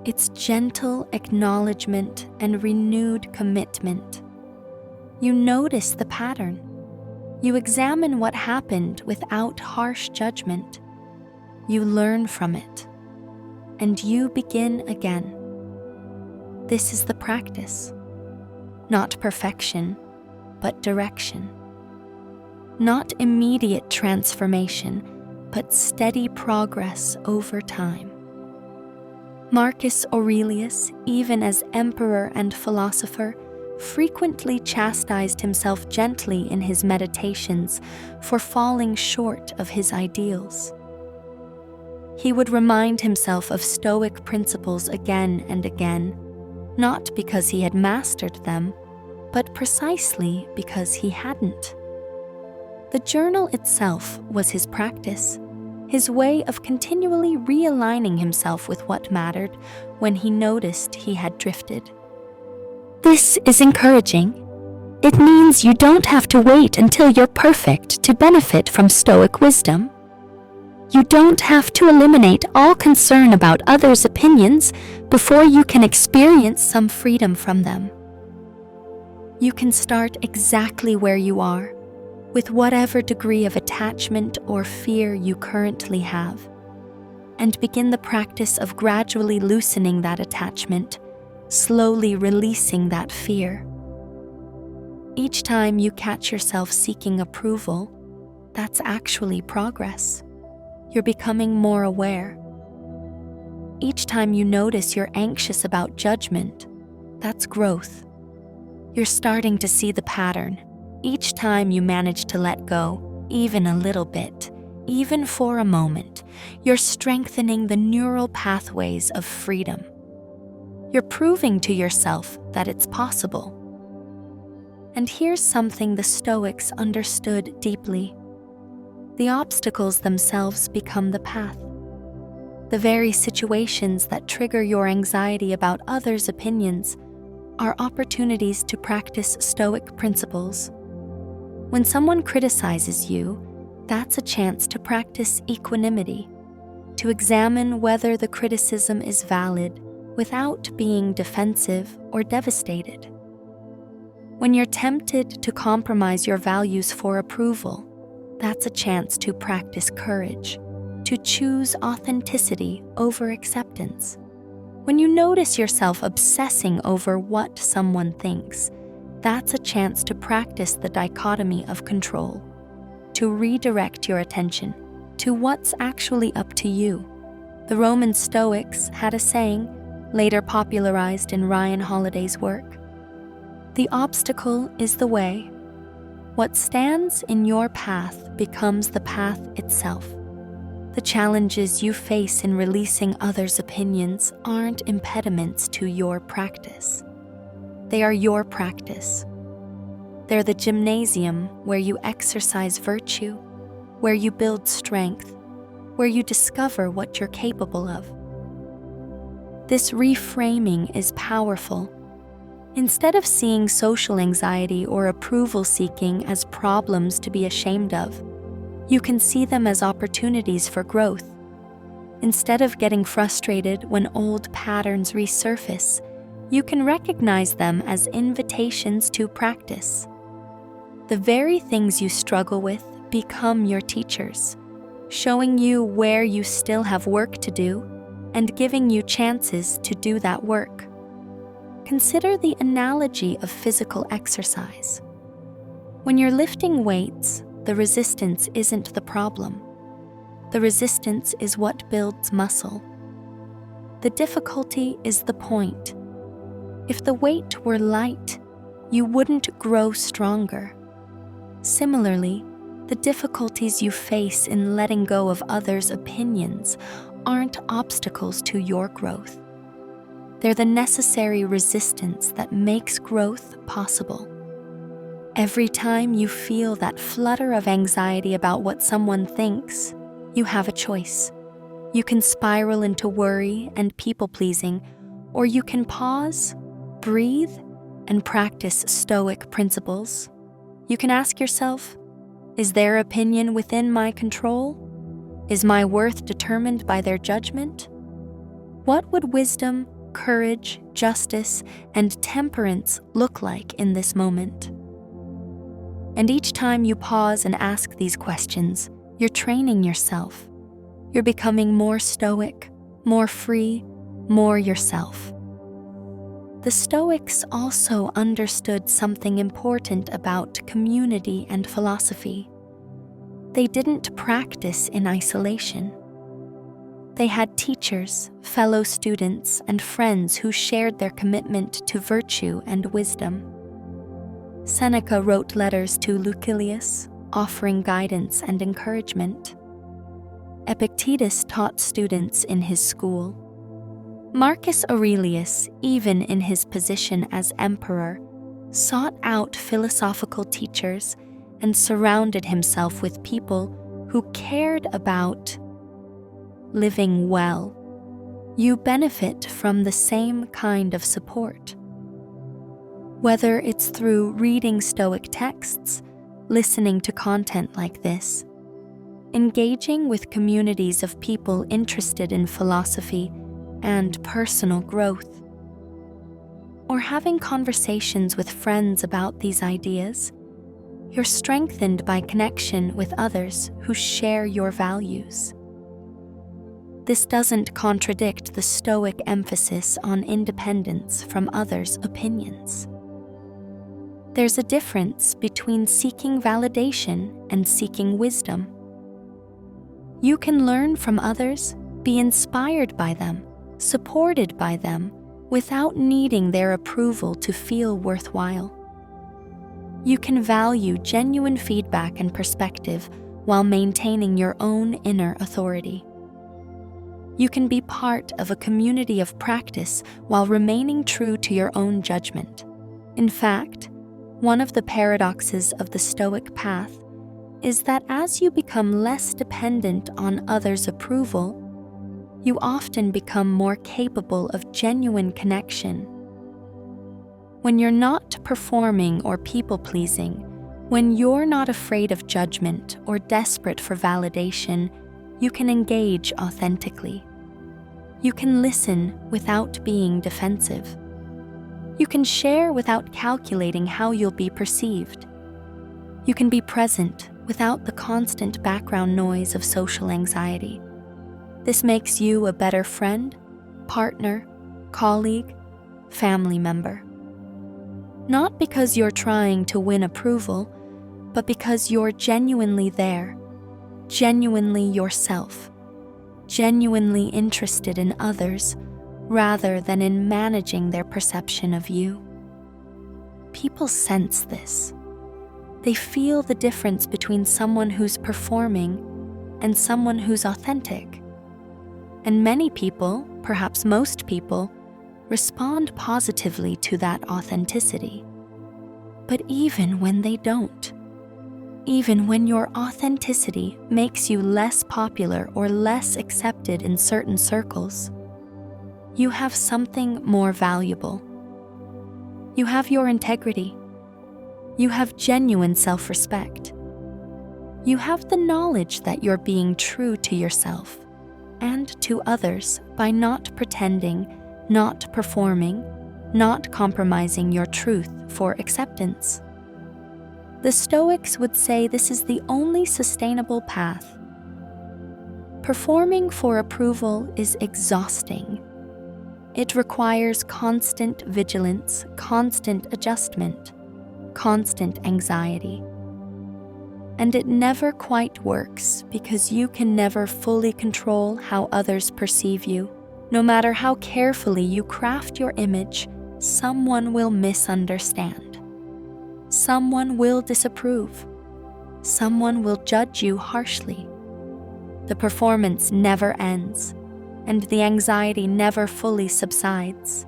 It's gentle acknowledgement and renewed commitment. You notice the pattern. You examine what happened without harsh judgment. You learn from it, and you begin again. This is the practice. Not perfection, but direction. Not immediate transformation, but steady progress over time. Marcus Aurelius, even as emperor and philosopher, frequently chastised himself gently in his meditations for falling short of his ideals. He would remind himself of Stoic principles again and again, not because he had mastered them, but precisely because he hadn't. The journal itself was his practice, his way of continually realigning himself with what mattered when he noticed he had drifted. This is encouraging. It means you don't have to wait until you're perfect to benefit from Stoic wisdom. You don't have to eliminate all concern about others' opinions before you can experience some freedom from them. You can start exactly where you are, with whatever degree of attachment or fear you currently have, and begin the practice of gradually loosening that attachment, slowly releasing that fear. Each time you catch yourself seeking approval, that's actually progress. You're becoming more aware. Each time you notice you're anxious about judgment, that's growth. You're starting to see the pattern. Each time you manage to let go, even a little bit, even for a moment, you're strengthening the neural pathways of freedom. You're proving to yourself that it's possible. And here's something the Stoics understood deeply. The obstacles themselves become the path. The very situations that trigger your anxiety about others' opinions are opportunities to practice Stoic principles. When someone criticizes you, that's a chance to practice equanimity, to examine whether the criticism is valid without being defensive or devastated. When you're tempted to compromise your values for approval, that's a chance to practice courage, to choose authenticity over acceptance. When you notice yourself obsessing over what someone thinks, that's a chance to practice the dichotomy of control, to redirect your attention to what's actually up to you. The Roman Stoics had a saying, later popularized in Ryan Holiday's work: "The obstacle is the way. What stands in your path becomes the path itself." The challenges you face in releasing others' opinions aren't impediments to your practice. They are your practice. They're the gymnasium where you exercise virtue, where you build strength, where you discover what you're capable of. This reframing is powerful. Instead of seeing social anxiety or approval seeking as problems to be ashamed of, you can see them as opportunities for growth. Instead of getting frustrated when old patterns resurface, you can recognize them as invitations to practice. The very things you struggle with become your teachers, showing you where you still have work to do and giving you chances to do that work. Consider the analogy of physical exercise. When you're lifting weights, the resistance isn't the problem. The resistance is what builds muscle. The difficulty is the point. If the weight were light, you wouldn't grow stronger. Similarly, the difficulties you face in letting go of others' opinions aren't obstacles to your growth. They're the necessary resistance that makes growth possible. Every time you feel that flutter of anxiety about what someone thinks, you have a choice. You can spiral into worry and people-pleasing, or you can pause, breathe, and practice Stoic principles. You can ask yourself, is their opinion within my control? Is my worth determined by their judgment? What would wisdom, courage, justice, and temperance look like in this moment? And each time you pause and ask these questions, you're training yourself. You're becoming more stoic, more free, more yourself. The Stoics also understood something important about community and philosophy. They didn't practice in isolation. They had teachers, fellow students, and friends who shared their commitment to virtue and wisdom. Seneca wrote letters to Lucilius, offering guidance and encouragement. Epictetus taught students in his school. Marcus Aurelius, even in his position as emperor, sought out philosophical teachers and surrounded himself with people who cared about living well. You benefit from the same kind of support. Whether it's through reading Stoic texts, listening to content like this, engaging with communities of people interested in philosophy and personal growth, or having conversations with friends about these ideas, you're strengthened by connection with others who share your values. This doesn't contradict the Stoic emphasis on independence from others' opinions. There's a difference between seeking validation and seeking wisdom. You can learn from others, be inspired by them, supported by them, without needing their approval to feel worthwhile. You can value genuine feedback and perspective while maintaining your own inner authority. You can be part of a community of practice while remaining true to your own judgment. In fact, one of the paradoxes of the Stoic path is that as you become less dependent on others' approval, you often become more capable of genuine connection. When you're not performing or people-pleasing, when you're not afraid of judgment or desperate for validation, you can engage authentically. You can listen without being defensive. You can share without calculating how you'll be perceived. You can be present without the constant background noise of social anxiety. This makes you a better friend, partner, colleague, family member. Not because you're trying to win approval, but because you're genuinely there, genuinely yourself, genuinely interested in others, rather than in managing their perception of you. People sense this. They feel the difference between someone who's performing and someone who's authentic. And many people, perhaps most people, respond positively to that authenticity. But even when they don't, even when your authenticity makes you less popular or less accepted in certain circles, you have something more valuable. You have your integrity. You have genuine self-respect. You have the knowledge that you're being true to yourself and to others by not pretending, not performing, not compromising your truth for acceptance. The Stoics would say this is the only sustainable path. Performing for approval is exhausting. It requires constant vigilance, constant adjustment, constant anxiety. And it never quite works because you can never fully control how others perceive you. No matter how carefully you craft your image, someone will misunderstand. Someone will disapprove. Someone will judge you harshly. The performance never ends, and the anxiety never fully subsides.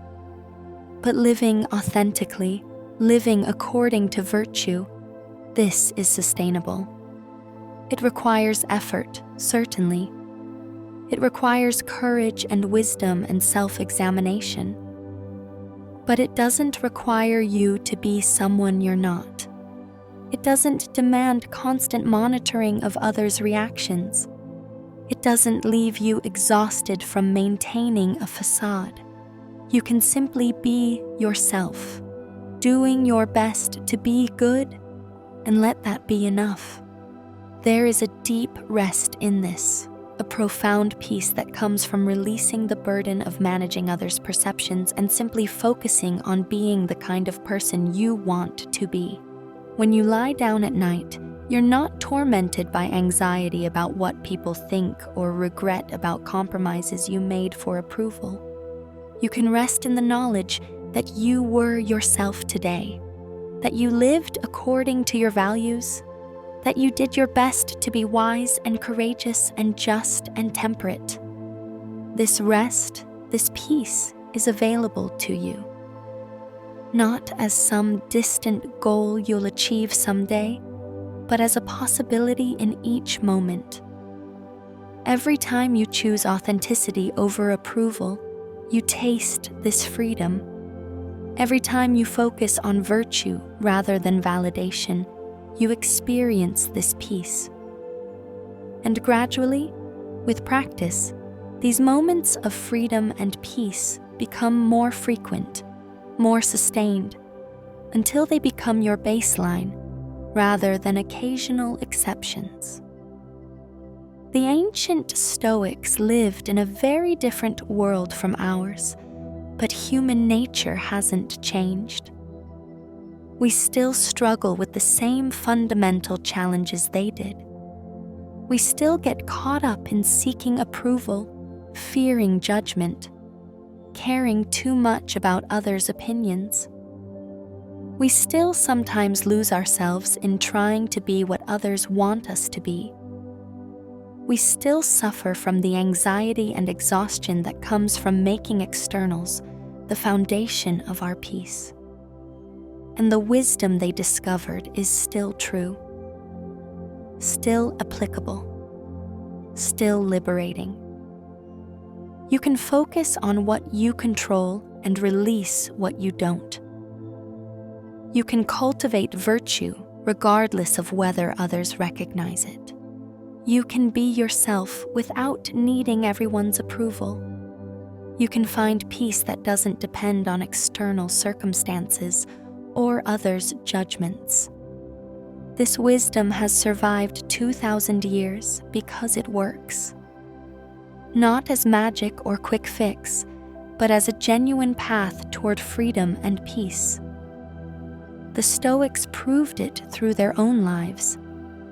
But living authentically, living according to virtue, this is sustainable. It requires effort, certainly. It requires courage and wisdom and self-examination. But it doesn't require you to be someone you're not. It doesn't demand constant monitoring of others' reactions. It doesn't leave you exhausted from maintaining a facade. You can simply be yourself, doing your best to be good, and let that be enough. There is a deep rest in this, a profound peace that comes from releasing the burden of managing others' perceptions and simply focusing on being the kind of person you want to be. When you lie down at night, you're not tormented by anxiety about what people think or regret about compromises you made for approval. You can rest in the knowledge that you were yourself today, that you lived according to your values, that you did your best to be wise and courageous and just and temperate. This rest, this peace is available to you, not as some distant goal you'll achieve someday, but as a possibility in each moment. Every time you choose authenticity over approval, you taste this freedom. Every time you focus on virtue rather than validation, you experience this peace. And gradually, with practice, these moments of freedom and peace become more frequent, more sustained, until they become your baseline rather than occasional exceptions. The ancient Stoics lived in a very different world from ours, but human nature hasn't changed. We still struggle with the same fundamental challenges they did. We still get caught up in seeking approval, fearing judgment, caring too much about others' opinions. We still sometimes lose ourselves in trying to be what others want us to be. We still suffer from the anxiety and exhaustion that comes from making externals the foundation of our peace. And the wisdom they discovered is still true, still applicable, still liberating. You can focus on what you control and release what you don't. You can cultivate virtue regardless of whether others recognize it. You can be yourself without needing everyone's approval. You can find peace that doesn't depend on external circumstances or others' judgments. This wisdom has survived 2,000 years because it works. Not as magic or quick fix, but as a genuine path toward freedom and peace. The Stoics proved it through their own lives,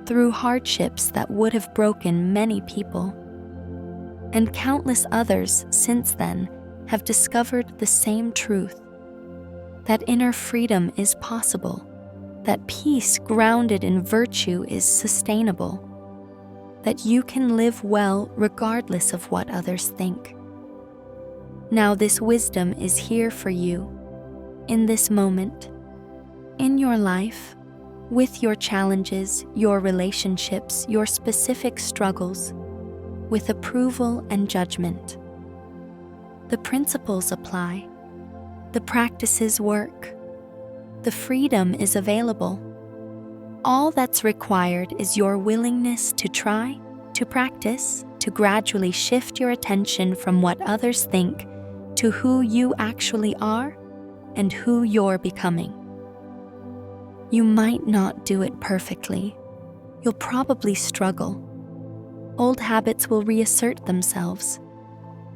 through hardships that would have broken many people. And countless others since then have discovered the same truth, that inner freedom is possible, that peace grounded in virtue is sustainable, that you can live well regardless of what others think. Now this wisdom is here for you, in this moment, in your life, with your challenges, your relationships, your specific struggles, with approval and judgment. The principles apply, the practices work, the freedom is available. All that's required is your willingness to try, to practice, to gradually shift your attention from what others think to who you actually are and who you're becoming. You might not do it perfectly. You'll probably struggle. Old habits will reassert themselves.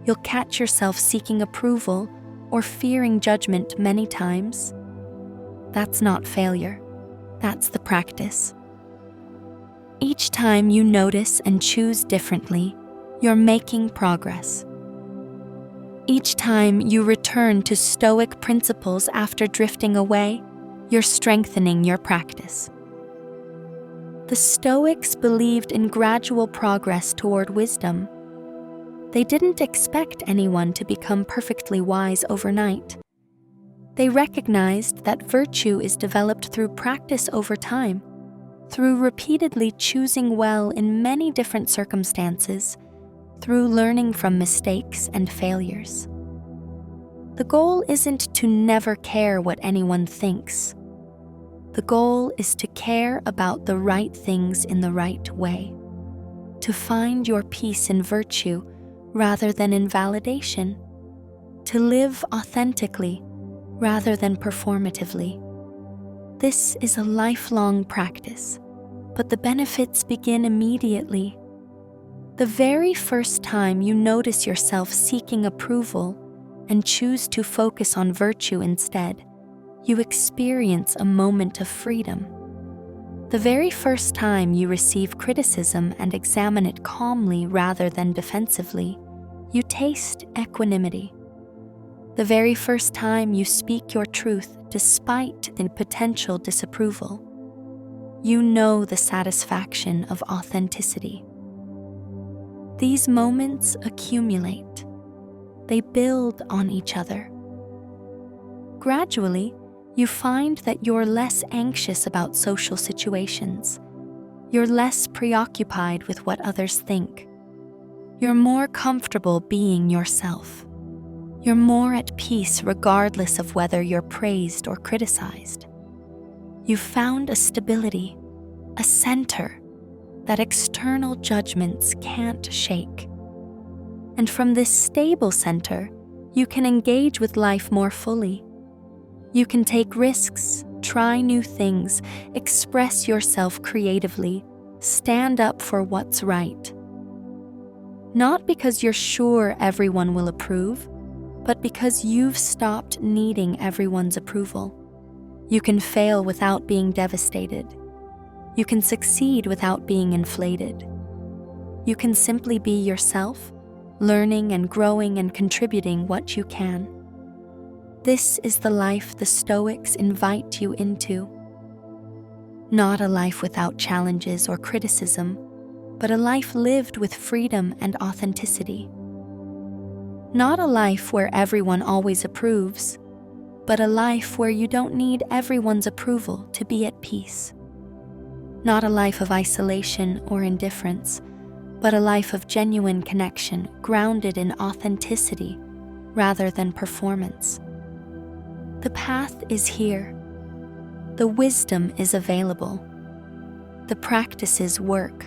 You'll catch yourself seeking approval or fearing judgment many times. That's not failure. That's the practice. Each time you notice and choose differently, you're making progress. Each time you return to Stoic principles after drifting away, you're strengthening your practice. The Stoics believed in gradual progress toward wisdom. They didn't expect anyone to become perfectly wise overnight. They recognized that virtue is developed through practice over time, through repeatedly choosing well in many different circumstances, through learning from mistakes and failures. The goal isn't to never care what anyone thinks. The goal is to care about the right things in the right way, to find your peace in virtue rather than in validation, to live authentically rather than performatively. This is a lifelong practice, but the benefits begin immediately. The very first time you notice yourself seeking approval and choose to focus on virtue instead, you experience a moment of freedom. The very first time you receive criticism and examine it calmly rather than defensively, you taste equanimity. The very first time you speak your truth despite the potential disapproval, you know the satisfaction of authenticity. These moments accumulate. They build on each other. Gradually, you find that you're less anxious about social situations. You're less preoccupied with what others think. You're more comfortable being yourself. You're more at peace regardless of whether you're praised or criticized. You've found a stability, a center that external judgments can't shake. And from this stable center, you can engage with life more fully. You can take risks, try new things, express yourself creatively, stand up for what's right. Not because you're sure everyone will approve, but because you've stopped needing everyone's approval. You can fail without being devastated. You can succeed without being inflated. You can simply be yourself, learning and growing and contributing what you can. This is the life the Stoics invite you into. Not a life without challenges or criticism, but a life lived with freedom and authenticity. Not a life where everyone always approves, but a life where you don't need everyone's approval to be at peace. Not a life of isolation or indifference, but a life of genuine connection grounded in authenticity rather than performance. The path is here. The wisdom is available. The practices work.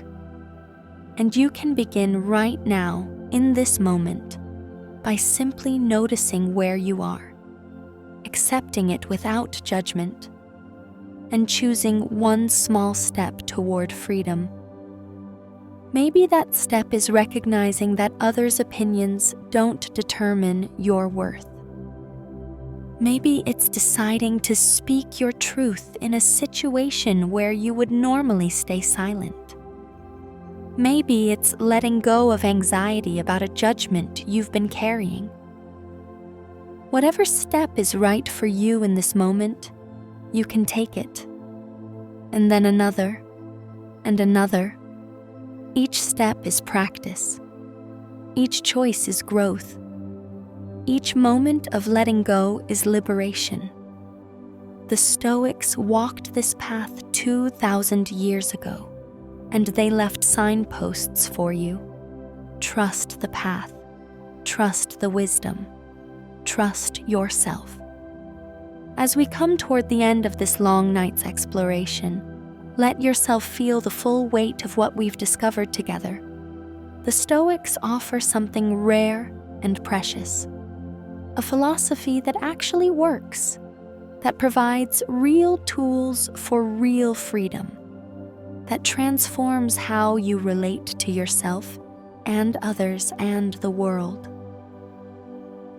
And you can begin right now, in this moment, by simply noticing where you are, accepting it without judgment, and choosing one small step toward freedom. Maybe that step is recognizing that others' opinions don't determine your worth. Maybe it's deciding to speak your truth in a situation where you would normally stay silent. Maybe it's letting go of anxiety about a judgment you've been carrying. Whatever step is right for you in this moment, you can take it. And then another, and another. Each step is practice. Each choice is growth. Each moment of letting go is liberation. The Stoics walked this path 2,000 years ago, and they left signposts for you. Trust the path. Trust the wisdom. Trust yourself. As we come toward the end of this long night's exploration, let yourself feel the full weight of what we've discovered together. The Stoics offer something rare and precious. A philosophy that actually works, that provides real tools for real freedom, that transforms how you relate to yourself and others and the world.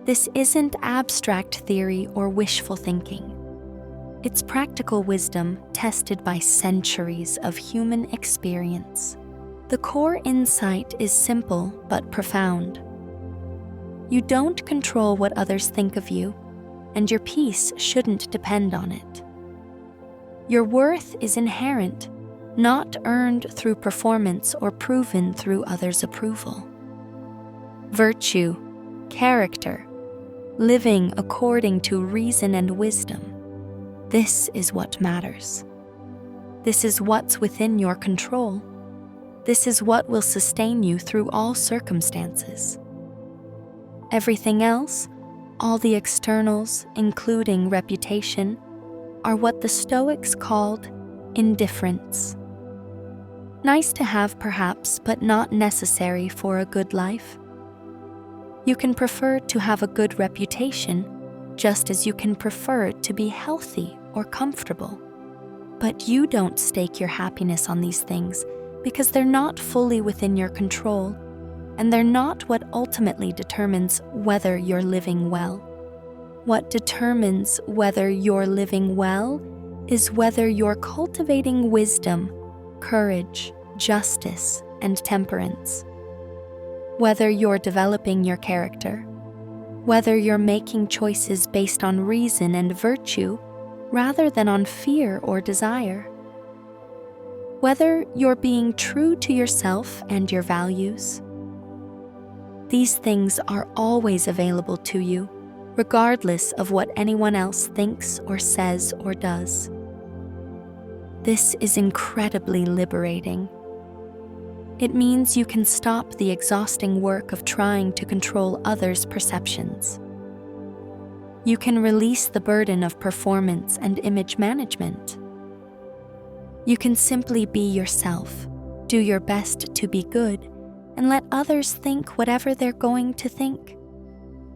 This isn't abstract theory or wishful thinking. It's practical wisdom tested by centuries of human experience. The core insight is simple but profound. You don't control what others think of you, and your peace shouldn't depend on it. Your worth is inherent, not earned through performance or proven through others' approval. Virtue, character, living according to reason and wisdom, this is what matters. This is what's within your control. This is what will sustain you through all circumstances. Everything else, all the externals, including reputation, are what the Stoics called indifference. Nice to have perhaps, but not necessary for a good life. You can prefer to have a good reputation, just as you can prefer to be healthy or comfortable. But you don't stake your happiness on these things because they're not fully within your control, and they're not what ultimately determines whether you're living well. What determines whether you're living well is whether you're cultivating wisdom, courage, justice, and temperance. Whether you're developing your character, whether you're making choices based on reason and virtue rather than on fear or desire. whether you're being true to yourself and your values. These things are always available to you, regardless of what anyone else thinks or says or does. This is incredibly liberating. It means you can stop the exhausting work of trying to control others' perceptions. You can release the burden of performance and image management. You can simply be yourself, do your best to be good, and let others think whatever they're going to think.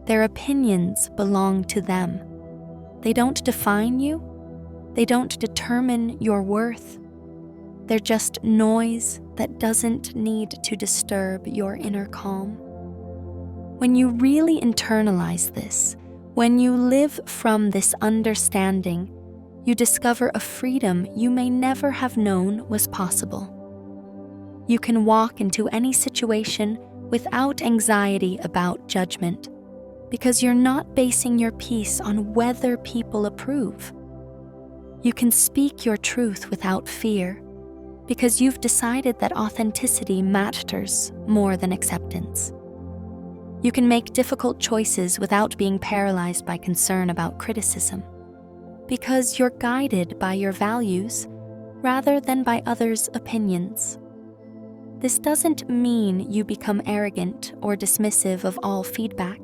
Their opinions belong to them. They don't define you. They don't determine your worth. They're just noise that doesn't need to disturb your inner calm. When you really internalize this, when you live from this understanding, you discover a freedom you may never have known was possible. You can walk into any situation without anxiety about judgment, because you're not basing your peace on whether people approve. You can speak your truth without fear, because you've decided that authenticity matters more than acceptance. You can make difficult choices without being paralyzed by concern about criticism, because you're guided by your values rather than by others' opinions. This doesn't mean you become arrogant or dismissive of all feedback.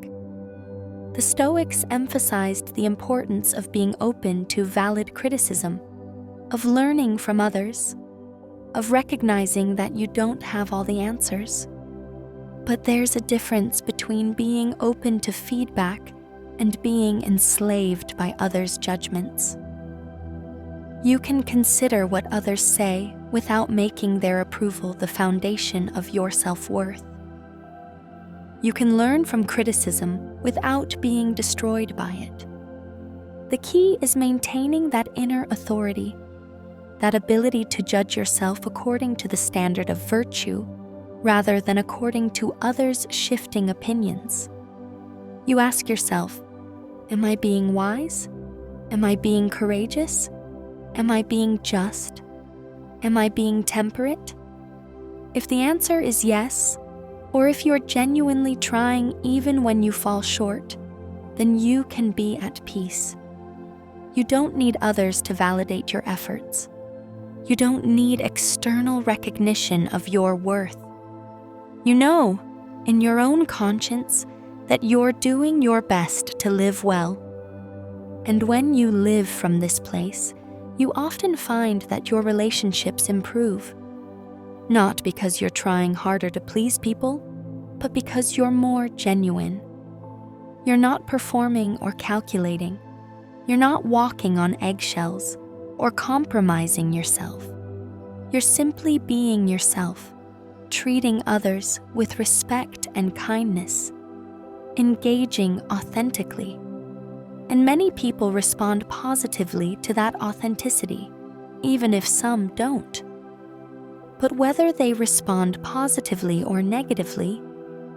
The Stoics emphasized the importance of being open to valid criticism, of learning from others, of recognizing that you don't have all the answers. But there's a difference between being open to feedback and being enslaved by others' judgments. You can consider what others say without making their approval the foundation of your self-worth. You can learn from criticism without being destroyed by it. The key is maintaining that inner authority, that ability to judge yourself according to the standard of virtue rather than according to others' shifting opinions. You ask yourself, am I being wise? Am I being courageous? Am I being just? Am I being temperate? If the answer is yes, or if you're genuinely trying even when you fall short, then you can be at peace. You don't need others to validate your efforts. You don't need external recognition of your worth. You know, in your own conscience, that you're doing your best to live well. And when you live from this place, you often find that your relationships improve. Not because you're trying harder to please people, but because you're more genuine. You're not performing or calculating. You're not walking on eggshells or compromising yourself. You're simply being yourself, treating others with respect and kindness, engaging authentically. And many people respond positively to that authenticity, even if some don't. But whether they respond positively or negatively,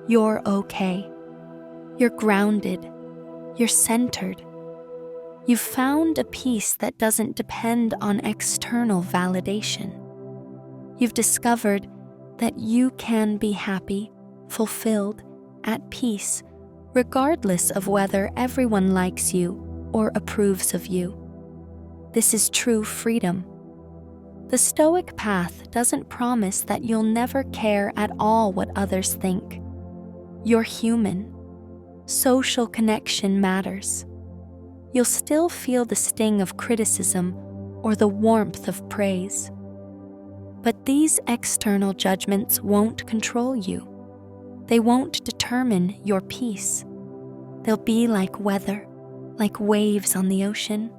you're okay. You're grounded. You're centered. You've found a peace that doesn't depend on external validation. You've discovered that you can be happy, fulfilled, at peace, regardless of whether everyone likes you or approves of you. This is true freedom. The Stoic path doesn't promise that you'll never care at all what others think. You're human. Social connection matters. You'll still feel the sting of criticism or the warmth of praise. But these external judgments won't control you. They won't determine your peace. They'll be like weather, like waves on the ocean.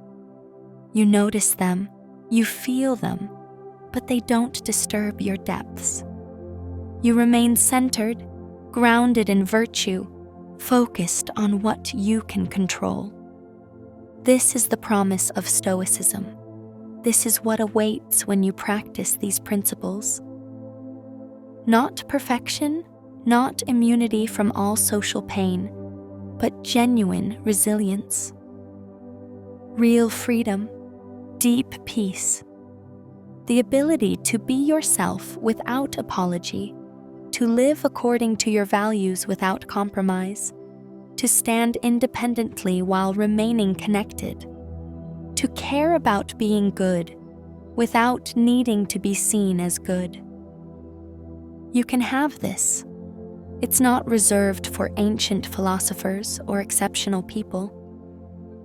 You notice them, you feel them, but they don't disturb your depths. You remain centered, grounded in virtue, focused on what you can control. This is the promise of Stoicism. This is what awaits when you practice these principles. Not perfection, not immunity from all social pain, but genuine resilience. Real freedom, deep peace. the ability to be yourself without apology, to live according to your values without compromise, to stand independently while remaining connected, to care about being good without needing to be seen as good. You can have this. It's not reserved for ancient philosophers or exceptional people.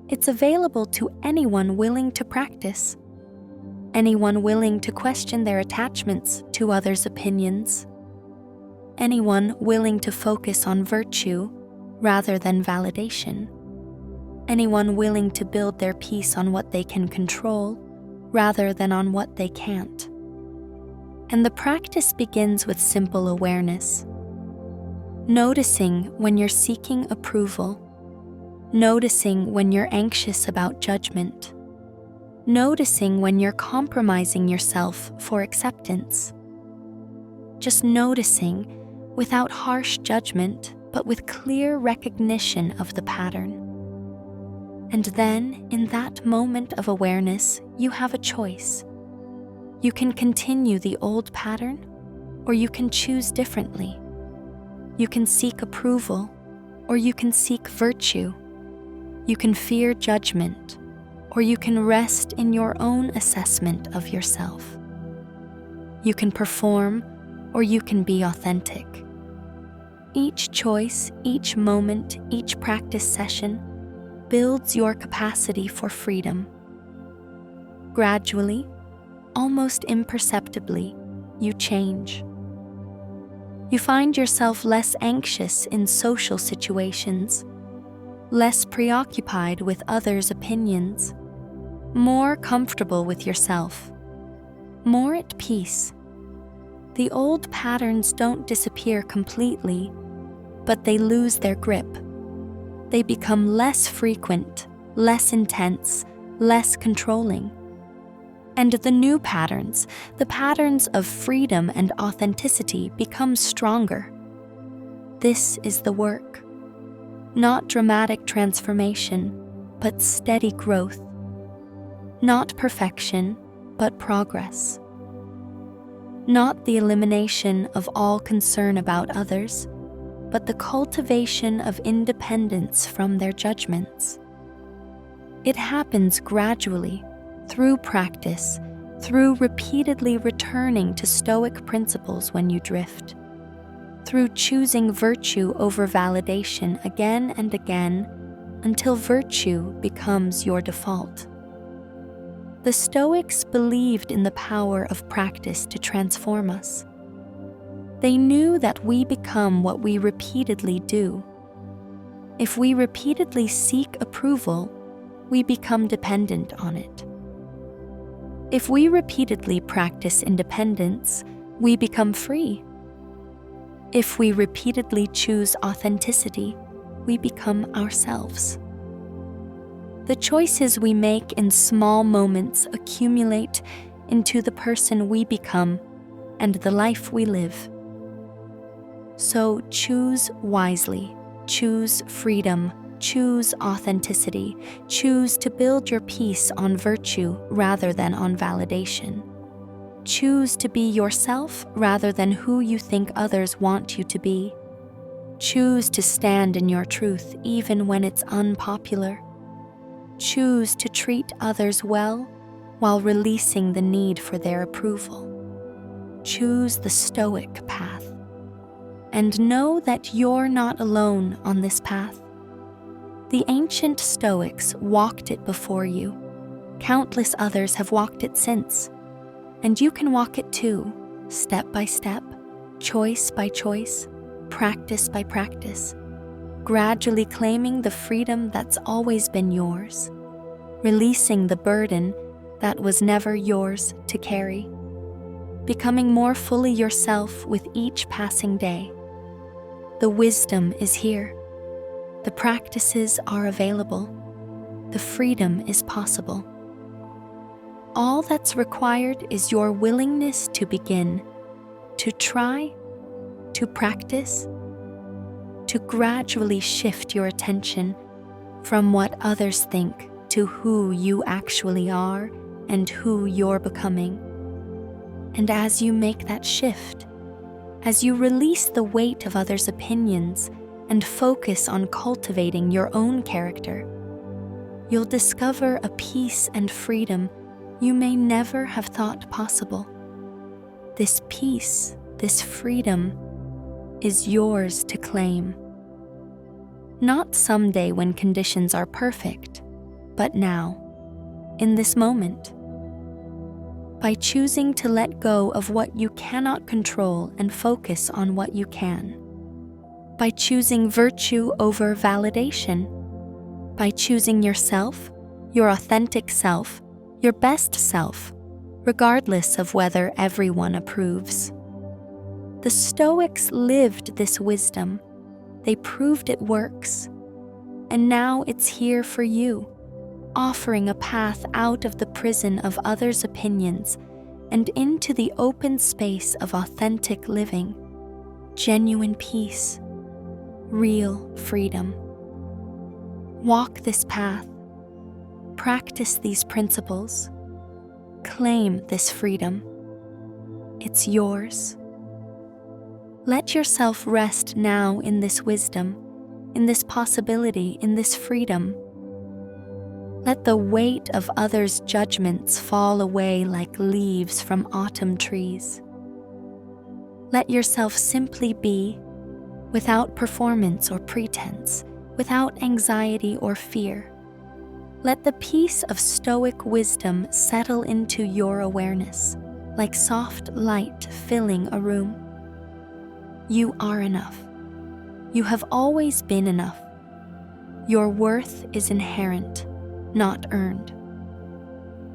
It's available to anyone willing to practice, anyone willing to question their attachments to others' opinions, anyone willing to focus on virtue rather than validation, anyone willing to build their peace on what they can control rather than on what they can't. And the practice begins with simple awareness. Noticing when you're seeking approval, noticing when you're anxious about judgment, noticing when you're compromising yourself for acceptance. Just noticing without harsh judgment, but with clear recognition of the pattern. And then, in that moment of awareness, you have a choice. You can continue the old pattern, or you can choose differently. You can seek approval, or you can seek virtue. You can fear judgment, or you can rest in your own assessment of yourself. You can perform, or you can be authentic. Each choice, each moment, each practice session builds your capacity for freedom. Gradually, almost imperceptibly, you change. You find yourself less anxious in social situations, less preoccupied with others' opinions, more comfortable with yourself, more at peace. The old patterns don't disappear completely, but they lose their grip. They become less frequent, less intense, less controlling. And the new patterns, the patterns of freedom and authenticity, become stronger. This is the work. Not dramatic transformation, but steady growth. Not perfection, but progress. Not the elimination of all concern about others, but the cultivation of independence from their judgments. It happens gradually, through practice, through repeatedly returning to Stoic principles when you drift, through choosing virtue over validation again and again until virtue becomes your default. The Stoics believed in the power of practice to transform us. They knew that we become what we repeatedly do. If we repeatedly seek approval, we become dependent on it. If we repeatedly practice independence, we become free. If we repeatedly choose authenticity, we become ourselves. The choices we make in small moments accumulate into the person we become and the life we live. So choose wisely, choose freedom, choose authenticity, choose to build your peace on virtue rather than on validation. Choose to be yourself rather than who you think others want you to be. Choose to stand in your truth even when it's unpopular. Choose to treat others well while releasing the need for their approval. Choose the Stoic path. And know that you're not alone on this path. The ancient Stoics walked it before you. Countless others have walked it since. And you can walk it too, step by step, choice by choice, practice by practice, gradually claiming the freedom that's always been yours, releasing the burden that was never yours to carry, becoming more fully yourself with each passing day. The wisdom is here. The practices are available. The freedom is possible. All that's required is your willingness to begin, to try, to practice, to gradually shift your attention from what others think to who you actually are and who you're becoming. And as you make that shift, as you release the weight of others' opinions and focus on cultivating your own character, you'll discover a peace and freedom you may never have thought possible. This peace, this freedom, is yours to claim. Not someday when conditions are perfect, but now, in this moment. By choosing to let go of what you cannot control and focus on what you can. By choosing virtue over validation. By choosing yourself, your authentic self, your best self, regardless of whether everyone approves. The Stoics lived this wisdom. They proved it works. And now it's here for you, offering a path out of the prison of others' opinions and into the open space of authentic living, genuine peace, real freedom. Walk this path, practice these principles, claim this freedom. It's yours. Let yourself rest now in this wisdom, in this possibility, in this freedom. Let the weight of others' judgments fall away like leaves from autumn trees. Let yourself simply be, without performance or pretense, without anxiety or fear. Let the peace of Stoic wisdom settle into your awareness, like soft light filling a room. You are enough. You have always been enough. Your worth is inherent, not earned.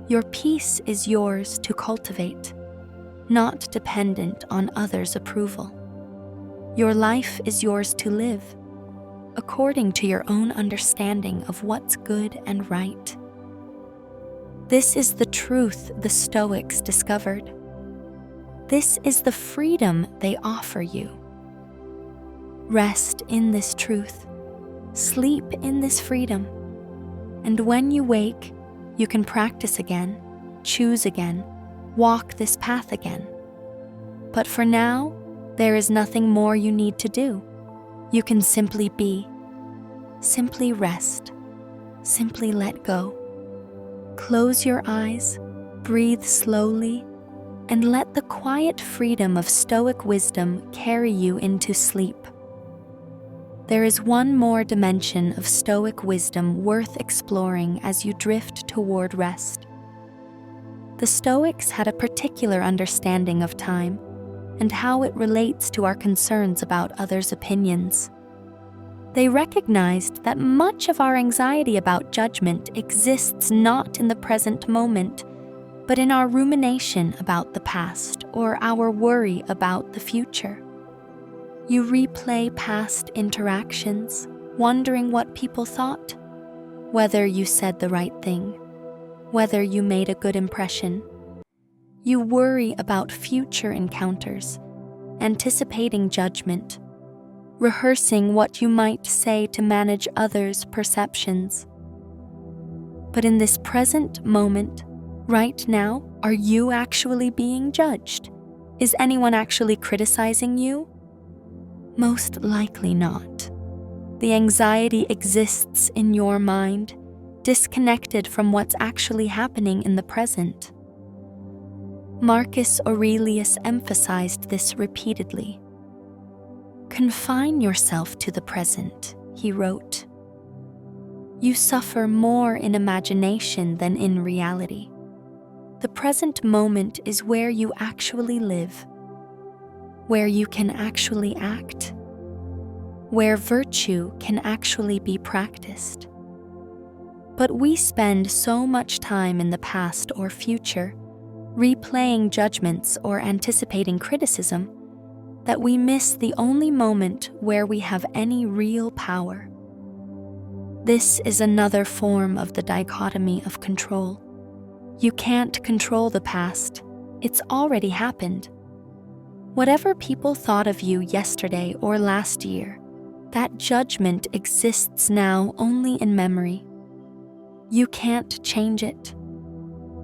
Your peace is yours to cultivate, not dependent on others' approval. Your life is yours to live, according to your own understanding of what's good and right. This is the truth the Stoics discovered. This is the freedom they offer you. Rest in this truth. Sleep in this freedom. And when you wake, you can practice again, choose again, walk this path again. But for now, there is nothing more you need to do. You can simply be, simply rest, simply let go. Close your eyes, breathe slowly, and let the quiet freedom of Stoic wisdom carry you into sleep. There is one more dimension of Stoic wisdom worth exploring as you drift toward rest. The Stoics had a particular understanding of time and how it relates to our concerns about others' opinions. They recognized that much of our anxiety about judgment exists not in the present moment, but in our rumination about the past or our worry about the future. You replay past interactions, wondering what people thought, whether you said the right thing, whether you made a good impression. You worry about future encounters, anticipating judgment, rehearsing what you might say to manage others' perceptions. But in this present moment, right now, are you actually being judged? Is anyone actually criticizing you? Most likely not. The anxiety exists in your mind, disconnected from what's actually happening in the present. Marcus Aurelius emphasized this repeatedly. Confine yourself to the present, he wrote. You suffer more in imagination than in reality. The present moment is where you actually live, where you can actually act, where virtue can actually be practiced. But we spend so much time in the past or future, replaying judgments or anticipating criticism, that we miss the only moment where we have any real power. This is another form of the dichotomy of control. You can't control the past. It's already happened. Whatever people thought of you yesterday or last year, that judgment exists now only in memory. You can't change it.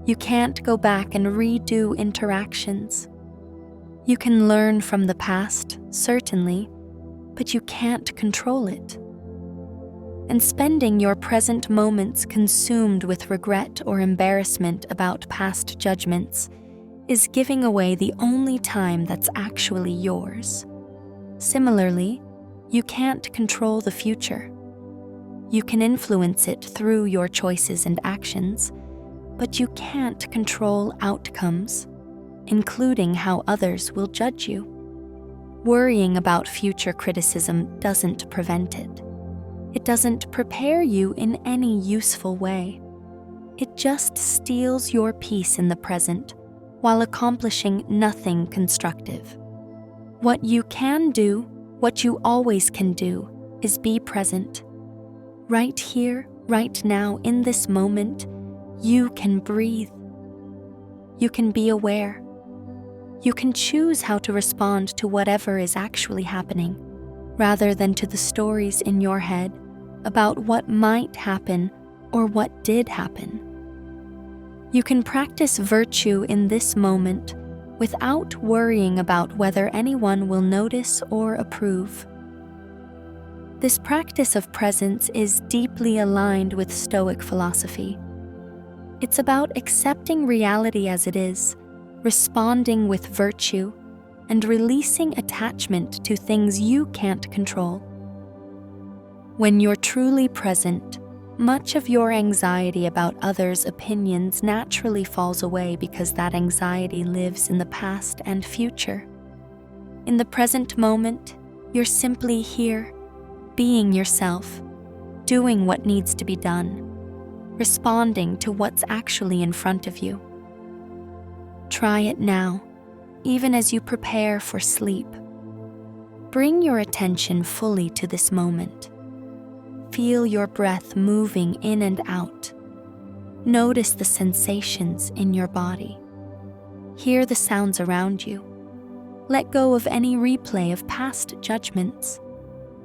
You can't go back and redo interactions. You can learn from the past, certainly, but you can't control it. And spending your present moments consumed with regret or embarrassment about past judgments is giving away the only time that's actually yours. Similarly, you can't control the future. You can influence it through your choices and actions, but you can't control outcomes, including how others will judge you. Worrying about future criticism doesn't prevent it. It doesn't prepare you in any useful way. It just steals your peace in the present while accomplishing nothing constructive. What you can do, what you always can do, is be present. Right here, right now, in this moment, you can breathe. You can be aware. You can choose how to respond to whatever is actually happening, rather than to the stories in your head about what might happen or what did happen. You can practice virtue in this moment without worrying about whether anyone will notice or approve. This practice of presence is deeply aligned with Stoic philosophy. It's about accepting reality as it is, responding with virtue, and releasing attachment to things you can't control. When you're truly present, much of your anxiety about others' opinions naturally falls away because that anxiety lives in the past and future. In the present moment, you're simply here, being yourself, doing what needs to be done, responding to what's actually in front of you. Try it now, even as you prepare for sleep. Bring your attention fully to this moment. Feel your breath moving in and out. Notice the sensations in your body. Hear the sounds around you. Let go of any replay of past judgments.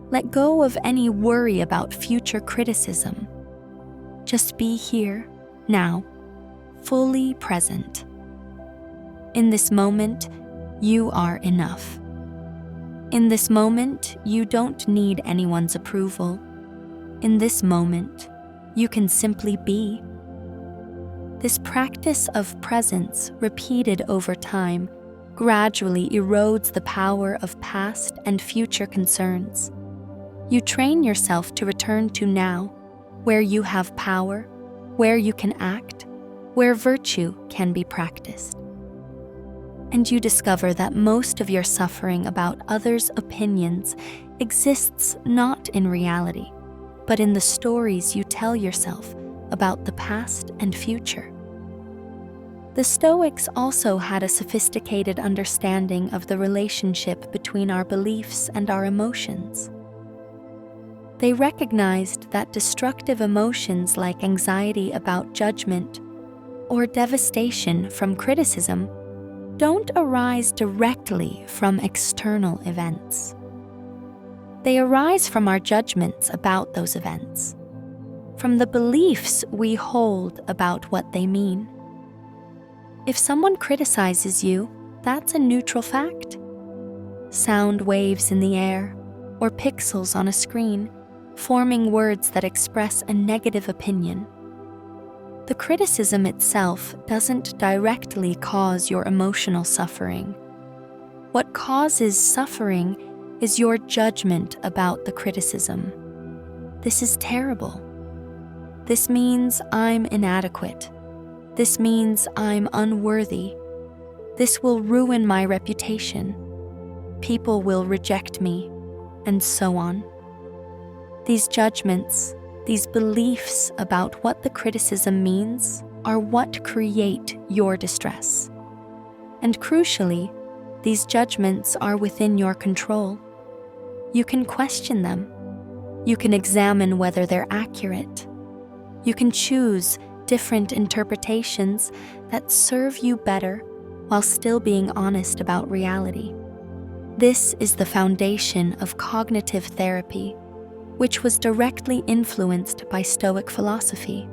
Let go of any worry about future criticism. Just be here, now, fully present. In this moment, you are enough. In this moment, you don't need anyone's approval. In this moment, you can simply be. This practice of presence, repeated over time, gradually erodes the power of past and future concerns. You train yourself to return to now, where you have power, where you can act, where virtue can be practiced. And you discover that most of your suffering about others' opinions exists not in reality, but in the stories you tell yourself about the past and future. The Stoics also had a sophisticated understanding of the relationship between our beliefs and our emotions. They recognized that destructive emotions like anxiety about judgment or devastation from criticism don't arise directly from external events. They arise from our judgments about those events, from the beliefs we hold about what they mean. If someone criticizes you, that's a neutral fact. Sound waves in the air, or pixels on a screen, forming words that express a negative opinion. The criticism itself doesn't directly cause your emotional suffering. What causes suffering is your judgment about the criticism. This is terrible. This means I'm inadequate. This means I'm unworthy. This will ruin my reputation. People will reject me, and so on. These judgments, these beliefs about what the criticism means, are what create your distress. And crucially, these judgments are within your control. You can question them. You can examine whether they're accurate. You can choose different interpretations that serve you better while still being honest about reality. This is the foundation of cognitive therapy, which was directly influenced by Stoic philosophy.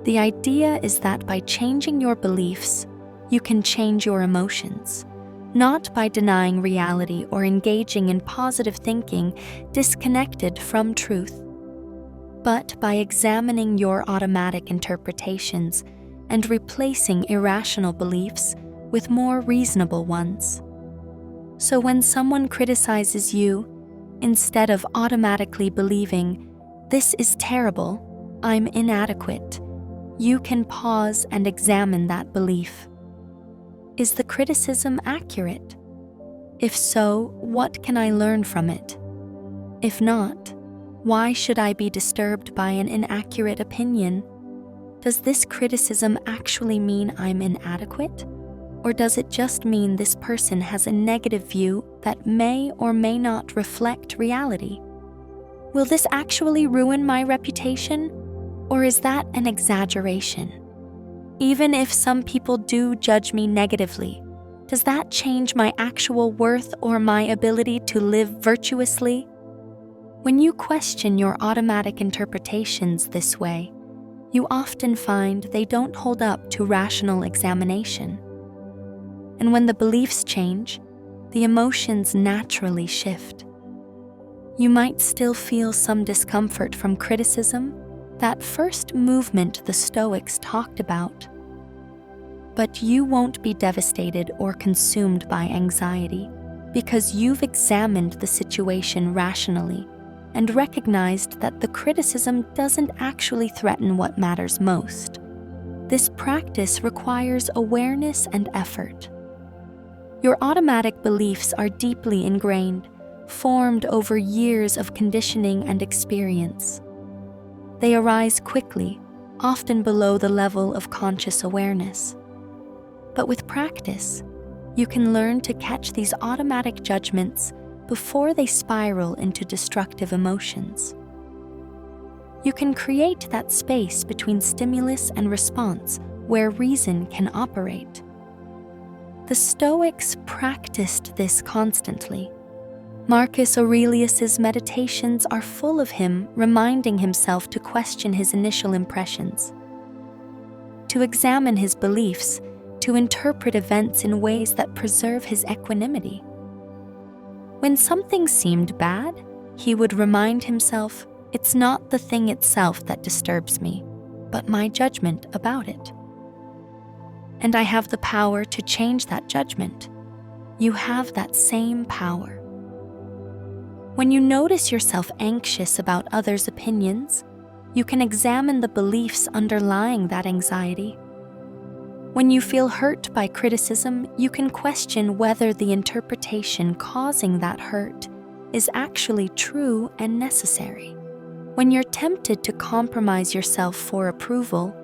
The idea is that by changing your beliefs, you can change your emotions, not by denying reality or engaging in positive thinking disconnected from truth, but by examining your automatic interpretations and replacing irrational beliefs with more reasonable ones. So when someone criticizes you, instead of automatically believing, "This is terrible, I'm inadequate," you can pause and examine that belief. Is the criticism accurate? If so, what can I learn from it? If not, why should I be disturbed by an inaccurate opinion? Does this criticism actually mean I'm inadequate? Or does it just mean this person has a negative view that may or may not reflect reality? Will this actually ruin my reputation? Or is that an exaggeration? Even if some people do judge me negatively, does that change my actual worth or my ability to live virtuously? When you question your automatic interpretations this way, you often find they don't hold up to rational examination. And when the beliefs change, the emotions naturally shift. You might still feel some discomfort from criticism, that first movement the Stoics talked about. But you won't be devastated or consumed by anxiety because you've examined the situation rationally and recognized that the criticism doesn't actually threaten what matters most. This practice requires awareness and effort. Your automatic beliefs are deeply ingrained, formed over years of conditioning and experience. They arise quickly, often below the level of conscious awareness. But with practice, you can learn to catch these automatic judgments before they spiral into destructive emotions. You can create that space between stimulus and response where reason can operate. The Stoics practiced this constantly. Marcus Aurelius's meditations are full of him reminding himself to question his initial impressions, to examine his beliefs, to interpret events in ways that preserve his equanimity. When something seemed bad, he would remind himself, "It's not the thing itself that disturbs me, but my judgment about it. And I have the power to change that judgment." You have that same power. When you notice yourself anxious about others' opinions, you can examine the beliefs underlying that anxiety. When you feel hurt by criticism, you can question whether the interpretation causing that hurt is actually true and necessary. When you're tempted to compromise yourself for approval,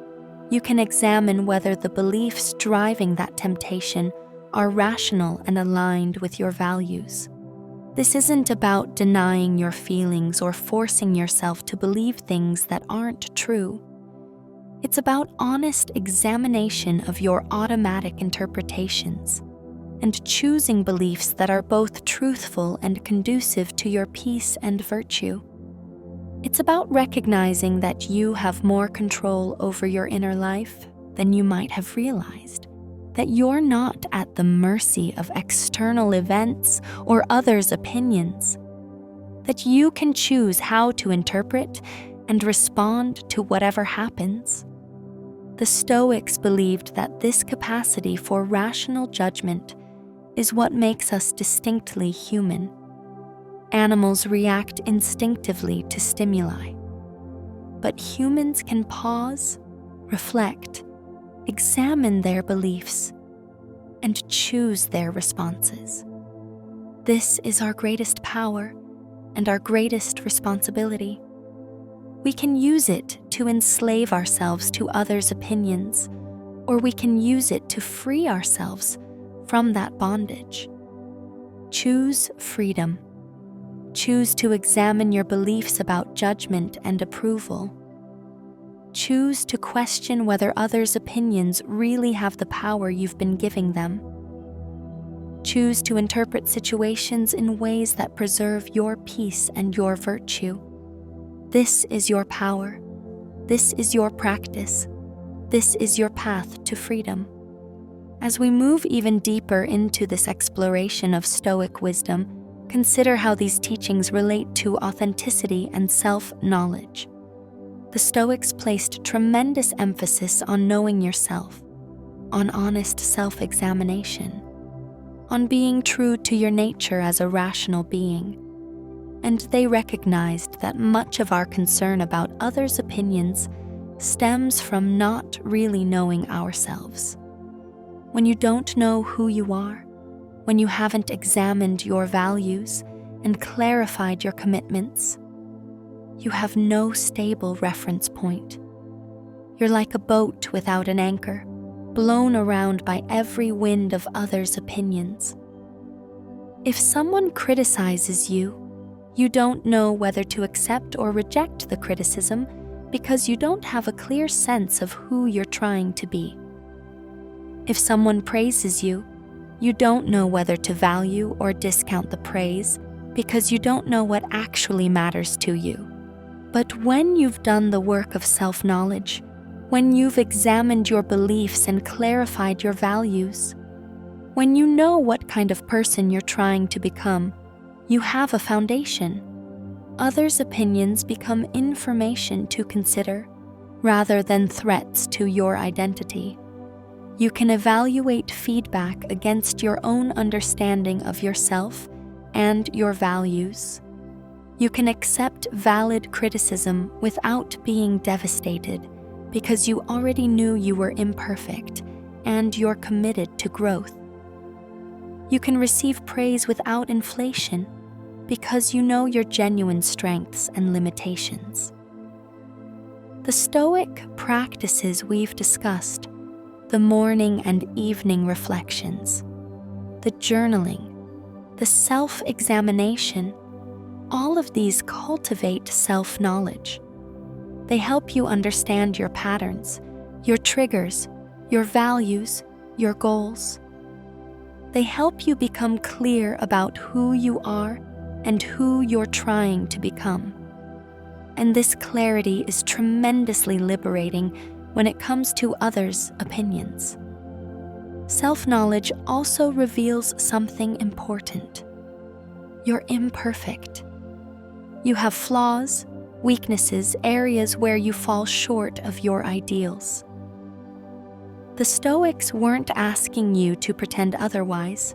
you can examine whether the beliefs driving that temptation are rational and aligned with your values. This isn't about denying your feelings or forcing yourself to believe things that aren't true. It's about honest examination of your automatic interpretations and choosing beliefs that are both truthful and conducive to your peace and virtue. It's about recognizing that you have more control over your inner life than you might have realized, that you're not at the mercy of external events or others' opinions, that you can choose how to interpret and respond to whatever happens. The Stoics believed that this capacity for rational judgment is what makes us distinctly human. Animals react instinctively to stimuli, but humans can pause, reflect, examine their beliefs, and choose their responses. This is our greatest power and our greatest responsibility. We can use it to enslave ourselves to others' opinions, or we can use it to free ourselves from that bondage. Choose freedom. Choose to examine your beliefs about judgment and approval. Choose to question whether others' opinions really have the power you've been giving them. Choose to interpret situations in ways that preserve your peace and your virtue. This is your power. This is your practice. This is your path to freedom. As we move even deeper into this exploration of Stoic wisdom, consider how these teachings relate to authenticity and self-knowledge. The Stoics placed tremendous emphasis on knowing yourself, on honest self-examination, on being true to your nature as a rational being, and they recognized that much of our concern about others' opinions stems from not really knowing ourselves. When you don't know who you are, when you haven't examined your values and clarified your commitments, you have no stable reference point. You're like a boat without an anchor, blown around by every wind of others' opinions. If someone criticizes you, you don't know whether to accept or reject the criticism because you don't have a clear sense of who you're trying to be. If someone praises you, you don't know whether to value or discount the praise because you don't know what actually matters to you. But when you've done the work of self-knowledge, when you've examined your beliefs and clarified your values, when you know what kind of person you're trying to become, you have a foundation. Others' opinions become information to consider rather than threats to your identity. You can evaluate feedback against your own understanding of yourself and your values. You can accept valid criticism without being devastated because you already knew you were imperfect and you're committed to growth. You can receive praise without inflation because you know your genuine strengths and limitations. The Stoic practices we've discussed, the morning and evening reflections, the journaling, the self-examination, all of these cultivate self-knowledge. They help you understand your patterns, your triggers, your values, your goals. They help you become clear about who you are and who you're trying to become. And this clarity is tremendously liberating when it comes to others' opinions. Self-knowledge also reveals something important. You're imperfect. You have flaws, weaknesses, areas where you fall short of your ideals. The Stoics weren't asking you to pretend otherwise.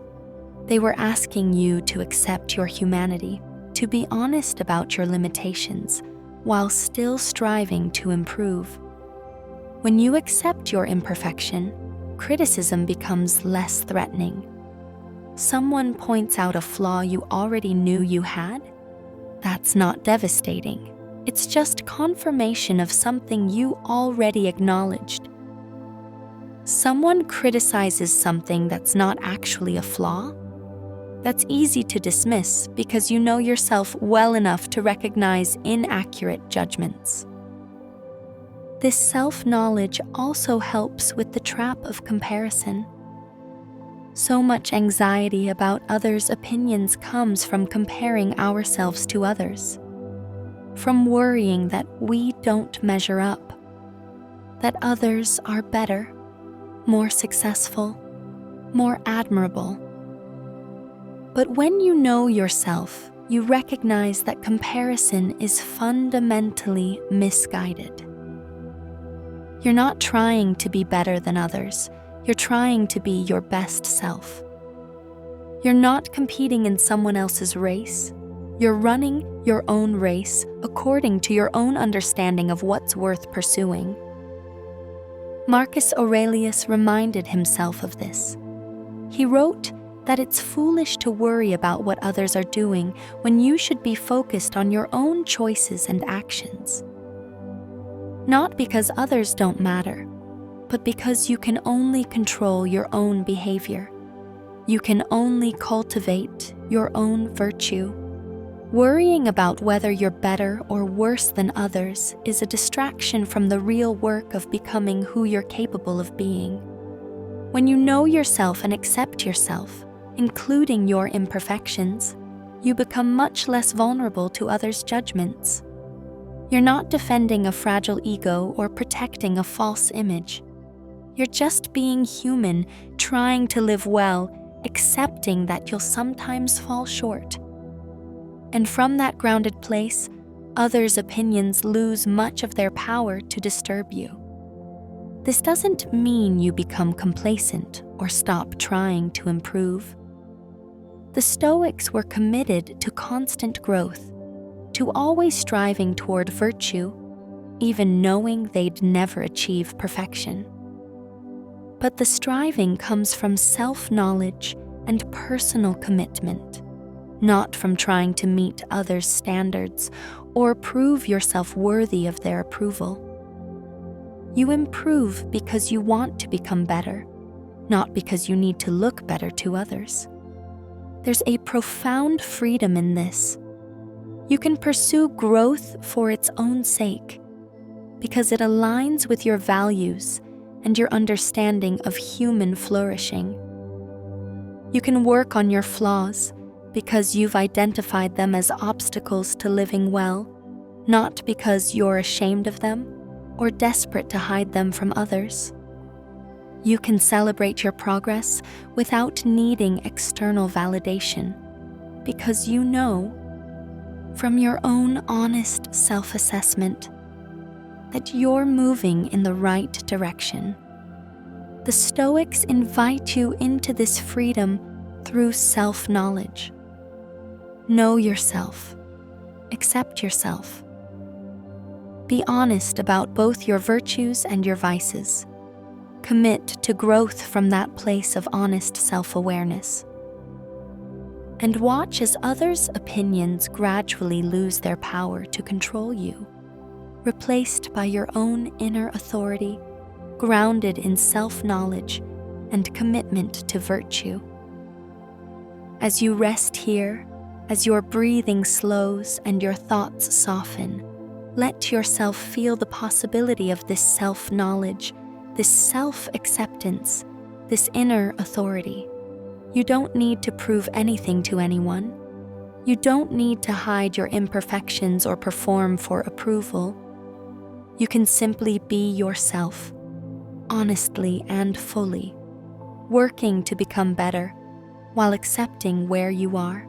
They were asking you to accept your humanity, to be honest about your limitations, while still striving to improve. When you accept your imperfection, criticism becomes less threatening. Someone points out a flaw you already knew you had? That's not devastating. It's just confirmation of something you already acknowledged. Someone criticizes something that's not actually a flaw? That's easy to dismiss because you know yourself well enough to recognize inaccurate judgments. This self-knowledge also helps with the trap of comparison. So much anxiety about others' opinions comes from comparing ourselves to others, from worrying that we don't measure up, that others are better, more successful, more admirable. But when you know yourself, you recognize that comparison is fundamentally misguided. You're not trying to be better than others. You're trying to be your best self. You're not competing in someone else's race. You're running your own race according to your own understanding of what's worth pursuing. Marcus Aurelius reminded himself of this. He wrote that it's foolish to worry about what others are doing when you should be focused on your own choices and actions. Not because others don't matter, but because you can only control your own behavior. You can only cultivate your own virtue. Worrying about whether you're better or worse than others is a distraction from the real work of becoming who you're capable of being. When you know yourself and accept yourself, including your imperfections, you become much less vulnerable to others' judgments. You're not defending a fragile ego or protecting a false image. You're just being human, trying to live well, accepting that you'll sometimes fall short. And from that grounded place, others' opinions lose much of their power to disturb you. This doesn't mean you become complacent or stop trying to improve. The Stoics were committed to constant growth, to always striving toward virtue, even knowing they'd never achieve perfection. But the striving comes from self-knowledge and personal commitment, not from trying to meet others' standards or prove yourself worthy of their approval. You improve because you want to become better, not because you need to look better to others. There's a profound freedom in this. You can pursue growth for its own sake, because it aligns with your values and your understanding of human flourishing. You can work on your flaws because you've identified them as obstacles to living well, not because you're ashamed of them or desperate to hide them from others. You can celebrate your progress without needing external validation, because you know, from your own honest self-assessment, that you're moving in the right direction. The Stoics invite you into this freedom through self-knowledge. Know yourself. Accept yourself. Be honest about both your virtues and your vices. Commit to growth from that place of honest self-awareness. And watch as others' opinions gradually lose their power to control you, replaced by your own inner authority, grounded in self-knowledge and commitment to virtue. As you rest here, as your breathing slows and your thoughts soften, let yourself feel the possibility of this self-knowledge, this self-acceptance, this inner authority. You don't need to prove anything to anyone. You don't need to hide your imperfections or perform for approval. You can simply be yourself, honestly and fully, working to become better while accepting where you are.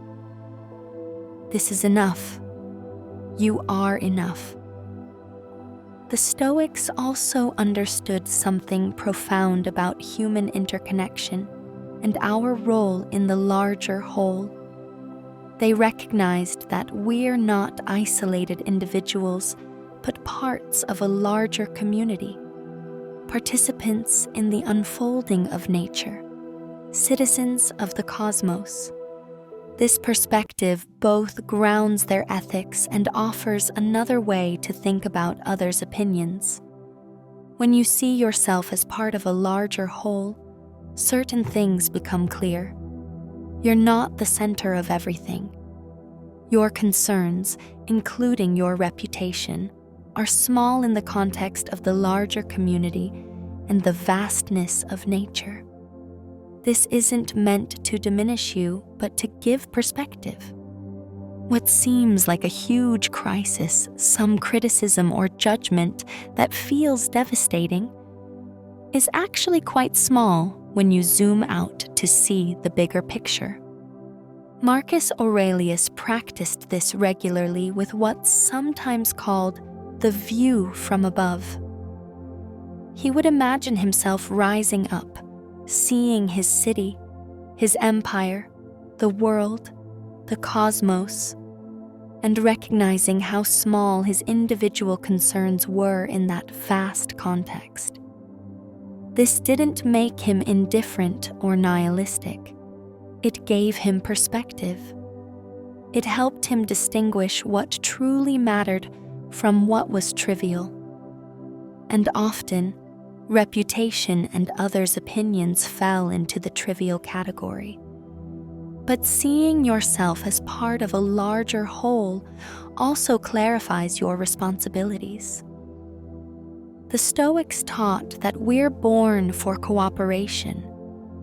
This is enough. You are enough. The Stoics also understood something profound about human interconnection and our role in the larger whole. They recognized that we're not isolated individuals, but parts of a larger community, participants in the unfolding of nature, citizens of the cosmos. This perspective both grounds their ethics and offers another way to think about others' opinions. When you see yourself as part of a larger whole, certain things become clear. You're not the center of everything. Your concerns, including your reputation, are small in the context of the larger community and the vastness of nature. This isn't meant to diminish you, but to give perspective. What seems like a huge crisis, some criticism or judgment that feels devastating, is actually quite small when you zoom out to see the bigger picture. Marcus Aurelius practiced this regularly with what's sometimes called the view from above. He would imagine himself rising up, seeing his city, his empire, the world, the cosmos, and recognizing how small his individual concerns were in that vast context. This didn't make him indifferent or nihilistic. It gave him perspective. It helped him distinguish what truly mattered from what was trivial. And often, reputation and others' opinions fell into the trivial category. But seeing yourself as part of a larger whole also clarifies your responsibilities. The Stoics taught that we're born for cooperation,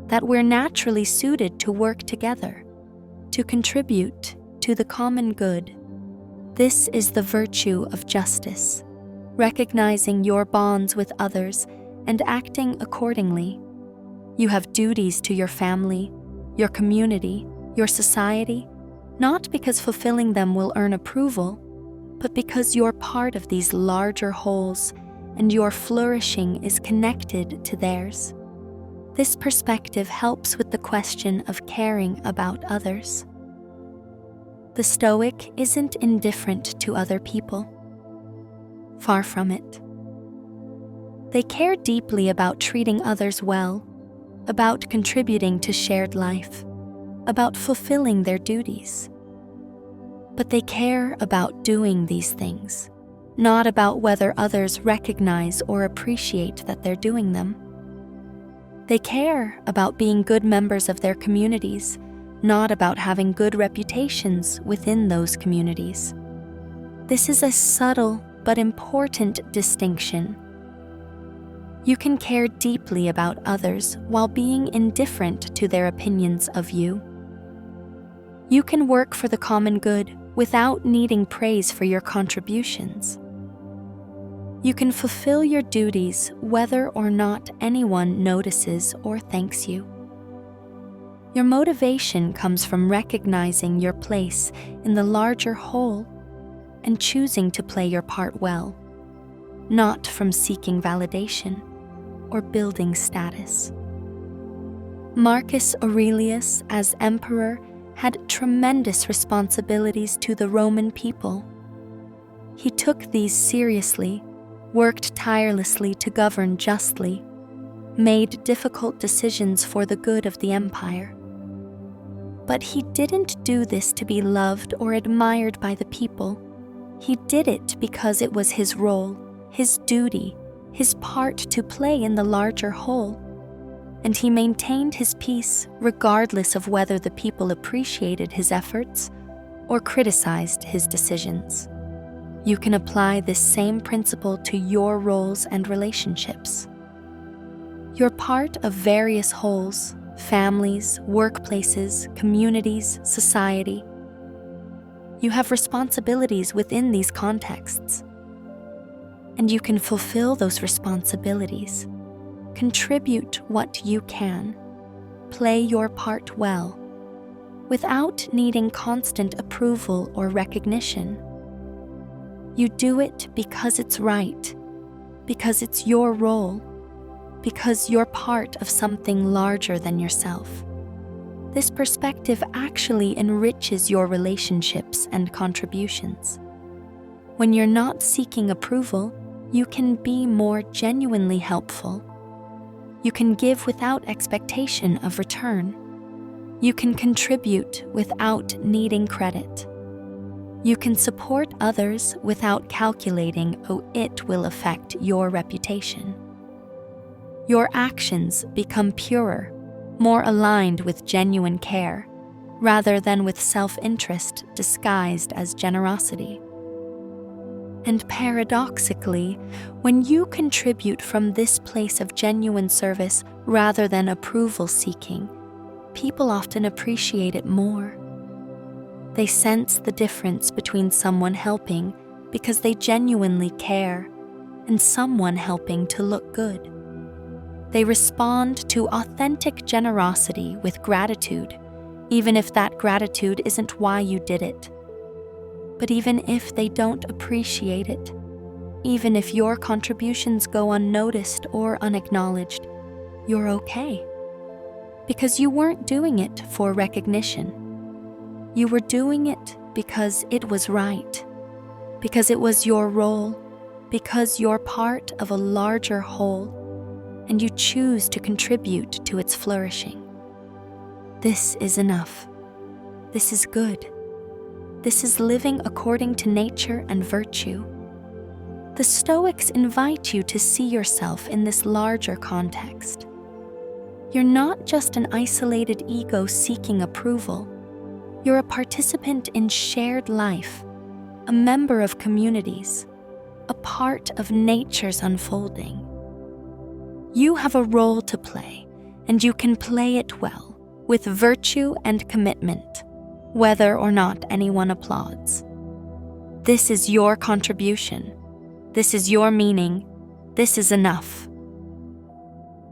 that we're naturally suited to work together, to contribute to the common good. This is the virtue of justice, recognizing your bonds with others and acting accordingly. You have duties to your family, your community, your society, not because fulfilling them will earn approval, but because you're part of these larger wholes and your flourishing is connected to theirs. This perspective helps with the question of caring about others. The Stoic isn't indifferent to other people. Far from it. They care deeply about treating others well, about contributing to shared life, about fulfilling their duties. But they care about doing these things, not about whether others recognize or appreciate that they're doing them. They care about being good members of their communities, not about having good reputations within those communities. This is a subtle but important distinction. You can care deeply about others while being indifferent to their opinions of you. You can work for the common good without needing praise for your contributions. You can fulfill your duties whether or not anyone notices or thanks you. Your motivation comes from recognizing your place in the larger whole and choosing to play your part well, not from seeking validation or building status. Marcus Aurelius, as emperor, had tremendous responsibilities to the Roman people. He took these seriously, worked tirelessly to govern justly, made difficult decisions for the good of the empire. But he didn't do this to be loved or admired by the people. He did it because it was his role, his duty, his part to play in the larger whole. And he maintained his peace regardless of whether the people appreciated his efforts or criticized his decisions. You can apply this same principle to your roles and relationships. You're part of various wholes, families, workplaces, communities, society. You have responsibilities within these contexts, and you can fulfill those responsibilities, contribute what you can, play your part well, without needing constant approval or recognition. You do it because it's right, because it's your role, because you're part of something larger than yourself. This perspective actually enriches your relationships and contributions. When you're not seeking approval, you can be more genuinely helpful. You can give without expectation of return. You can contribute without needing credit. You can support others without calculating how it will affect your reputation. Your actions become purer, more aligned with genuine care, rather than with self-interest disguised as generosity. And paradoxically, when you contribute from this place of genuine service rather than approval seeking, people often appreciate it more. They sense the difference between someone helping because they genuinely care and someone helping to look good. They respond to authentic generosity with gratitude, even if that gratitude isn't why you did it. But even if they don't appreciate it, even if your contributions go unnoticed or unacknowledged, you're okay. Because you weren't doing it for recognition. You were doing it because it was right, because it was your role, because you're part of a larger whole, and you choose to contribute to its flourishing. This is enough. This is good. This is living according to nature and virtue. The Stoics invite you to see yourself in this larger context. You're not just an isolated ego seeking approval. You're a participant in shared life, a member of communities, a part of nature's unfolding. You have a role to play, and you can play it well, with virtue and commitment, whether or not anyone applauds. This is your contribution. This is your meaning. This is enough.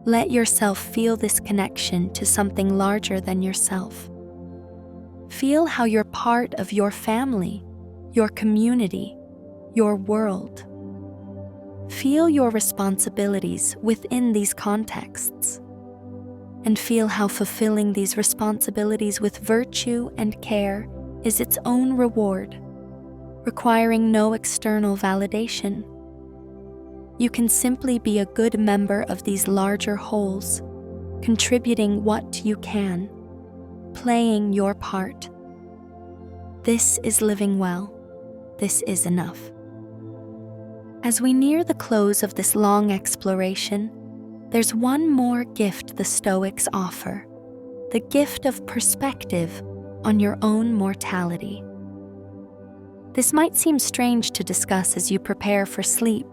Let yourself feel this connection to something larger than yourself. Feel how you're part of your family, your community, your world. Feel your responsibilities within these contexts, and feel how fulfilling these responsibilities with virtue and care is its own reward, requiring no external validation. You can simply be a good member of these larger wholes, contributing what you can, playing your part. This is living well. This is enough. As we near the close of this long exploration, there's one more gift the Stoics offer, the gift of perspective on your own mortality. This might seem strange to discuss as you prepare for sleep,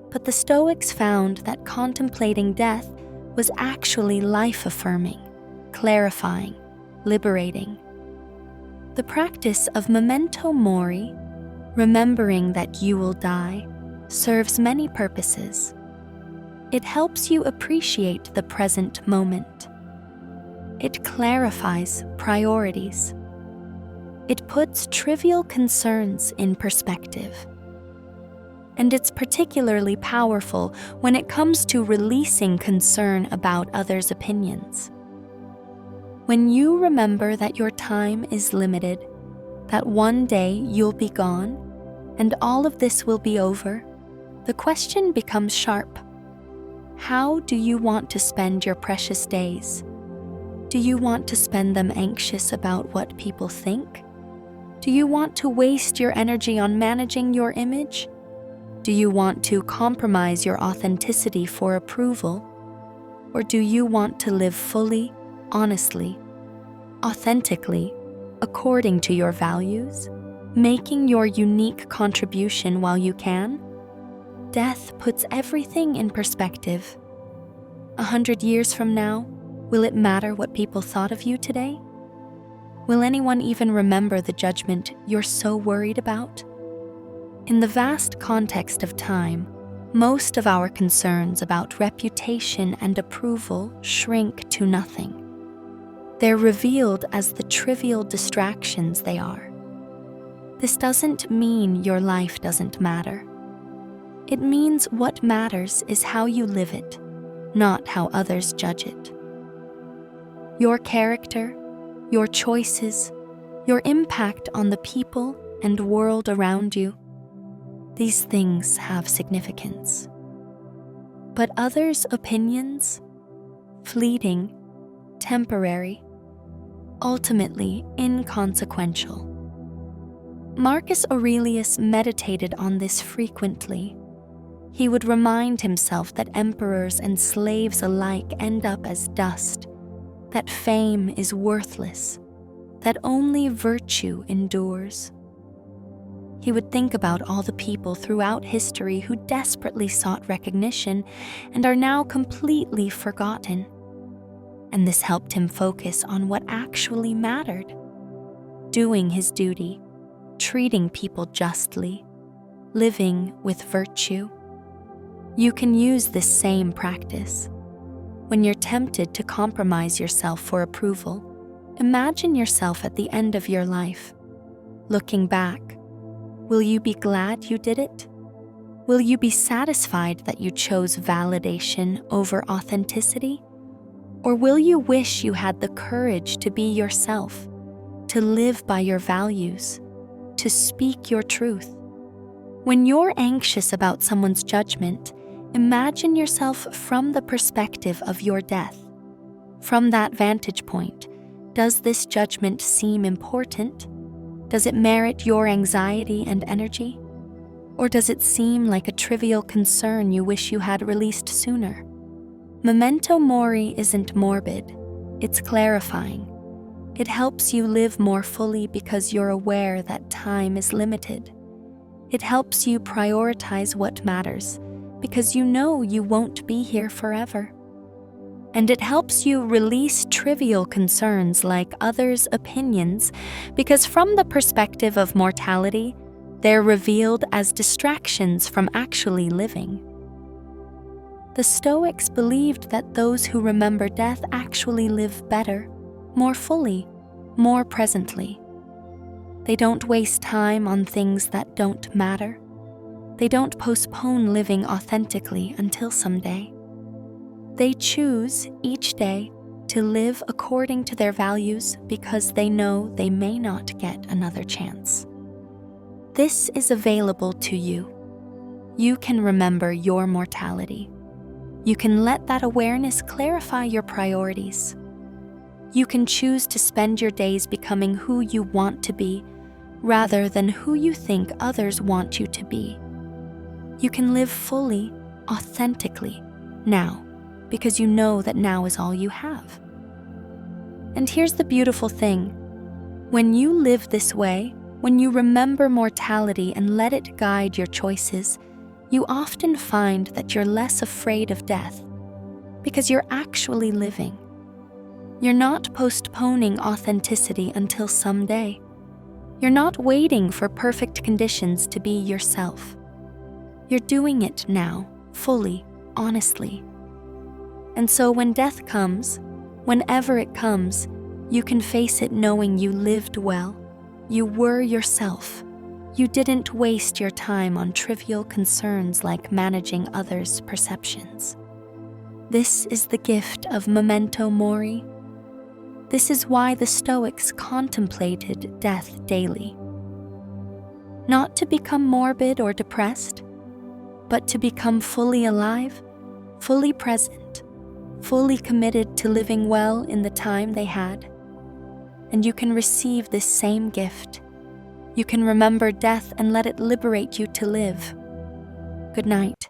but the Stoics found that contemplating death was actually life-affirming, clarifying, liberating. The practice of memento mori, remembering that you will die, serves many purposes. It helps you appreciate the present moment. It clarifies priorities. It puts trivial concerns in perspective. And it's particularly powerful when it comes to releasing concern about others' opinions. When you remember that your time is limited, that one day you'll be gone, and all of this will be over, the question becomes sharp. How do you want to spend your precious days? Do you want to spend them anxious about what people think? Do you want to waste your energy on managing your image? Do you want to compromise your authenticity for approval? Or do you want to live fully, honestly, authentically, according to your values, making your unique contribution while you can? Death puts everything in perspective. 100 years from now, will it matter what people thought of you today? Will anyone even remember the judgment you're so worried about? In the vast context of time, most of our concerns about reputation and approval shrink to nothing. They're revealed as the trivial distractions they are. This doesn't mean your life doesn't matter. It means what matters is how you live it, not how others judge it. Your character, your choices, your impact on the people and world around you, these things have significance. But others' opinions, fleeting, temporary, ultimately inconsequential. Marcus Aurelius meditated on this frequently. He would remind himself that emperors and slaves alike end up as dust, that fame is worthless, that only virtue endures. He would think about all the people throughout history who desperately sought recognition and are now completely forgotten. And this helped him focus on what actually mattered: doing his duty, treating people justly, living with virtue. You can use this same practice. When you're tempted to compromise yourself for approval, imagine yourself at the end of your life. Looking back, will you be glad you did it? Will you be satisfied that you chose validation over authenticity? Or will you wish you had the courage to be yourself, to live by your values, to speak your truth? When you're anxious about someone's judgment, imagine yourself from the perspective of your death. From that vantage point, does this judgment seem important? Does it merit your anxiety and energy? Or does it seem like a trivial concern you wish you had released sooner? Memento mori isn't morbid, it's clarifying. It helps you live more fully because you're aware that time is limited. It helps you prioritize what matters because you know you won't be here forever. And it helps you release trivial concerns like others' opinions because from the perspective of mortality, they're revealed as distractions from actually living. The Stoics believed that those who remember death actually live better, more fully, more presently. They don't waste time on things that don't matter. They don't postpone living authentically until someday. They choose each day to live according to their values because they know they may not get another chance. This is available to you. You can remember your mortality. You can let that awareness clarify your priorities. You can choose to spend your days becoming who you want to be rather than who you think others want you to be. You can live fully, authentically, now, because you know that now is all you have. And here's the beautiful thing. When you live this way, when you remember mortality and let it guide your choices, you often find that you're less afraid of death because you're actually living. You're not postponing authenticity until someday. You're not waiting for perfect conditions to be yourself. You're doing it now, fully, honestly. And so when death comes, whenever it comes, you can face it knowing you lived well. You were yourself. You didn't waste your time on trivial concerns like managing others' perceptions. This is the gift of memento mori. This is why the Stoics contemplated death daily. Not to become morbid or depressed, but to become fully alive, fully present, fully committed to living well in the time they had. And you can receive this same gift. You can remember death and let it liberate you to live. Good night.